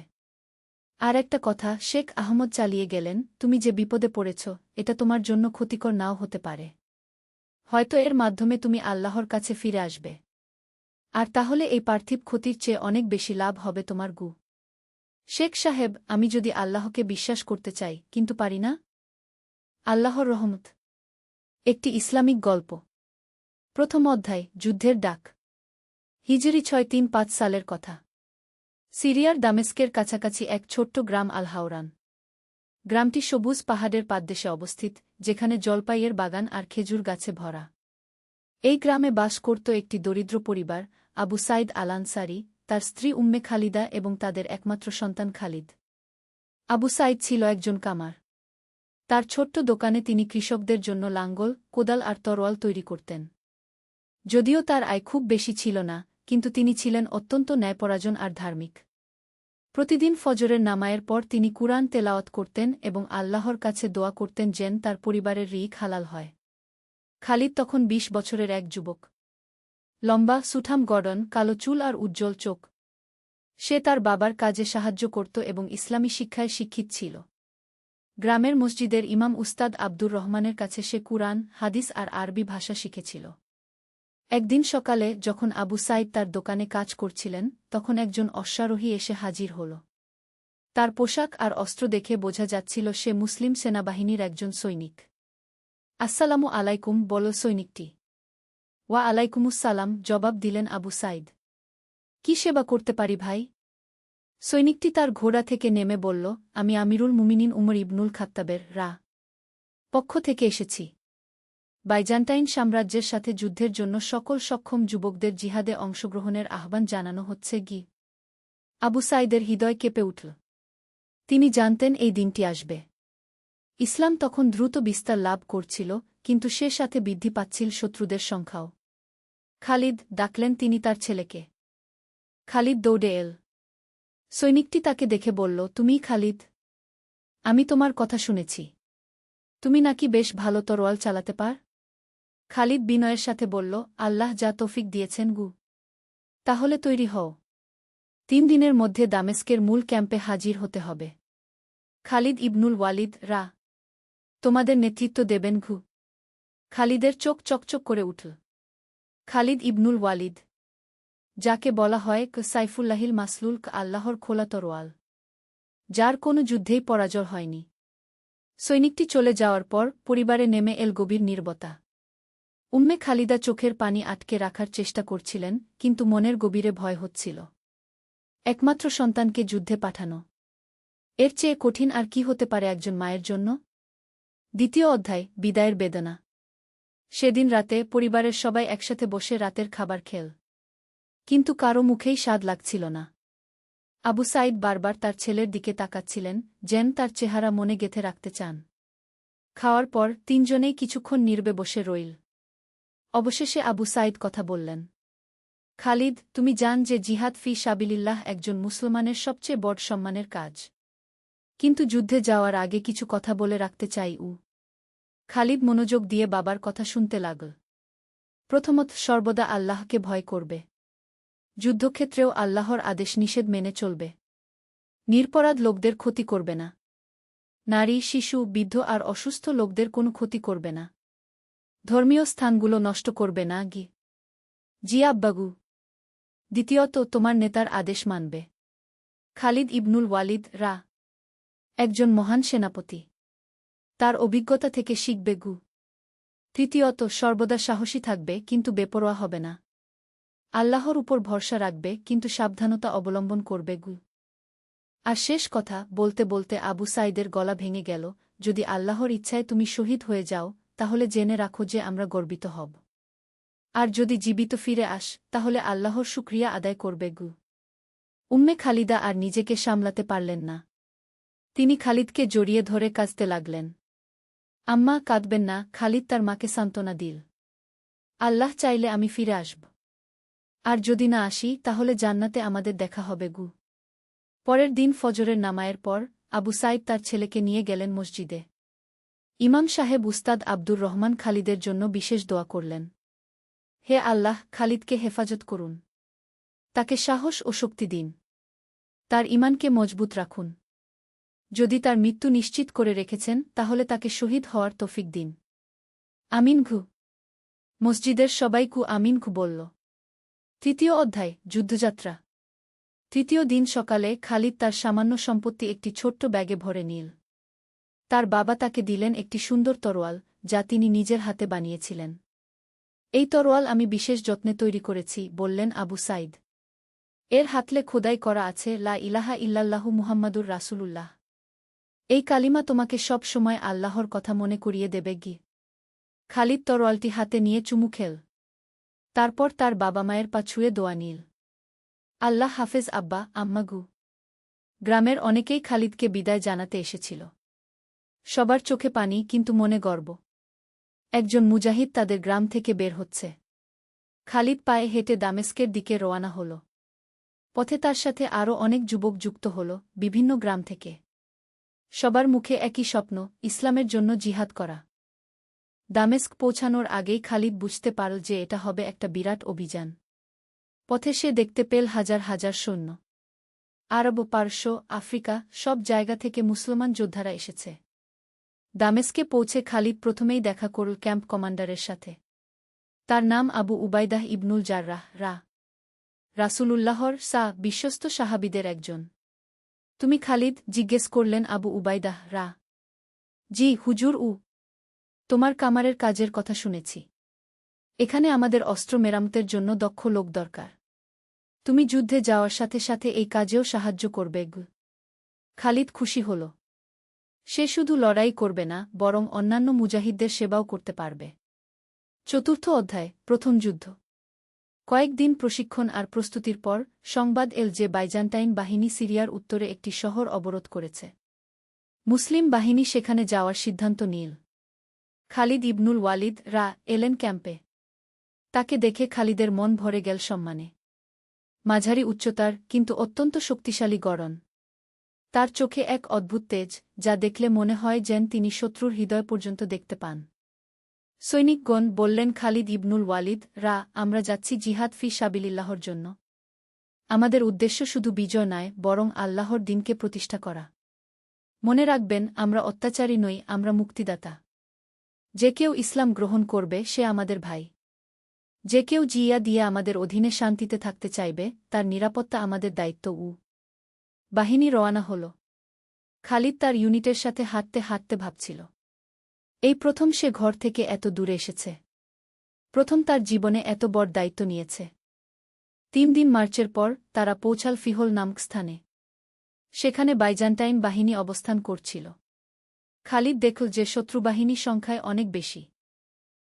আর একটা কথা, শেখ আহমদ চালিয়ে গেলেন, তুমি যে বিপদে পড়েছ এটা তোমার জন্য ক্ষতিকর নাও হতে পারে। হয়তো এর মাধ্যমে তুমি আল্লাহর কাছে ফিরে আসবে। আর তাহলে এই পার্থিব ক্ষতির চেয়ে অনেক বেশি লাভ হবে তোমার। শেখ সাহেব, আমি যদি আল্লাহকে বিশ্বাস করতে চাই কিন্তু পারি না? আল্লাহর রহমত। একটি ইসলামিক গল্প। প্রথম অধ্যায়, যুদ্ধের ডাক। হিজরি 635 সালের কথা। সিরিয়ার দামেস্কের কাছাকাছি এক ছোট্ট গ্রাম আল হাওরান। গ্রামটি সবুজ পাহাড়ের পাদদেশে অবস্থিত, যেখানে জলপাইয়ের বাগান আর খেজুর গাছে ভরা। এই গ্রামে বাস করত একটি দরিদ্র পরিবার, আবু সাইদ আল আনসারী, তার স্ত্রী উম্মে খালিদা এবং তাদের একমাত্র সন্তান খালিদ। আবু সাইদ ছিল একজন কামার। তার ছোট্ট দোকানে তিনি কৃষকদের জন্য লাঙ্গল, কোদাল আর তরোয়াল তৈরি করতেন। যদিও তার আয় খুব বেশি ছিল না, কিন্তু তিনি ছিলেন অত্যন্ত ন্যায়পরায়ণ আর ধার্মিক। প্রতিদিন ফজরের নামায়ের পর তিনি কুরআন তেলাওয়াত করতেন এবং আল্লাহর কাছে দোয়া করতেন যেন তার পরিবারের রিক হালাল হয়। খালিদ তখন ২০ বছরের এক যুবক। লম্বা, সুঠাম গড়ন, কালো চুল আর উজ্জ্বল চোখ। সে তার বাবার কাজে সাহায্য করত এবং ইসলামী শিক্ষায় শিক্ষিত ছিল। গ্রামের মসজিদের ইমাম উস্তাদ আব্দুর রহমানের কাছে সে কুরআন, হাদিস আর আরবি ভাষা শিখেছিল। একদিন সকালে যখন আবু সাইদ তার দোকানে কাজ করছিলেন, তখন একজন অশ্বারোহী এসে হাজির হল। তার পোশাক আর অস্ত্র দেখে বোঝা যাচ্ছিল সে মুসলিম সেনাবাহিনীর একজন সৈনিক। আসসালামু আলাইকুম, বল সৈনিকটি। ওয়া আলাইকুমুসসালাম, জবাব দিলেন আবু সাইদ। কি সেবা করতে পারি ভাই? সৈনিকটি তার ঘোড়া থেকে নেমে বলল, আমি আমিরুল মুমিনিন উমর ইবনুল খাত্তাবের পক্ষ থেকে এসেছি। বাইজান্টাইন সাম্রাজ্যের সাথে যুদ্ধের জন্য সকল সক্ষম যুবকদের জিহাদে অংশগ্রহণের আহ্বান জানানো হচ্ছে। আবু সাইদের হৃদয় কেঁপে উঠল। তিনি জানতেন এই দিনটি আসবে। ইসলাম তখন দ্রুত বিস্তার লাভ করছিল, কিন্তু সে সাথে বৃদ্ধি পাচ্ছিল শত্রুদের সংখ্যাও। খালিদ, ডাকলেন তিনি তার ছেলেকে। খালিদ দৌড়ে এল। সৈনিকটি তাকে দেখে বলল, তুমিই খালিদ? আমি তোমার কথা শুনেছি। তুমি নাকি বেশ ভালো তরোয়াল চালাতে পার? খালিদ বিনয়ের সাথে বলল, আল্লাহ যা তৌফিক দিয়েছেন। তাহলে তৈরি হও। ৩ দিনের মধ্যে দামেস্কের মূল ক্যাম্পে হাজির হতে হবে। খালিদ ইবনুল ওয়ালিদ তোমাদের নেতৃত্ব দেবেন। খালিদের চোখ চকচক করে উঠল। খালিদ ইবনুল ওয়ালিদ, যাকে বলা হয় সাইফুল্লাহিল মাসলুল, আল্লাহর খোলা তরোয়াল, যার কোনো যুদ্ধেই পরাজয় হয়নি। সৈনিকটি চলে যাওয়ার পর পরিবারে নেমে এল গভীর নীরবতা। উম্মে খালিদা চোখের পানি আটকে রাখার চেষ্টা করছিলেন, কিন্তু মনের গভীরে ভয় হচ্ছিল। একমাত্র সন্তানকে যুদ্ধে পাঠানো, এর চেয়ে কঠিন আর কি হতে পারে একজন মায়ের জন্য? দ্বিতীয় অধ্যায়, বিদায়ের বেদনা। সেদিন রাতে পরিবারের সবাই একসাথে বসে রাতের খাবার খেল। কিন্তু কারও মুখেই স্বাদ লাগছিল না। আবু সাইদ বারবার তার ছেলের দিকে তাকাচ্ছিলেন, যেন তার চেহারা মনে গেঁথে রাখতে চান। খাওয়ার পর ৩ জনেই কিছুক্ষণ নীরবে বসে রইল। অবশেষে আবু সাইদ কথা বললেন। খালিদ, তুমি জান যে জিহাদ ফি সাবিলিল্লাহ একজন মুসলমানের সবচেয়ে বড় সম্মানের কাজ। কিন্তু যুদ্ধে যাওয়ার আগে কিছু কথা বলে রাখতে চাই। খালিদ মনোযোগ দিয়ে বাবার কথা শুনতে লাগল। প্রথমত, সর্বদা আল্লাহকে ভয় করবে। যুদ্ধক্ষেত্রেও আল্লাহর আদেশ নিষেধ মেনে চলবে। নিরপরাধ লোকদের ক্ষতি করবে না। নারী, শিশু, বৃদ্ধ আর অসুস্থ লোকদের কোনো ক্ষতি করবে না। ধর্মীয় স্থানগুলো নষ্ট করবে না। জি আব্বাগু। দ্বিতীয়ত, তোমার নেতার আদেশ মানবে। খালিদ ইবনুল ওয়ালিদ রা একজন মহান সেনাপতি। তার অভিজ্ঞতা থেকে শিখবে গু। তৃতীয়ত, সর্বদা সাহসী থাকবে কিন্তু বেপরোয়া হবে না। আল্লাহর উপর ভরসা রাখবে কিন্তু সাবধানতা অবলম্বন করবে গু। আর শেষ কথা, বলতে বলতে আবু সাঈদের গলা ভেঙে গেল, যদি আল্লাহর ইচ্ছায় তুমি শহীদ হয়ে যাও তাহলে জেনে রাখো যে আমরা গর্বিত হব। আর যদি জীবিত ফিরে আস তাহলে আল্লাহর শুকরিয়া আদায় করবে গু। উম্মে খালিদা আর নিজেকে সামলাতে পারলেন না। তিনি খালিদকে জড়িয়ে ধরে কাঁদতে লাগলেন। আম্মা, কাঁদবেন না। খালিদ তার মাকে সান্ত্বনা দিল। আল্লাহ চাইলে আমি ফিরে আসব। আর যদি না আসি তাহলে জান্নাতে আমাদের দেখা হবে গু। পরের দিন ফজরের নামায়ের পর আবু সাঈদ তার ছেলেকে নিয়ে গেলেন মসজিদে। ইমাম সাহেব উস্তাদ আব্দুর রহমান খালিদের জন্য বিশেষ দোয়া করলেন। হে আল্লাহ, খালিদকে হেফাজত করুন। তাকে সাহস ও শক্তি দিন। তার ঈমানকে মজবুত রাখুন। যদি তার মৃত্যু নিশ্চিত করে রেখেছেন তাহলে তাকে শহীদ হওয়ার তৌফিক দিন। আমিন ঘু। মসজিদের সবাই কু আমিন ঘু বলল। তৃতীয় অধ্যায়, যুদ্ধযাত্রা। তৃতীয় দিন সকালে খালিদ তার সামান্য সম্পত্তি একটি ছোট্ট ব্যাগে ভরে নিল। তার বাবা তাকে দিলেন একটি সুন্দর তরোয়াল, যা তিনি নিজের হাতে বানিয়েছিলেন। এই তরোয়াল আমি বিশেষ যত্নে তৈরি করেছি, বললেন আবু সাঈদ। এর হাতলে খোদাই করা আছে লা ইলাহা ইল্লাল্লাহু মুহাম্মাদুর রাসূলুল্লাহ। এই কালিমা তোমাকে সব সময় আল্লাহর কথা মনে করিয়ে দেবে গি। খালিদ তরোয়ালটি হাতে নিয়ে চুমু খেল। তারপর তার বাবা মায়ের পা ছুঁয়ে দোয়া নিল। আল্লাহ হাফেজ আব্বা, আম্মা গু। গ্রামের অনেকেই খালিদকে বিদায় জানাতে এসেছিল। সবার চোখে পানি কিন্তু মনে গর্ব। একজন মুজাহিদ তাদের গ্রাম থেকে বের হচ্ছে। খালিদ পায়ে হেঁটে দামেস্কের দিকে রওয়ানা হল। পথে তার সাথে আরও অনেক যুবক যুক্ত হল, বিভিন্ন গ্রাম থেকে। সবার মুখে একই স্বপ্ন, ইসলামের জন্য জিহাদ করা। দামেস্ক পৌঁছানোর আগেই খালিদ বুঝতে পারল যে এটা হবে একটা বিরাট অভিযান। পথে সে দেখতে পেল হাজার হাজার সৈন্য। আরব, পারস্য, আফ্রিকা সব জায়গা থেকে মুসলমান যোদ্ধারা এসেছে। দামেস্কে পৌঁছে খালিদ প্রথমেই দেখা করল ক্যাম্প কমান্ডারের সাথে। তার নাম আবু উবাইদাহ ইবনুল জাররাহ রা। রাসূলুল্লাহর বিশ্বস্ত সাহাবীদের একজন। তুমি খালিদ? জিজ্ঞেস করলেন আবু উবাইদাহ রা। জি হুজুর। তোমার কামারের কাজের কথা শুনেছি। এখানে আমাদের অস্ত্র মেরামতের জন্য দক্ষ লোক দরকার। তুমি যুদ্ধে যাওয়ার সাথে সাথে এই কাজেও সাহায্য করবে গু। খালিদ খুশি হল। সে শুধু লড়াই করবে না, বরং অন্যান্য মুজাহিদদের সেবাও করতে পারবে। চতুর্থ অধ্যায়, প্রথম যুদ্ধ। কয়েকদিন প্রশিক্ষণ আর প্রস্তুতির পর সংবাদ এল যে বাইজান্টাইন বাহিনী সিরিয়ার উত্তরে একটি শহর অবরোধ করেছে। মুসলিম বাহিনী সেখানে যাওয়ার সিদ্ধান্ত নিল। খালিদ ইবনুল ওয়ালিদ রা এলেন ক্যাম্পে। তাকে দেখে খালিদের মন ভরে গেল সম্মানে। মাঝারি উচ্চতার কিন্তু অত্যন্ত শক্তিশালী গড়ন। তার চোখে এক অদ্ভুত তেজ, যা দেখলে মনে হয় যেন তিনি শত্রুর হৃদয় পর্যন্ত দেখতে পান। সৈনিকগণ বললেন, খালিদ ইবনুল ওয়ালিদ রা, আমরা যাচ্ছি জিহাদ ফি সাবিলিল্লাহর জন্য। আমাদের উদ্দেশ্য শুধু বিজয় নয়, বরং আল্লাহর দ্বীনকে প্রতিষ্ঠা করা। মনে রাখবেন, আমরা অত্যাচারী নই, আমরা মুক্তিদাতা। যে কেউ ইসলাম গ্রহণ করবে সে আমাদের ভাই। যে কেউ জিয়া দিয়ে আমাদের অধীনে শান্তিতে থাকতে চাইবে, তার নিরাপত্তা আমাদের দায়িত্ব। বাহিনী রওয়ানা হল। খালিদ তার ইউনিটের সাথে হাঁটতে হাঁটতে ভাবছিল, এই প্রথম সে ঘর থেকে এত দূরে এসেছে। প্রথম তার জীবনে এত বড় দায়িত্ব নিয়েছে। 3 দিন মার্চের পর তারা পৌঁছাল ফিহল নামক স্থানে। সেখানে বাইজান্টাইন বাহিনী অবস্থান করছিল। খালিদ দেখল যে শত্রুবাহিনী সংখ্যায় অনেক বেশি,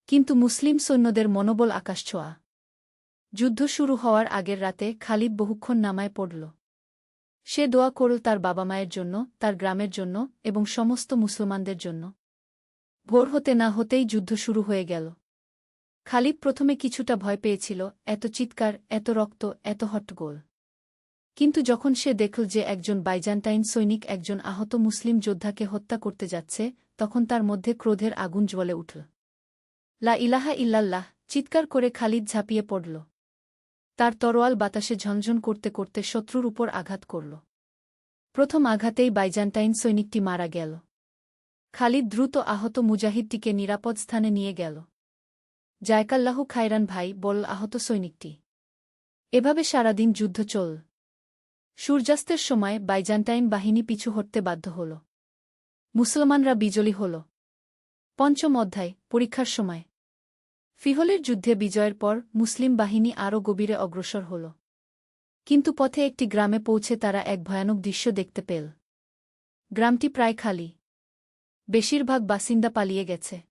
কিন্তু মুসলিম সৈন্যদের মনোবল আকাশছোঁয়া। যুদ্ধ শুরু হওয়ার আগের রাতে খালিদ বহুক্ষণ নামায় পড়ল। সে দোয়া করল তার বাবা মায়ের জন্য, তার গ্রামের জন্য এবং সমস্ত মুসলমানদের জন্য। ভোর হতে না হতেই যুদ্ধ শুরু হয়ে গেল। খালিদ প্রথমে কিছুটা ভয় পেয়েছিল, এত চিৎকার, এত রক্ত, এত হট্টগোল। কিন্তু যখন সে দেখল যে একজন বাইজান্টাইন সৈনিক একজন আহত মুসলিম যোদ্ধাকে হত্যা করতে যাচ্ছে, তখন তার মধ্যে ক্রোধের আগুন জ্বলে উঠল। লা ইলাহা ইল্লাল্লাহ চিৎকার করে খালিদ ঝাঁপিয়ে পড়ল। তার তরোয়াল বাতাসে ঝনঝন করতে করতে শত্রুর উপর আঘাত করল। প্রথম আঘাতেই বাইজান্টাইন সৈনিকটি মারা গেল। খালিদ দ্রুত আহত মুজাহিদটিকে নিরাপদ স্থানে নিয়ে গেল। জায়কাল্লাহু খায়রান ভাই, বল আহত সৈনিকটি। এভাবে সারাদিন যুদ্ধ চল। সূর্যাস্তের সময় বাইজান্টাইন বাহিনী পিছু হটতে বাধ্য হল। মুসলমানরা বিজয়ী হল। পঞ্চম অধ্যায়, পরীক্ষার সময়। ফিহলের যুদ্ধে বিজয়ের পর মুসলিম বাহিনী আরও গভীরে অগ্রসর হল। কিন্তু পথে একটি গ্রামে পৌঁছে তারা এক ভয়ানক দৃশ্য দেখতে পেল। গ্রামটি প্রায় খালি। বেশিরভাগ বাসিন্দা পালিয়ে গেছে।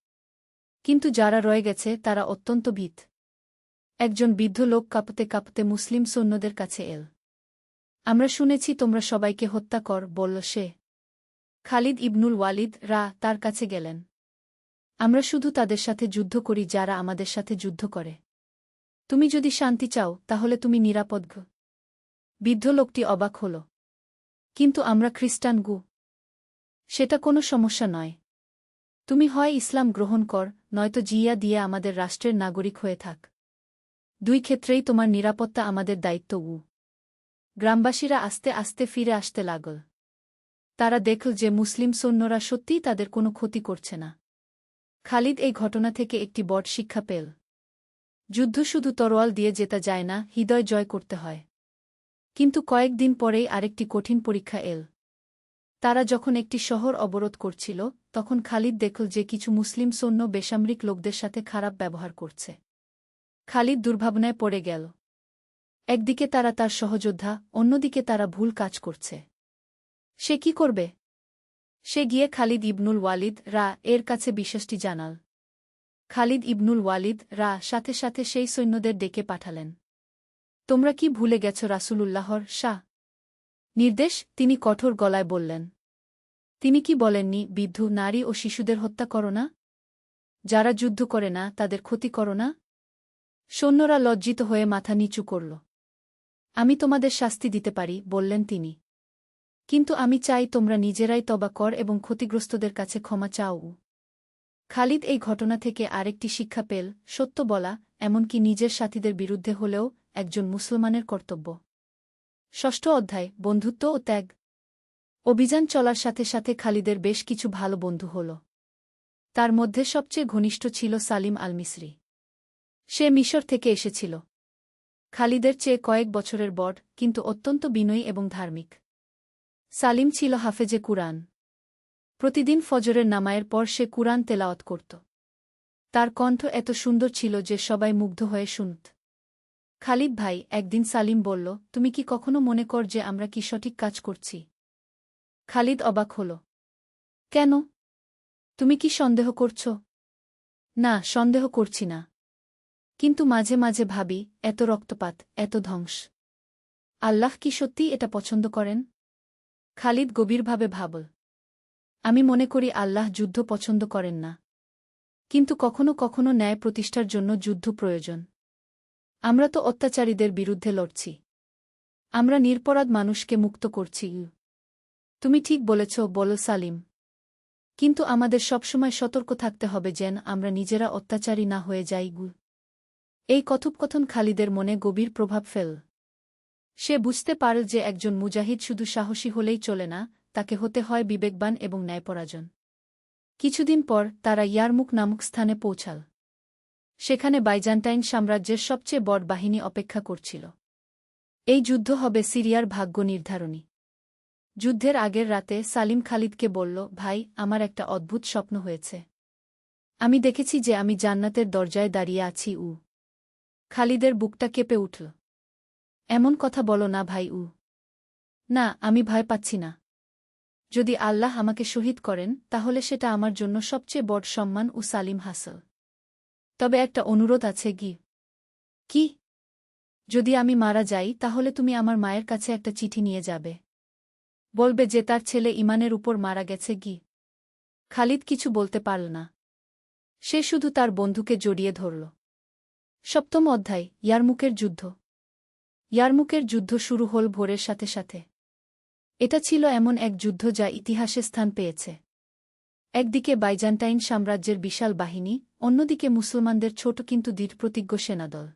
কিন্তু যারা রয়ে গেছে তারা অত্যন্ত ভীত। একজন বৃদ্ধ লোক কাঁপতে কাঁপতে মুসলিম সৈন্যদের কাছে এল। আমরা শুনেছি তোমরা সবাইকে হত্যা কর, বলল সে। খালিদ ইবনুল ওয়ালিদ তার কাছে গেলেন। আমরা শুধু তাদের সাথে যুদ্ধ করি যারা আমাদের সাথে যুদ্ধ করে। তুমি যদি শান্তি চাও তাহলে তুমি নিরাপদ। বৃদ্ধ লোকটি অবাক হল। কিন্তু আমরা খ্রিস্টান। সেটা কোনো সমস্যা নয়। তুমি হয় ইসলাম গ্রহণ কর, নয়তো জিয়া দিয়ে আমাদের রাষ্ট্রের নাগরিক হয়ে থাক। দুই ক্ষেত্রেই তোমার নিরাপত্তা আমাদের দায়িত্ব। গ্রামবাসীরা আস্তে আস্তে ফিরে আসতে লাগল। তারা দেখল যে মুসলিম সৈন্যরা সত্যিই তাদের কোনো ক্ষতি করছে না। খালিদ এই ঘটনা থেকে একটি বড় শিক্ষা পেল। যুদ্ধ শুধু তরোয়াল দিয়ে জেতা যায় না, হৃদয় জয় করতে হয়। কিন্তু কয়েকদিন পরেই আরেকটি কঠিন পরীক্ষা এল। তারা যখন একটি শহর অবরোধ করছিল, তখন খালিদ দেখল যে কিছু মুসলিম সৈন্য বেসামরিক লোকদের সাথে খারাপ ব্যবহার করছে। খালিদ দুর্ভাবনায় পড়ে গেল। একদিকে তারা তার সহযোদ্ধা, অন্যদিকে তারা ভুল কাজ করছে। সে কি করবে? সে গিয়ে খালিদ ইবনুল ওয়ালিদ এর কাছে বিষয়টি জানাল। খালিদ ইবনুল ওয়ালিদ সাথে সাথে সেই সৈন্যদের ডেকে পাঠালেন। তোমরা কি ভুলে গেছ রাসূলুল্লাহর নির্দেশ? তিনি কঠোর গলায় বললেন। তিনি কি বলেননি, বৃদ্ধ, নারী ও শিশুদের হত্যা করো না? যারা যুদ্ধ করে না তাদের ক্ষতি করো না? সৈন্যরা লজ্জিত হয়ে মাথা নিচু করল। আমি তোমাদের শাস্তি দিতে পারি, বললেন তিনি। কিন্তু আমি চাই তোমরা নিজেরাই তওবা কর এবং ক্ষতিগ্রস্তদের কাছে ক্ষমা চাও। খালিদ এই ঘটনা থেকে আরেকটি শিক্ষা পেল, সত্য বলা, এমনকি নিজের সাথীদের বিরুদ্ধে হলেও, একজন মুসলমানের কর্তব্য। ষষ্ঠ অধ্যায়, বন্ধুত্ব ও ত্যাগ। অভিযান চলার সাথে সাথে খালিদের বেশ কিছু ভালো বন্ধু হল। তার মধ্যে সবচেয়ে ঘনিষ্ঠ ছিল সালিম আল মিসরি। সে মিশর থেকে এসেছিল। খালিদের চেয়ে কয়েক বছরের বড়, কিন্তু অত্যন্ত বিনয়ী এবং ধার্মিক। সালিম ছিল হাফেজে কুরআন। প্রতিদিন ফজরের নামায়ের পর সে কুরআন তেলাওয়াত করত। তার কণ্ঠ এত সুন্দর ছিল যে সবাই মুগ্ধ হয়ে শুনত। খালিদ ভাই, একদিন সালিম বলল, তুমি কি কখনো মনে কর যে আমরা কি সঠিক কাজ করছি? খালিদ অবাক হল। কেন? তুমি কি সন্দেহ করছ? না, সন্দেহ করছি না। কিন্তু মাঝে মাঝে ভাবি, এত রক্তপাত, এত ধ্বংস, আল্লাহ কি সত্যিই এটা পছন্দ করেন? খালিদ গভীরভাবে ভাবল। আমি মনে করি আল্লাহ যুদ্ধ পছন্দ করেন না। কিন্তু কখনো কখনো ন্যায় প্রতিষ্ঠার জন্য যুদ্ধ প্রয়োজন। আমরা তো অত্যাচারীদের বিরুদ্ধে লড়ছি। আমরা নিরপরাধ মানুষকে মুক্ত করছি। তুমি ঠিক বলেছ, বল সালিম। কিন্তু আমাদের সবসময় সতর্ক থাকতে হবে যেন আমরা নিজেরা অত্যাচারী না হয়ে যাই। এই কথোপকথন খালিদের মনে গভীর প্রভাব ফেল। সে বুঝতে পারল যে একজন মুজাহিদ শুধু সাহসী হলেই চলে না, তাকে হতে হয় বিবেকবান এবং ন্যায়পরায়ণ। কিছুদিন পর তারা ইয়ারমুক নামক স্থানে পৌঁছাল। সেখানে বাইজান্টাইন সাম্রাজ্যের সবচেয়ে বড় বাহিনী অপেক্ষা করছিল। এই যুদ্ধ হবে সিরিয়ার ভাগ্য নির্ধারণী। যুদ্ধের আগের রাতে সালিম খালিদকে বলল, ভাই, আমার একটা অদ্ভুত স্বপ্ন হয়েছে। আমি দেখেছি যে আমি জান্নাতের দরজায় দাঁড়িয়ে আছি। খালিদের বুকটা কেঁপে উঠল। এমন কথা বলো না ভাই। না, আমি ভয় পাচ্ছি না। যদি আল্লাহ আমাকে শহীদ করেন তাহলে সেটা আমার জন্য সবচেয়ে বড় সম্মান ও সালিম হাসল। তবে একটা অনুরোধ আছে। কি? যদি আমি মারা যাই তাহলে তুমি আমার মায়ের কাছে একটা চিঠি নিয়ে যাবে। বলবে যে তার ছেলে ঈমানের উপর মারা গেছে। খালিদ কিছু বলতে পারল না। সে শুধু তার বন্ধুকে জড়িয়ে ধরল। সপ্তম অধ্যায়, ইয়ারমুকের যুদ্ধ। ইয়ারমুকের যুদ্ধ শুরু হল ভোরের সাথে সাথে। এটা ছিল এমন এক যুদ্ধ যা ইতিহাসে স্থান পেয়েছে। একদিকে বাইজান্টাইন সাম্রাজ্যের বিশাল বাহিনী, অন্যদিকে মুসলমানদের ছোট কিন্তু দৃঢ়প্রতিজ্ঞ সেনাদল।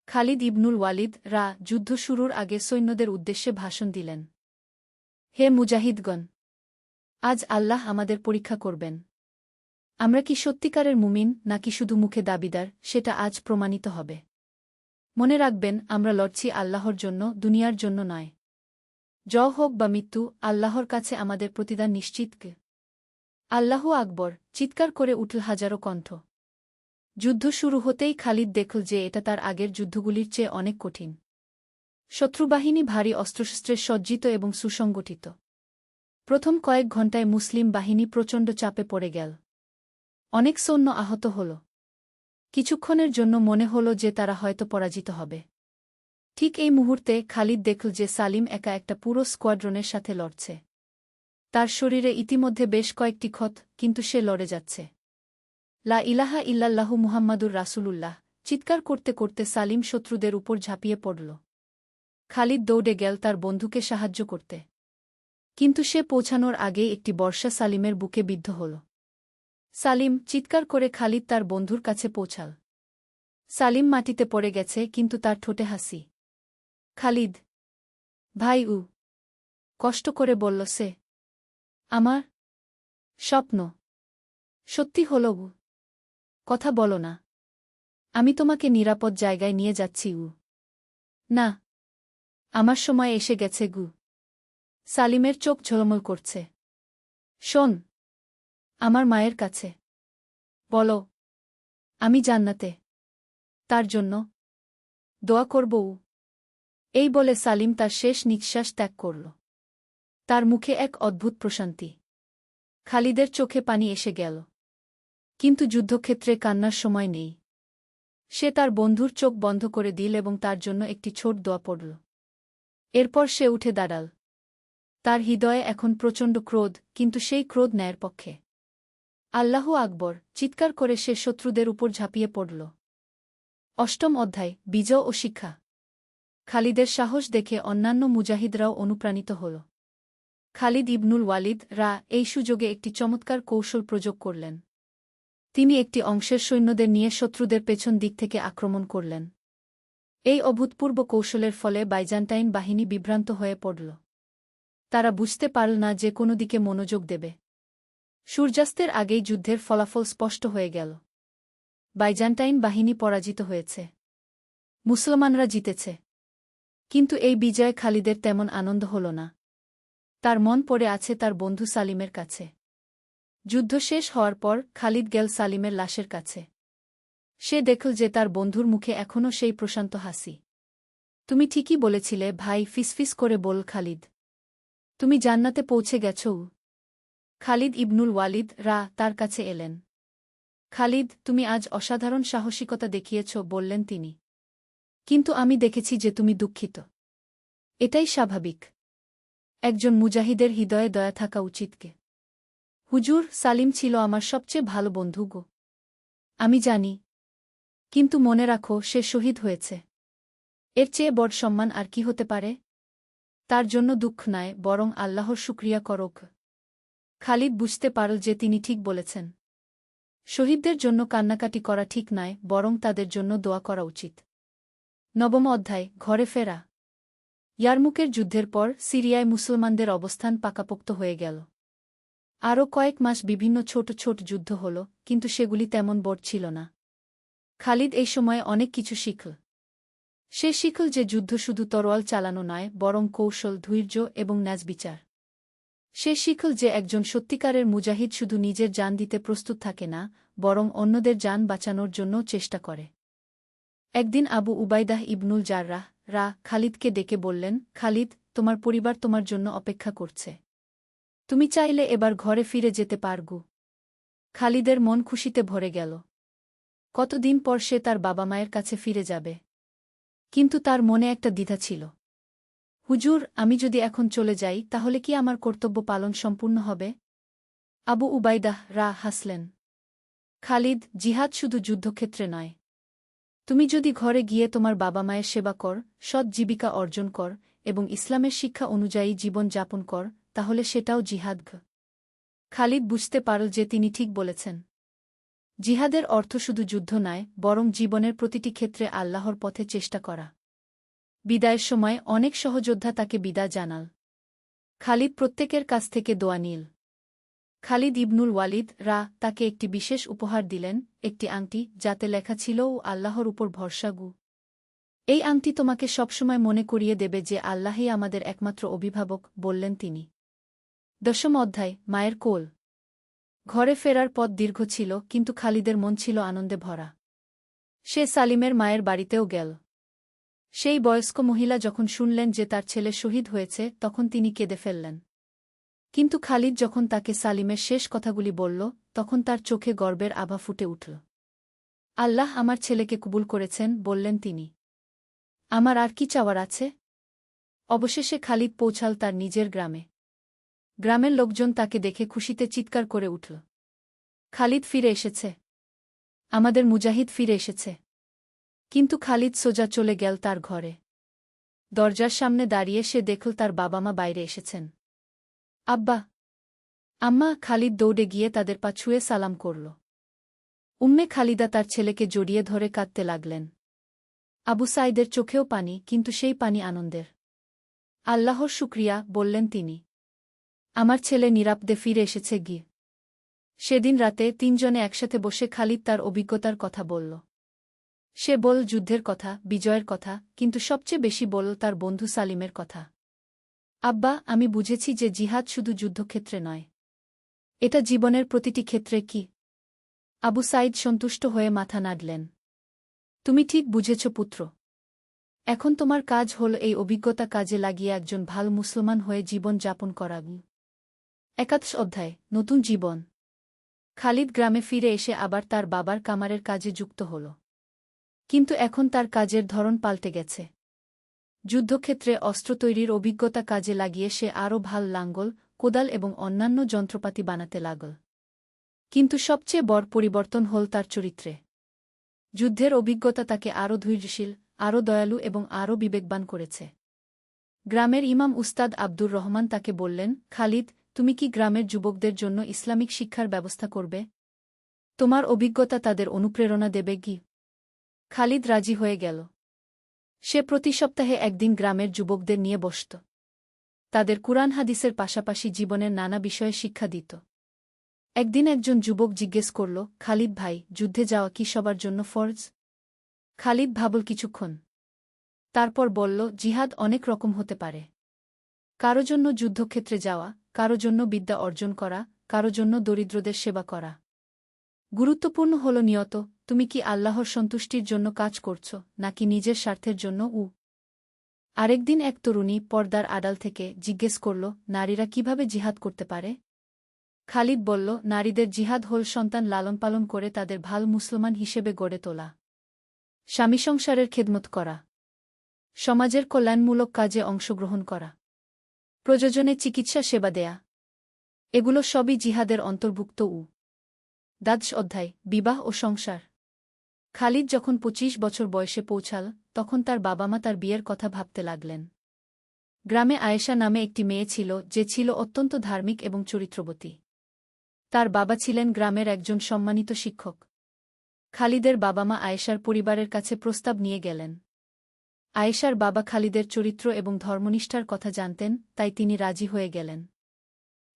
খালিদ ইবনুল ওয়ালিদ যুদ্ধ শুরুর আগে সৈন্যদের উদ্দেশ্যে ভাষণ দিলেন। হে মুজাহিদগণ! আজ আল্লাহ আমাদের পরীক্ষা করবেন। আমরা কি সত্যিকারের মুমিন নাকি শুধু মুখে দাবিদার, সেটা আজ প্রমাণিত হবে। মনে রাখবেন, আমরা লড়ছি আল্লাহর জন্য, দুনিয়ার জন্য নয়। জয় হোক বা মৃত্যু, আল্লাহর কাছে আমাদের প্রতিদান নিশ্চিত। আল্লাহু আকবর, চিৎকার করে উঠল হাজারো কণ্ঠ। যুদ্ধ শুরু হতেই খালিদ দেখল যে এটা তার আগের যুদ্ধগুলির চেয়ে অনেক কঠিন। শত্রুবাহিনী ভারী অস্ত্রশস্ত্রে সজ্জিত এবং সুসংগঠিত। প্রথম কয়েক ঘণ্টায় মুসলিম বাহিনী প্রচণ্ড চাপে পড়ে গেল। অনেক সৈন্য আহত হল। কিছুক্ষণের জন্য মনে হল যে তারা হয়তো পরাজিত হবে। ঠিক এই মুহূর্তে খালিদ দেখল যে সালিম একা একটা পুরো স্কোয়াড্রনের সাথে লড়ছে। তার শরীরে ইতিমধ্যে বেশ কয়েকটি ক্ষত, কিন্তু সে লড়ে যাচ্ছে। লা ইলাহা ইল্লাল্লাহু মুহাম্মাদুর রাসূলুল্লাহ চিৎকার করতে করতে সালিম শত্রুদের উপর ঝাঁপিয়ে পড়ল। খালিদ দৌড়ে গেল তার বন্ধুকে সাহায্য করতে। কিন্তু সে পৌঁছানোর আগেই একটি বর্ষা সালিমের বুকে বিদ্ধ হল। সালিম চিৎকার করে খালিদ তার বন্ধুর কাছে পৌঁছাল। সালিম মাটিতে পড়ে গেছে, কিন্তু তার ঠোঁটে হাসি। খালিদ ভাই কষ্ট করে বলল সে। আমার স্বপ্ন সত্যি হল কথা বলো না। আমি তোমাকে নিরাপদ জায়গায় নিয়ে যাচ্ছি না, আমার সময় এসে গেছে সালিমের চোখ ঝলমল করছে। শোন, আমার মায়ের কাছে বলো আমি জান্নাতে তার জন্য দোয়া করব এই বলে সালিম তার শেষ নিঃশ্বাস ত্যাগ করল। তার মুখে এক অদ্ভুত প্রশান্তি। খালিদের চোখে পানি এসে গেল। কিন্তু যুদ্ধক্ষেত্রে কান্নার সময় নেই। সে তার বন্ধুর চোখ বন্ধ করে দিল এবং তার জন্য একটি ছোট দোয়া পড়ল। এরপর সে উঠে দাঁড়াল। তার হৃদয়ে এখন প্রচণ্ড ক্রোধ, কিন্তু সেই ক্রোধ ন্যায়ের পক্ষে। আল্লাহু আকবর, চিৎকার করে সে শত্রুদের উপর ঝাঁপিয়ে পড়ল। অষ্টম অধ্যায়, বিজয় ও শিক্ষা। খালিদের সাহস দেখে অন্যান্য মুজাহিদরাও অনুপ্রাণিত হল। খালিদ ইবনুল ওয়ালিদ এই সুযোগে একটি চমৎকার কৌশল প্রয়োগ করলেন। তিনি একটি অংশের সৈন্যদের নিয়ে শত্রুদের পেছন দিক থেকে আক্রমণ করলেন। এই অভূতপূর্ব কৌশলের ফলে বাইজান্টাইন বাহিনী বিভ্রান্ত হয়ে পড়ল। তারা বুঝতে পারল না যে কোনো দিকে মনোযোগ দেবে। সূর্যাস্তের আগেই যুদ্ধের ফলাফল স্পষ্ট হয়ে গেল। বাইজান্টাইন বাহিনী পরাজিত হয়েছে। মুসলমানরা জিতেছে। কিন্তু এই বিজয়ে খালিদের তেমন আনন্দ হল না। তার মন পড়ে আছে তার বন্ধু সালিমের কাছে। যুদ্ধ শেষ হওয়ার পর খালিদ গেল সালিমের লাশের কাছে। সে দেখল যে তার বন্ধুর মুখে এখনও সেই প্রশান্ত হাসি। তুমি ঠিকই বলেছিলে ভাই, ফিসফিস করে বল খালিদ। তুমি জান্নাতে পৌঁছে গেছ। খালিদ ইবনুল ওয়ালিদ তার কাছে এলেন। খালিদ, তুমি আজ অসাধারণ সাহসিকতা দেখিয়েছ, বললেন তিনি। কিন্তু আমি দেখেছি যে তুমি দুঃখিত। এটাই স্বাভাবিক। একজন মুজাহিদের হৃদয়ে দয়া থাকা উচিতকে। হুজুর, সালিম ছিল আমার সবচেয়ে ভালো বন্ধু আমি জানি। কিন্তু মনে রাখো, সে শহীদ হয়েছে। এর চেয়ে বড় সম্মান আর কি হতে পারে? তার জন্য দুঃখ নয়, বরং আল্লাহর শুকরিয়া করক। খালিদ বুঝতে পারল যে তিনি ঠিক বলেছেন। শহীদদের জন্য কান্নাকাটি করা ঠিক নয়, বরং তাদের জন্য দোয়া করা উচিত। নবম অধ্যায়, ঘরে ফেরা। ইয়ারমুকের যুদ্ধের পর সিরিয়ায় মুসলমানদের অবস্থান পাকাপোক্ত হয়ে গেল। আরও কয়েক মাস বিভিন্ন ছোট ছোট যুদ্ধ হল, কিন্তু সেগুলি তেমন বড় ছিল না। খালিদ এই সময়ে অনেক কিছু শিখল। সে শিখল যে যুদ্ধ শুধু তরোয়াল চালানো নয়, বরং কৌশল, ধৈর্য এবং ন্যায়বিচার। সে শিখল যে একজন সত্যিকারের মুজাহিদ শুধু নিজের জান দিতে প্রস্তুত থাকে না, বরং অন্যদের জান বাঁচানোর জন্যও চেষ্টা করে। একদিন আবু উবাইদাহ ইবনুল জাররাহ খালিদকে ডেকে বললেন, খালিদ, তোমার পরিবার তোমার জন্য অপেক্ষা করছে। তুমি চাইলে এবার ঘরে ফিরে যেতে পারগু। খালিদের মন খুশিতে ভরে গেল। কতদিন পর সে তার বাবা মায়ের কাছে ফিরে যাবে। কিন্তু তার মনে একটা দ্বিধা ছিল। হুজুর, আমি যদি এখন চলে যাই তাহলে কি আমার কর্তব্য পালন সম্পূর্ণ হবে? আবু উবাইদাহ হাসলেন। খালিদ, জিহাদ শুধু যুদ্ধক্ষেত্রে নয়। তুমি যদি ঘরে গিয়ে তোমার বাবা মায়ের সেবা কর, সৎ জীবিকা অর্জন কর এবং ইসলামের শিক্ষা অনুযায়ী জীবন যাপন কর, তাহলে সেটাও জিহাদ। খালিদ বুঝতে পারল যে তিনি ঠিক বলেছেন। জিহাদের অর্থ শুধু যুদ্ধ নয়, বরং জীবনের প্রতিটি ক্ষেত্রে আল্লাহর পথে চেষ্টা করা। বিদায়ের সময় অনেক সহযোদ্ধা তাকে বিদায় জানাল। খালিদ প্রত্যেকের কাছ থেকে দোয়া নিল। খালিদ ইবনুল ওয়ালিদ তাকে একটি বিশেষ উপহার দিলেন, একটি আংটি, যাতে লেখা ছিল ও আল্লাহর উপর ভরসা এই আংটি তোমাকে সবসময় মনে করিয়ে দেবে যে আল্লাহই আমাদের একমাত্র অভিভাবক, বললেন তিনি। 10ম অধ্যায়, মায়ের কোল। ঘরে ফেরার পথ দীর্ঘ ছিল, কিন্তু খালিদের মন ছিল আনন্দে ভরা। সে সালিমের মায়ের বাড়িতেও গেল। সেই বয়স্ক মহিলা যখন শুনলেন যে তার ছেলে শহীদ হয়েছে, তখন তিনি কেঁদে ফেললেন। কিন্তু খালিদ যখন তাকে সালিমের শেষ কথাগুলি বলল, তখন তার চোখে গর্বের আভা ফুটে উঠল। আল্লাহ আমার ছেলেকে কবুল করেছেন, বললেন তিনি। আমার আর কি চাওয়ার আছে? অবশেষে খালিদ পৌঁছাল তার নিজের গ্রামে। গ্রামের লোকজন তাকে দেখে খুশিতে চিৎকার করে উঠল। খালিদ ফিরে এসেছে! আমাদের মুজাহিদ ফিরে এসেছে! কিন্তু খালিদ সোজা চলে গেল তার ঘরে। দরজার সামনে দাঁড়িয়ে সে দেখল তার বাবা মা বাইরে এসেছেন। আব্বা, আম্মা! খালিদ দৌড়ে গিয়ে তাদের পা ছুঁয়ে সালাম করল। উম্মে খালিদা তার ছেলেকে জড়িয়ে ধরে কাঁদতে লাগলেন। আবু সাঈদের চোখেও পানি, কিন্তু সেই পানি আনন্দের। আল্লাহর শুকরিয়া, বললেন তিনি। আমার ছেলে নিরাপদে ফিরে এসেছে গিয়ে। সেদিন রাতে তিনজনে একসাথে বসে খালিদ তার অভিজ্ঞতার কথা বলল। সে বলল যুদ্ধের কথা, বিজয়ের কথা, কিন্তু সবচেয়ে বেশি বলল তার বন্ধু সালিমের কথা। আব্বা, আমি বুঝেছি যে জিহাদ শুধু যুদ্ধক্ষেত্রে নয়, এটা জীবনের প্রতিটি ক্ষেত্রে কি। আবু সাঈদ সন্তুষ্ট হয়ে মাথা নাড়লেন। তুমি ঠিক বুঝেছ পুত্র। এখন তোমার কাজ হল এই অভিজ্ঞতা কাজে লাগিয়ে একজন ভালো মুসলমান হয়ে জীবন যাপন করা। 21 অধ্যায়, নতুন জীবন। খালিদ গ্রামে ফিরে এসে আবার তার বাবার কামারের কাজে যুক্ত হল। কিন্তু এখন তার কাজের ধরন পাল্টে গেছে। যুদ্ধক্ষেত্রে অস্ত্র তৈরির অভিজ্ঞতা কাজে লাগিয়ে সে আরও ভাল লাঙ্গল, কোদাল এবং অন্যান্য যন্ত্রপাতি বানাতে লাগল। কিন্তু সবচেয়ে বড় পরিবর্তন হল তার চরিত্রে। যুদ্ধের অভিজ্ঞতা তাকে আরও ধৈর্যশীল, আরও দয়ালু এবং আরও বিবেকবান করেছে। গ্রামের ইমাম উস্তাদ আব্দুর রহমান তাকে বললেন, খালিদ, তুমি কি গ্রামের যুবকদের জন্য ইসলামিক শিক্ষার ব্যবস্থা করবে? তোমার অভিজ্ঞতা তাদের অনুপ্রেরণা দেবে কি? খালিদ রাজি হয়ে গেল। সে প্রতি সপ্তাহে একদিন গ্রামের যুবকদের নিয়ে বসত। তাদের কুরআন হাদিসের পাশাপাশি জীবনের নানা বিষয়ে শিক্ষা দিত। একদিন একজন যুবক জিজ্ঞেস করল, খালিদ ভাই, যুদ্ধে যাওয়া কি সবার জন্য ফরজ? খালিদ ভাবল কিছুক্ষণ। তারপর বলল, জিহাদ অনেক রকম হতে পারে। কারো জন্য যুদ্ধক্ষেত্রে যাওয়া, কারো জন্য বিদ্যা অর্জন করা, কারো জন্য দরিদ্রদের সেবা করা। গুরুত্বপূর্ণ হল নিয়ত, তুমি কি আল্লাহর সন্তুষ্টির জন্য কাজ করছ, নাকি নিজের স্বার্থের জন্য? আরেকদিন এক তরুণী পর্দার আড়াল থেকে জিজ্ঞেস করল, নারীরা কিভাবে জিহাদ করতে পারে? খালিদ বলল, নারীদের জিহাদ হল সন্তান লালন পালন করে তাদের ভাল মুসলমান হিসেবে গড়ে তোলা, স্বামী সংসারের খেদমত করা, সমাজের কল্যাণমূলক কাজে অংশগ্রহণ করা, প্রয়োজনে চিকিৎসা সেবা দেয়া। এগুলো সবই জিহাদের অন্তর্ভুক্ত। 22 অধ্যায়, বিবাহ ও সংসার। খালিদ যখন 25 বছর বয়সে পৌঁছাল, তখন তার বাবা মা তার বিয়ের কথা ভাবতে লাগলেন। গ্রামে আয়েশা নামে একটি মেয়ে ছিল, যে ছিল অত্যন্ত ধার্মিক এবং চরিত্রবতী। তার বাবা ছিলেন গ্রামের একজন সম্মানিত শিক্ষক। খালিদের বাবা মা আয়েশার পরিবারের কাছে প্রস্তাব নিয়ে গেলেন। আয়েশার বাবা খালিদের চরিত্র এবং ধর্মনিষ্ঠার কথা জানতেন, তাই তিনি রাজি হয়ে গেলেন।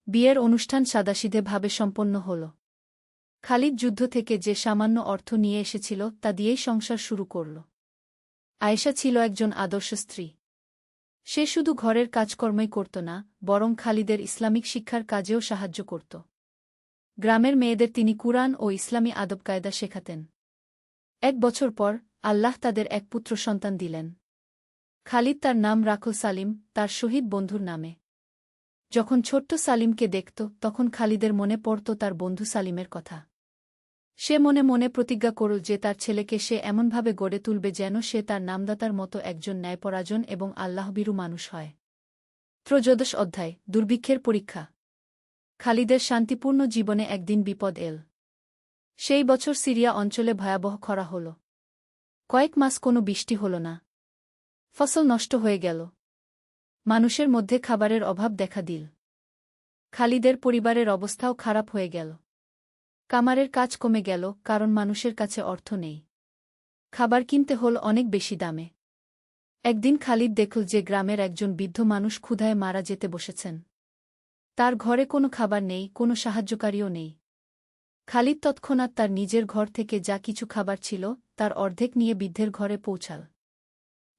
বিয়ের অনুষ্ঠান সাদাসিধেভাবে সম্পন্ন হল। খালিদ যুদ্ধ থেকে যে সামান্য অর্থ নিয়ে এসেছিল তা দিয়েই সংসার শুরু করল। আয়েশা ছিল একজন আদর্শ স্ত্রী। সে শুধু ঘরের কাজকর্মই করত না, বরং খালিদের ইসলামিক শিক্ষার কাজেও সাহায্য করত। গ্রামের মেয়েদের তিনি কুরআন ও ইসলামী আদবকায়দা শেখাতেন। 1 বছর পর আল্লাহ তাদের এক পুত্র সন্তান দিলেন। খালিদ তার নাম রাখল সালিম, তার শহীদ বন্ধুর নামে। যখন ছোট্ট সালিমকে দেখত, তখন খালিদের মনে পড়ত তার বন্ধু সালিমের কথা। সে মনে মনে প্রতিজ্ঞা করল যে তার ছেলেকে সে এমনভাবে গড়ে তুলবে যেন সে তার নামদাতার মতো একজন ন্যায়পরায়ণ এবং আল্লাহভীরু মানুষ হয়। 13 অধ্যায়, দুর্ভিক্ষের পরীক্ষা। খালিদের শান্তিপূর্ণ জীবনে একদিন বিপদ এল। সেই বছর সিরিয়া অঞ্চলে ভয়াবহ খরা হল। কয়েক মাস কোনো বৃষ্টি হল না। ফসল নষ্ট হয়ে গেল। মানুষের মধ্যে খাবারের অভাব দেখা দিল। খালিদের পরিবারের অবস্থাও খারাপ হয়ে গেল। কামারের কাজ কমে গেল, কারণ মানুষের কাছে অর্থ নেই। খাবার কিনতে হল অনেক বেশি দামে। একদিন খালিদ দেখল যে গ্রামের একজন বৃদ্ধ মানুষ ক্ষুধায় মারা যেতে বসেছেন। তার ঘরে কোনো খাবার নেই, কোনো সাহায্যকারীও নেই। খালিদ তৎক্ষণাৎ তার নিজের ঘর থেকে যা কিছু খাবার ছিল, তার অর্ধেক নিয়ে বৃদ্ধের ঘরে পৌঁছাল।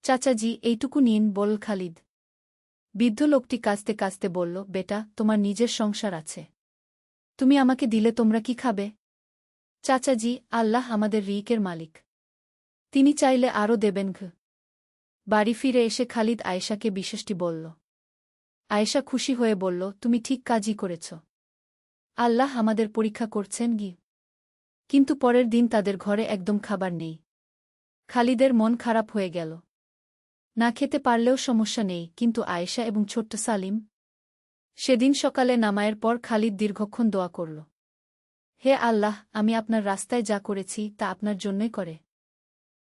চাচাজি এইটুকু নিন বল খালিদ। বৃদ্ধ লোকটি কাঁদতে কাঁদতে বলল, বেটা, তোমার নিজের সংসার আছে। তুমি আমাকে দিলে তোমরা কি খাবে? চাচাজি, আল্লাহ আমাদের রিকের মালিক। তিনি চাইলে আরও দেবেন। বাড়ি ফিরে এসে খালিদ আয়েশাকে বিষয়টি বলল। আয়েশা খুশি হয়ে বলল, তুমি ঠিক কাজই করেছ। আল্লাহ আমাদের পরীক্ষা করছেন গি। কিন্তু পরের দিন তাদের ঘরে একদম খাবার নেই। খালিদের মন খারাপ হয়ে গেল। না খেতে পারলেও সমস্যা নেই, কিন্তু আয়েশা এবং ছোট্ট সালিম। সেদিন সকালে নামায়ের পর খালিদ দীর্ঘক্ষণ দোয়া করল। হে আল্লাহ, আমি আপনার রাস্তায় যা করেছি তা আপনার জন্যই করে।